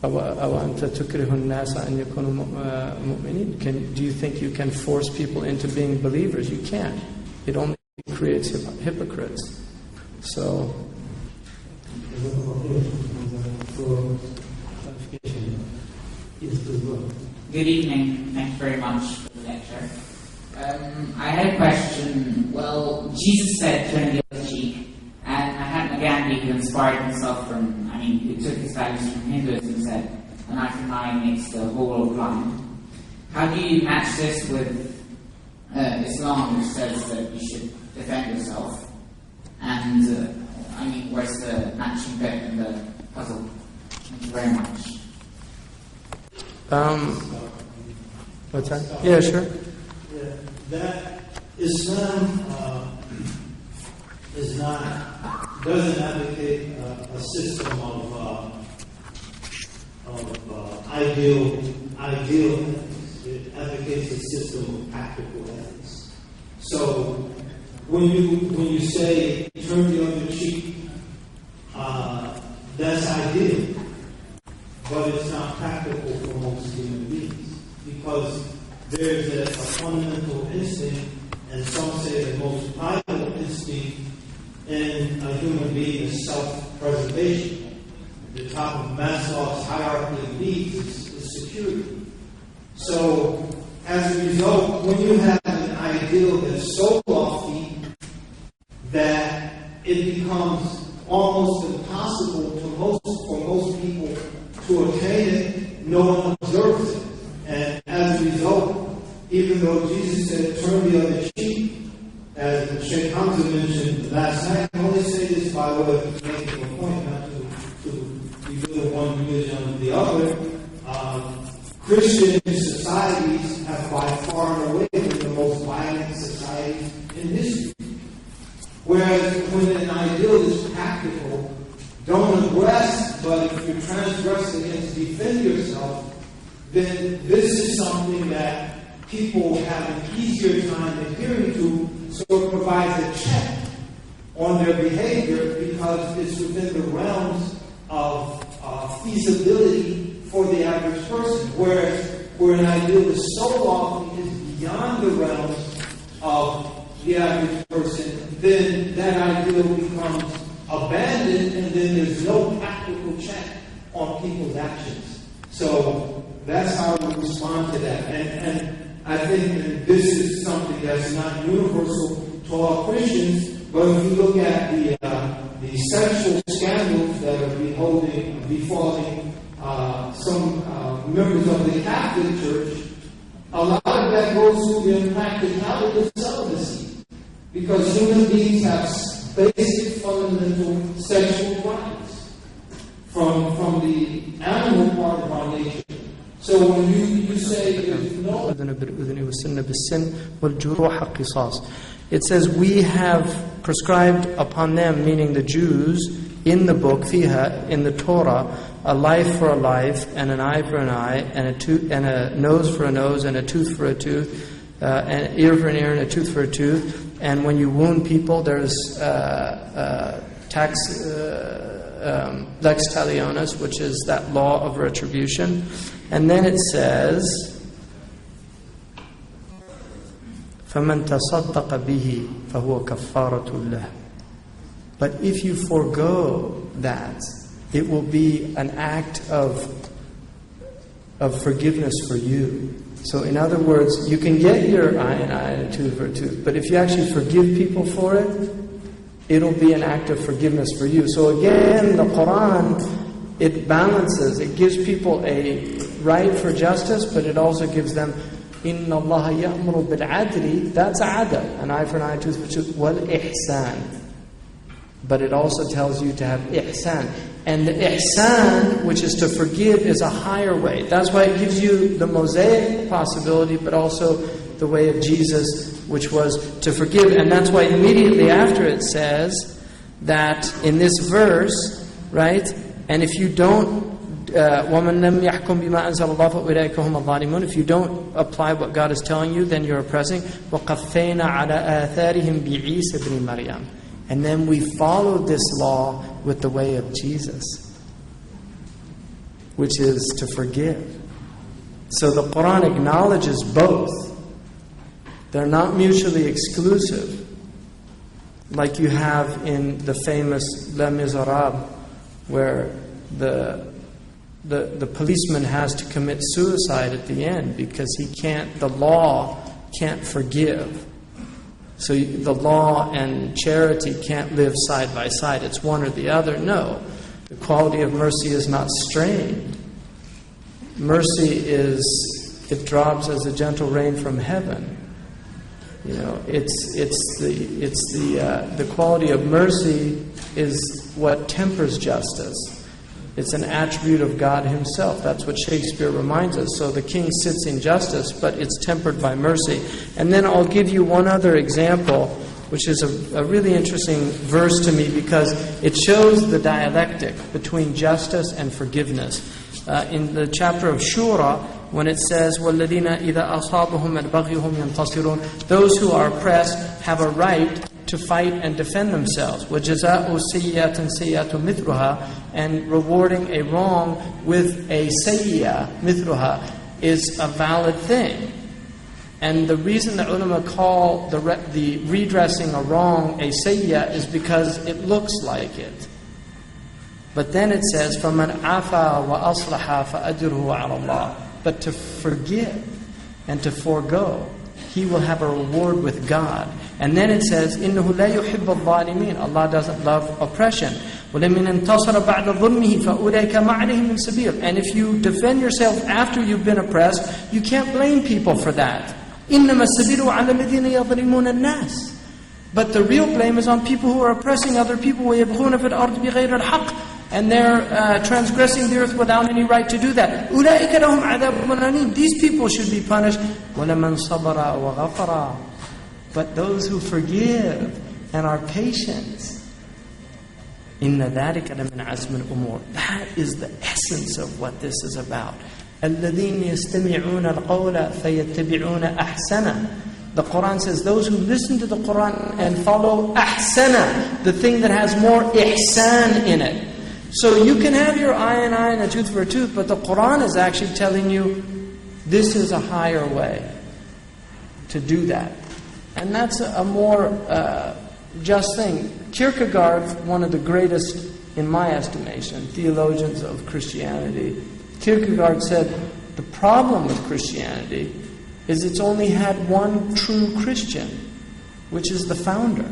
أَوَأَنْتَ تُكْرِهُ النَّاسَ أَنْ يَكُونُوا مُؤْمِنِينَ? Do you think you can force people into being believers? You can't. It only creates hypocrites. So,
good evening. Thank you very much for the lecture. I had a question. Well, Jesus said, turn the other cheek. And Mahatma Gandhi, who inspired himself who took his values from Hinduism, said, an eye for an eye makes the whole world blind. How do you match this with Islam, which says that you should defend yourself? And, where's the matching bit in the puzzle? Thank you very much.
What's that? Yeah, sure.
Yeah, that Islam doesn't advocate a system of ideal ethics. It advocates a system of practical ethics. So when you say turn the other cheek, that's ideal, but it's not practical for most human beings, because there's a fundamental instinct, and some say the most vital instinct in a human being is self-preservation. The top of Maslow's hierarchy of needs is security. So, as a result, when you have an ideal that's so lofty that it becomes even though Jesus said, turn the other cheek, as Shaykh Hamza mentioned last night, I only say this by way of making a point, not to belittle one religion or the other. Christian societies have by far and away been the most violent societies in history. Whereas when an ideal is practical, don't aggress, but if you transgress against, defend yourself, then this is something that people have an easier time adhering to, so it provides a check on their behavior because it's within the realms of feasibility for the average person. Whereas where an ideal is so lofty is beyond the realms of the average person, then that ideal becomes abandoned, and then there's no practical check on people's actions. So that's how we respond to that. And I think that this is something that's not universal to all Christians, but if you look at the sexual scandals that are befalling some members of the Catholic Church, a lot of that goes to the impracticality of celibacy. Because human beings have basic fundamental sexual rights from the animal part of our nature. So when you say there's no...
It says we have prescribed upon them, meaning the Jews, in the book, fiha, in the Torah, a life for a life, and an eye for an eye, and a nose for a nose, and a tooth for a tooth, an ear for an ear, and a tooth for a tooth. And when you wound people, there's lex talionis, which is that law of retribution. And then it says, فَمَنْ تَصَدَّقَ بِهِ فَهُوَ كَفَّارَةٌ لَهُ. But if you forego that, it will be an act of forgiveness for you. So in other words, you can get your eye and eye and a tooth for a tooth, but if you actually forgive people for it, it'll be an act of forgiveness for you. So again, the Quran, it balances, it gives people a right for justice, but it also gives them إِنَّ اللَّهَ يَأْمُرُ بِالْعَدْلِ. That's adl, an eye for an eye, tooth for a tooth. وَالْإِحْسَانِ. But it also tells you to have ihsan. And the ihsan, which is to forgive, is a higher way. That's why it gives you the Mosaic possibility, but also the way of Jesus, which was to forgive. And that's why immediately after it says that in this verse, right, and if you don't, وَمَنْ لَمْ يَحْكُمْ بِمَا أَنزَلَ اللَّهُ فَأُولَٰئِكَ هُمُ الظَّالِمُونَ. If you don't apply what God is telling you, then you're oppressing. وَقَفَّيْنَا عَلَىٰ آثَارِهِمْ بِعِيسَى بْنِ مَرْيَمَ. And then we followed this law with the way of Jesus, which is to forgive. So the Quran acknowledges both. They're not mutually exclusive. Like you have in the famous Les Miserables, where the policeman has to commit suicide at the end because the law can't forgive. So the law and charity can't live side by side. It's one or the other. No. The quality of mercy is not strained. Mercy it drops as a gentle rain from heaven. You know, the quality of mercy is what tempers justice. It's an attribute of God Himself. That's what Shakespeare reminds us. So the king sits in justice, but it's tempered by mercy. And then I'll give you one other example, which is a really interesting verse to me because it shows the dialectic between justice and forgiveness. In the chapter of Shura, when it says, وَالَّذِينَ إِذَا أَصَابَهُمْ الْبَغْيُ هُمْ يَنْتَصِرُونَ. Those who are oppressed have a right to fight and defend themselves. وَجَزَاءُ سَيِّئَةٍ سَيِّئَةٌ مِثْلُهَا. And rewarding a wrong with a sayyi'ah, mithluha, is a valid thing. And the reason the ulama call the redressing a wrong a sayyi'ah is because it looks like it. But then it says, فَمَنْ عَفَى وَأَصْلَحَ فَأَجْرُهُ عَلَى اللَّهِ. But to forgive and to forego, he will have a reward with God. And then it says, إِنَّهُ لَا يُحِبُّ الظَّالِمِينَ. Allah doesn't love oppression. وَلَمِنْ انْتَصَرَ بَعْدَ ظُلْمِهِ فَأُولَٰئِكَ مَا عَلَيْهِمْ مِنْ سَبِيلٍ. And if you defend yourself after you've been oppressed, you can't blame people for that. إِنَّمَا السَّبِيلُ عَلَى الَّذِينَ يَظْلِمُونَ النَّاسِ. But the real blame is on people who are oppressing other people. وَيَبْغُونَ فِي الْأَرْضِ بِغَيْرِ الْحَقِّ. And they're transgressing the earth without any right to do that. أُولَٰئِكَ لَهُمْ عَذَابٌ أَلِيمٌ. These people should be punished. وَلَمَنْ صَبَرَ وَغَفَرَ. But those who forgive and are patient, إِنَّ ذَلِكَ لَمِنْ عَزْمِ الْأُمُورِ. That is the essence of what this is about. الَّذِينَ يَسْتَمِعُونَ الْقَوْلَ فَيَتَّبِعُونَ أَحْسَنَهُ. The Qur'an says, those who listen to the Qur'an and follow ahsana, the thing that has more ihsan in it. So you can have your eye and a tooth for a tooth, but the Qur'an is actually telling you, this is a higher way to do that. And that's a more just thing. Kierkegaard, one of the greatest, in my estimation, theologians of Christianity, Kierkegaard said, the problem with Christianity is it's only had one true Christian, which is the founder.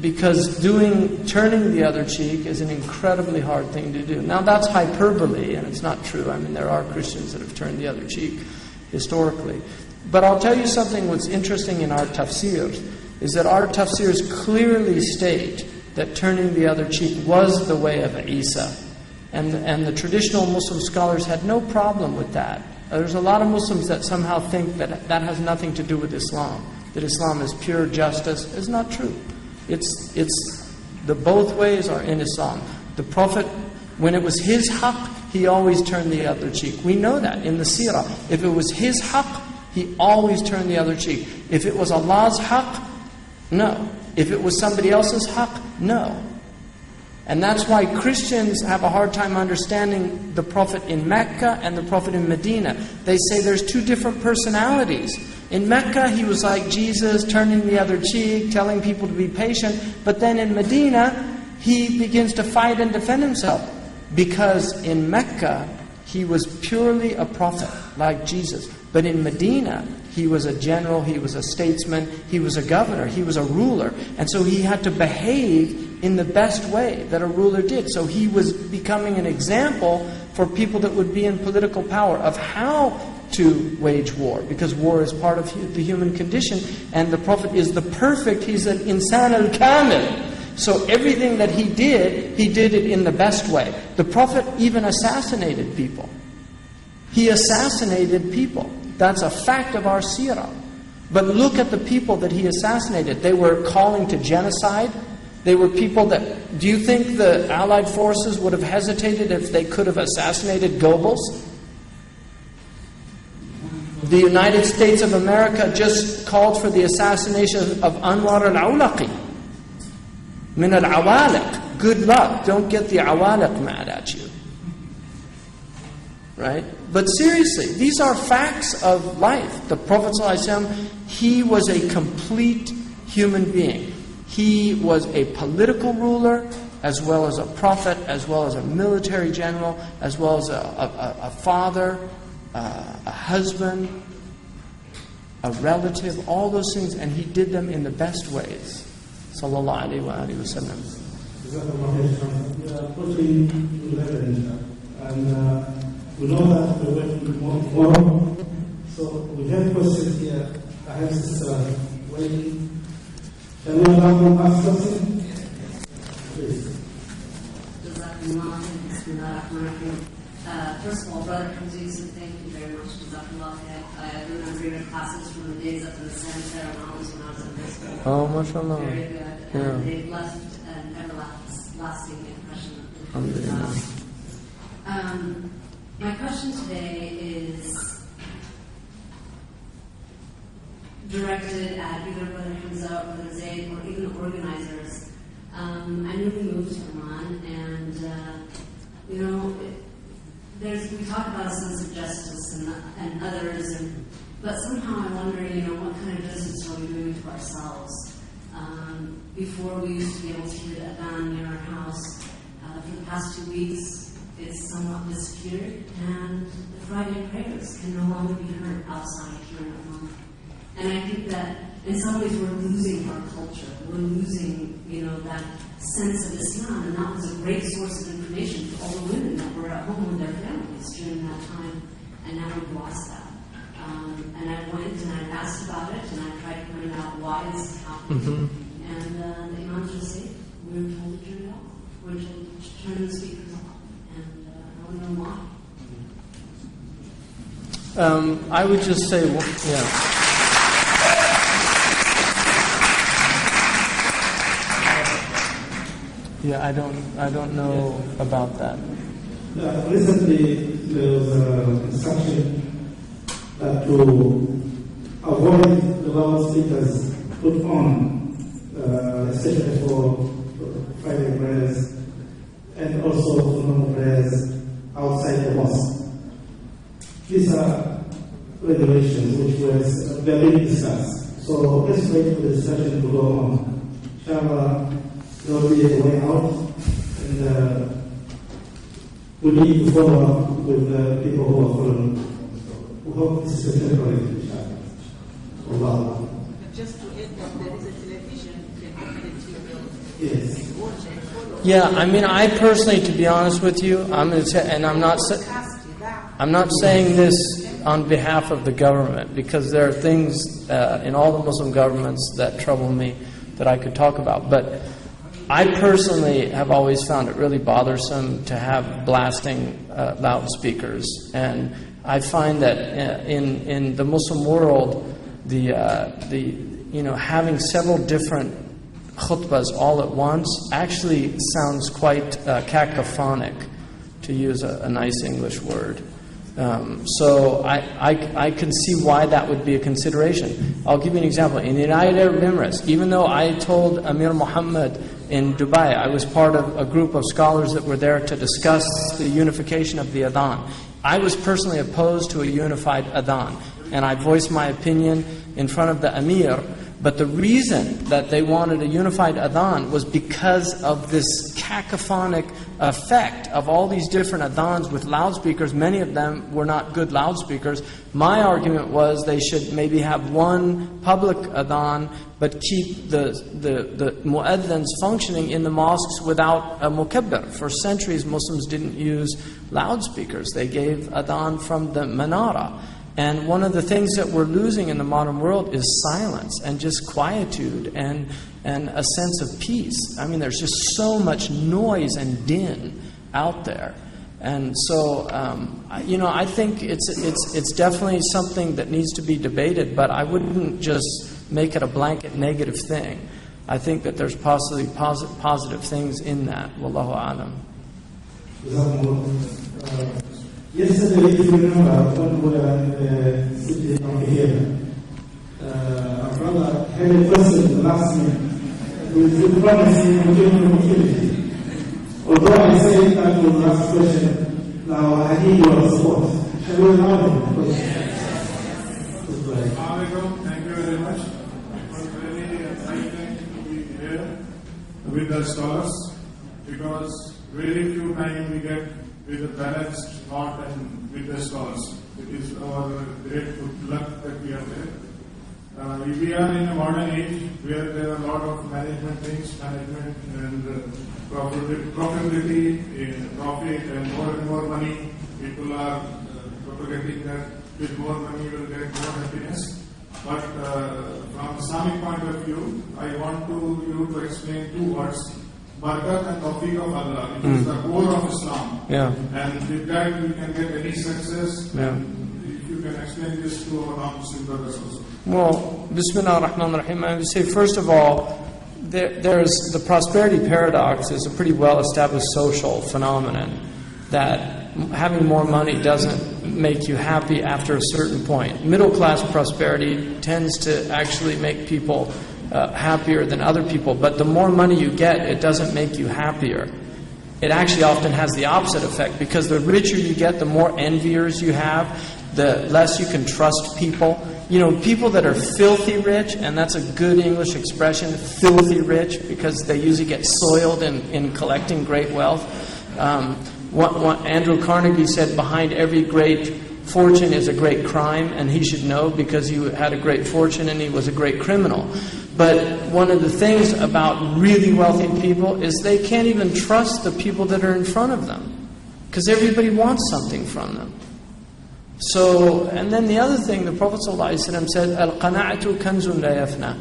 Because turning the other cheek is an incredibly hard thing to do. Now that's hyperbole, and it's not true. I mean, there are Christians that have turned the other cheek historically. But I'll tell you something what's interesting in our tafsirs, is that our tafsirs clearly state that turning the other cheek was the way of Isa. And the traditional Muslim scholars had no problem with that. There's a lot of Muslims that somehow think that that has nothing to do with Islam, that Islam is pure justice. It's not true. It's the both ways are in Islam. The Prophet, when it was his haqq, he always turned the other cheek. We know that in the seerah. If it was his haqq, he always turned the other cheek. If it was Allah's haqq, no. If it was somebody else's haqq, no. And that's why Christians have a hard time understanding the Prophet in Mecca and the Prophet in Medina. They say there's two different personalities. In Mecca, he was like Jesus, turning the other cheek, telling people to be patient. But then in Medina, he begins to fight and defend himself. Because in Mecca, he was purely a prophet, like Jesus. But in Medina, he was a general, he was a statesman, he was a governor, he was a ruler. And so he had to behave in the best way that a ruler did. So he was becoming an example for people that would be in political power of how to wage war, because war is part of the human condition. And the Prophet is the perfect, he's an insan al-kamil. So everything that he did it in the best way. The Prophet even assassinated people. He assassinated people. That's a fact of our seerah. But look at the people that he assassinated. They were calling to genocide. They were people that... Do you think the Allied forces would have hesitated if they could have assassinated Goebbels? The United States of America just called for the assassination of Anwar al-Awlaqi. Min al-awaliq. Good luck. Don't get the awaliq mad at you. Right? But seriously, these are facts of life. The Prophet ﷺ, he was a complete human being. He was a political ruler, as well as a prophet, as well as a military general, as well as a father, a husband, a relative, all those things, and he did them in the best ways. Sallallahu alayhi wa alihi wa sallam.
We are approaching 11, and we know that we're working tomorrow. So we have questions here. I have this waiting. Can we allow them to ask something? Please.
First of all, Brother Hamza Yusuf, thank you very much. I remember your classes from the days up in the Santa Mountains when I was in high school.
Oh, mashallah.
Very good.
Yeah.
They've left an everlasting impression. My question today is directed at either Brother Hamza or Brother Zaid or even the organizers. I newly moved to Oman, and we talk about a sense of justice and others, but somehow I wonder, what kind of justice are we doing to ourselves? Before we used to be able to hear the adhan near our house. For the past 2 weeks, it's somewhat disappeared, and the Friday prayers can no longer be heard outside here in Oman. And I think that in some ways we're losing our culture. We're losing, that sense of Islam, and that was a great source of information for all the women that were at home with their families during that time. and now we've lost that. And I went and I asked about it, and I tried to find out why this is happening. And the Imam Zaid, we were told to turn it off. We were told to turn the speakers off. And I don't know why.
I would just say, well, yeah. Yeah, I don't know about that.
Recently, there was an instruction that to avoid the loudspeakers put on, especially for Friday prayers and also for normal prayers outside the mosque. These are regulations which were being discussed. So let's wait for the discussion to go on. Inshallah, there will be a way out, and we need to follow up with the people who are following. We hope this is a temporary, inshallah. Allah.
Just to add that there is a television, you can open the TV.
Yes.
Watch and follow.
Yeah, I mean, I personally, to be honest with you, I'm going to say, and I'm not saying this on behalf of the government, because there are things in all the Muslim governments that trouble me that I could talk about. But I personally have always found it really bothersome to have blasting loudspeakers, and I find that in the Muslim world, the having several different khutbahs all at once actually sounds quite cacophonic, to use a nice English word. So I can see why that would be a consideration. I'll give you an example. In the United Arab Emirates, even though I told Amir Muhammad in Dubai, I was part of a group of scholars that were there to discuss the unification of the adhan. I was personally opposed to a unified adhan, and I voiced my opinion in front of the Amir. But the reason that they wanted a unified adhan was because of this cacophonic effect of all these different adhans with loudspeakers. Many of them were not good loudspeakers. My argument was they should maybe have one public adhan, but keep the mu'adhans functioning in the mosques without a mukabbir. For centuries, Muslims didn't use loudspeakers. They gave adhan from the manara. And one of the things that we're losing in the modern world is silence and just quietude and a sense of peace. I mean, there's just so much noise and din out there. And so, I think it's definitely something that needs to be debated, but I wouldn't just make it a blanket negative thing. I think that there's possibly positive things in that. Wallahu a'lam.
Yesterday, if you remember, when we were sitting over here, our brother had a question last minute with promising opportunity. Although I said that was the last question, now I need your support. Shall we allow him?
Thank you very much. It was very exciting to be here with the scholars, because very few times we get with a balanced thought and with the scholars. It is our great good luck that we are there. We are in a modern age where there are a lot of management and profitability, profit and more money. People are propagating that with more money you will get more happiness. But from Islamic point of view, I want you to explain two words: Barakat and Tawfiq of Allah, which is the core of Islam.
Yeah.
And with that we can get any success.
Yeah.
If you can explain this to our non-Muslim brothers also.
Well, Bismillah ar-Rahman ar-Rahim, I would say, first of all, there's the prosperity paradox is a pretty well-established social phenomenon that having more money doesn't make you happy after a certain point. Middle-class prosperity tends to actually make people happier than other people, but the more money you get, it doesn't make you happier. It actually often has the opposite effect, because the richer you get, the more enviers you have, the less you can trust people. You know, people that are filthy rich, and that's a good English expression, filthy rich, because they usually get soiled in collecting great wealth. Andrew Carnegie said, behind every great fortune is a great crime, and he should know, because he had a great fortune and he was a great criminal. But one of the things about really wealthy people is they can't even trust the people that are in front of them, because everybody wants something from them. So, and then the other thing, the Prophet ﷺ said, Al-qana'atu kanzun la yafna.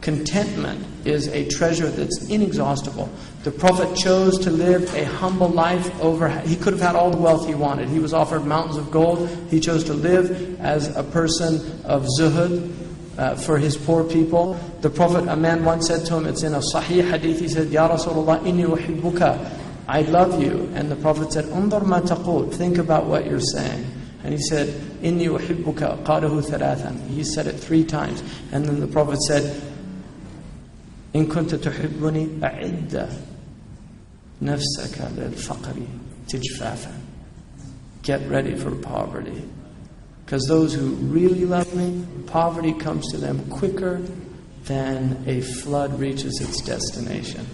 Contentment is a treasure that's inexhaustible. The Prophet chose to live a humble life he could have had all the wealth he wanted. He was offered mountains of gold. He chose to live as a person of zuhud for his poor people. The Prophet, a man once said to him, it's in a sahih hadith, he said, Ya Rasulullah, inni uhibbuka, I love you. And the Prophet said, Undur ma taqul, think about what you're saying. And he said, Inni uhibbuka, qalahu thalathan. He said it 3 times. And then the Prophet said, In kunta tuhibbuni a'idda nafsaka lil faqri tijfafa. Get ready for poverty. Because those who really love me, poverty comes to them quicker than a flood reaches its destination.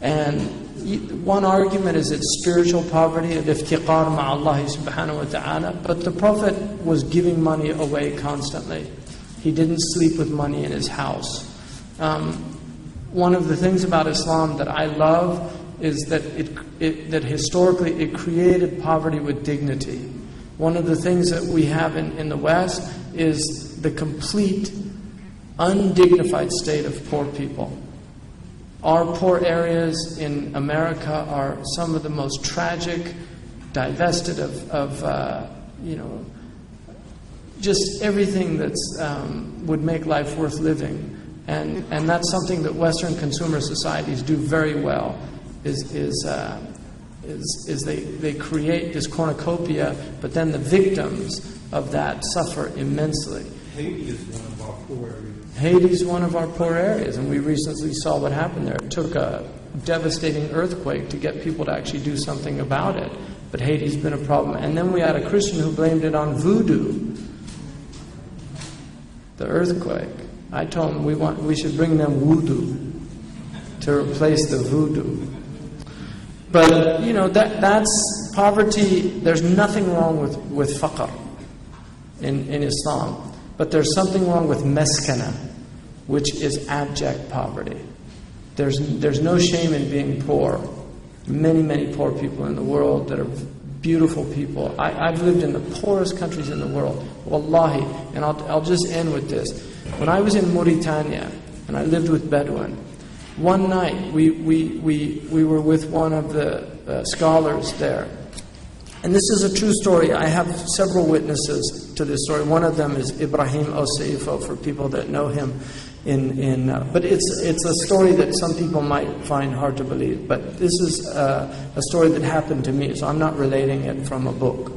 And one argument is it's spiritual poverty, al-iftiqar ma'allahi subhanahu wa ta'ala. But the Prophet was giving money away constantly. He didn't sleep with money in his house. One of the things about Islam that I love is that that historically it created poverty with dignity. One of the things that we have in the West is the complete undignified state of poor people. Our poor areas in America are some of the most tragic, divested of just everything that's would make life worth living. And that's something that Western consumer societies do very well. Is they create this cornucopia, but then the victims of that suffer immensely.
Haiti is one of our poor areas.
Haiti is one of our poor areas, and we recently saw what happened there. It took a devastating earthquake to get people to actually do something about it. But Haiti's been a problem. And then we had a Christian who blamed it on voodoo, the earthquake. I told him we should bring them voodoo to replace the voodoo. But, that's poverty. There's nothing wrong with faqr in Islam. But there's something wrong with meskana, which is abject poverty. There's no shame in being poor. Many, many poor people in the world that are beautiful people. I've lived in the poorest countries in the world. Wallahi. And I'll just end with this. When I was in Mauritania, and I lived with Bedouin, one night we were with one of the scholars there. And this is a true story. I have several witnesses to this story. One of them is Ibrahim al-Saifo, for people that know him. But it's a story that some people might find hard to believe. But this is a story that happened to me, so I'm not relating it from a book.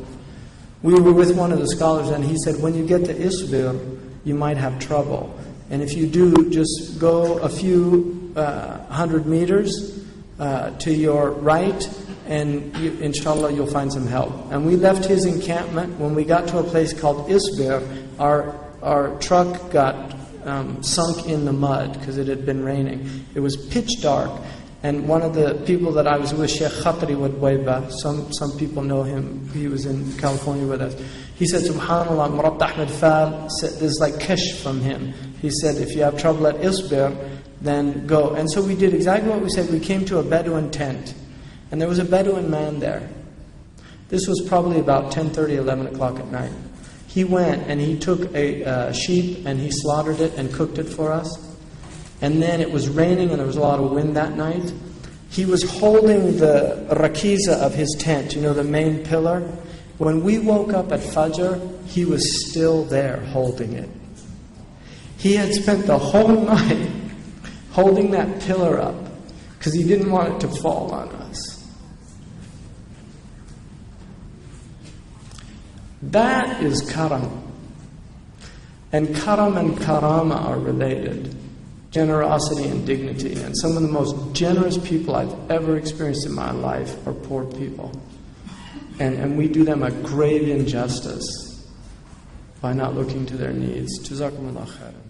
We were with one of the scholars, and he said, when you get to Isbir, you might have trouble. And if you do, just go a few 100 meters to your right, and inshallah you'll find some help. And we left his encampment. When we got to a place called Isbir, our truck got sunk in the mud because it had been raining. It was pitch dark. And one of the people that I was with, Shaykh Khatri Wadwayba, some people know him, he was in California with us. He said, Subhanallah, Murat Ahmed Fal, there's like kesh from him. He said, if you have trouble at Isbir, then go. And so we did exactly what we said. We came to a Bedouin tent. And there was a Bedouin man there. This was probably about 10:30, 11 o'clock at night. He went and he took a sheep and he slaughtered it and cooked it for us. And then it was raining and there was a lot of wind that night. He was holding the rakiza of his tent, the main pillar. When we woke up at Fajr, he was still there holding it. He had spent the whole night holding that pillar up because he didn't want it to fall on us. That is karam. And karam and karama are related. Generosity and dignity. And some of the most generous people I've ever experienced in my life are poor people. And we do them a grave injustice by not looking to their needs. Jazakumullah khairan.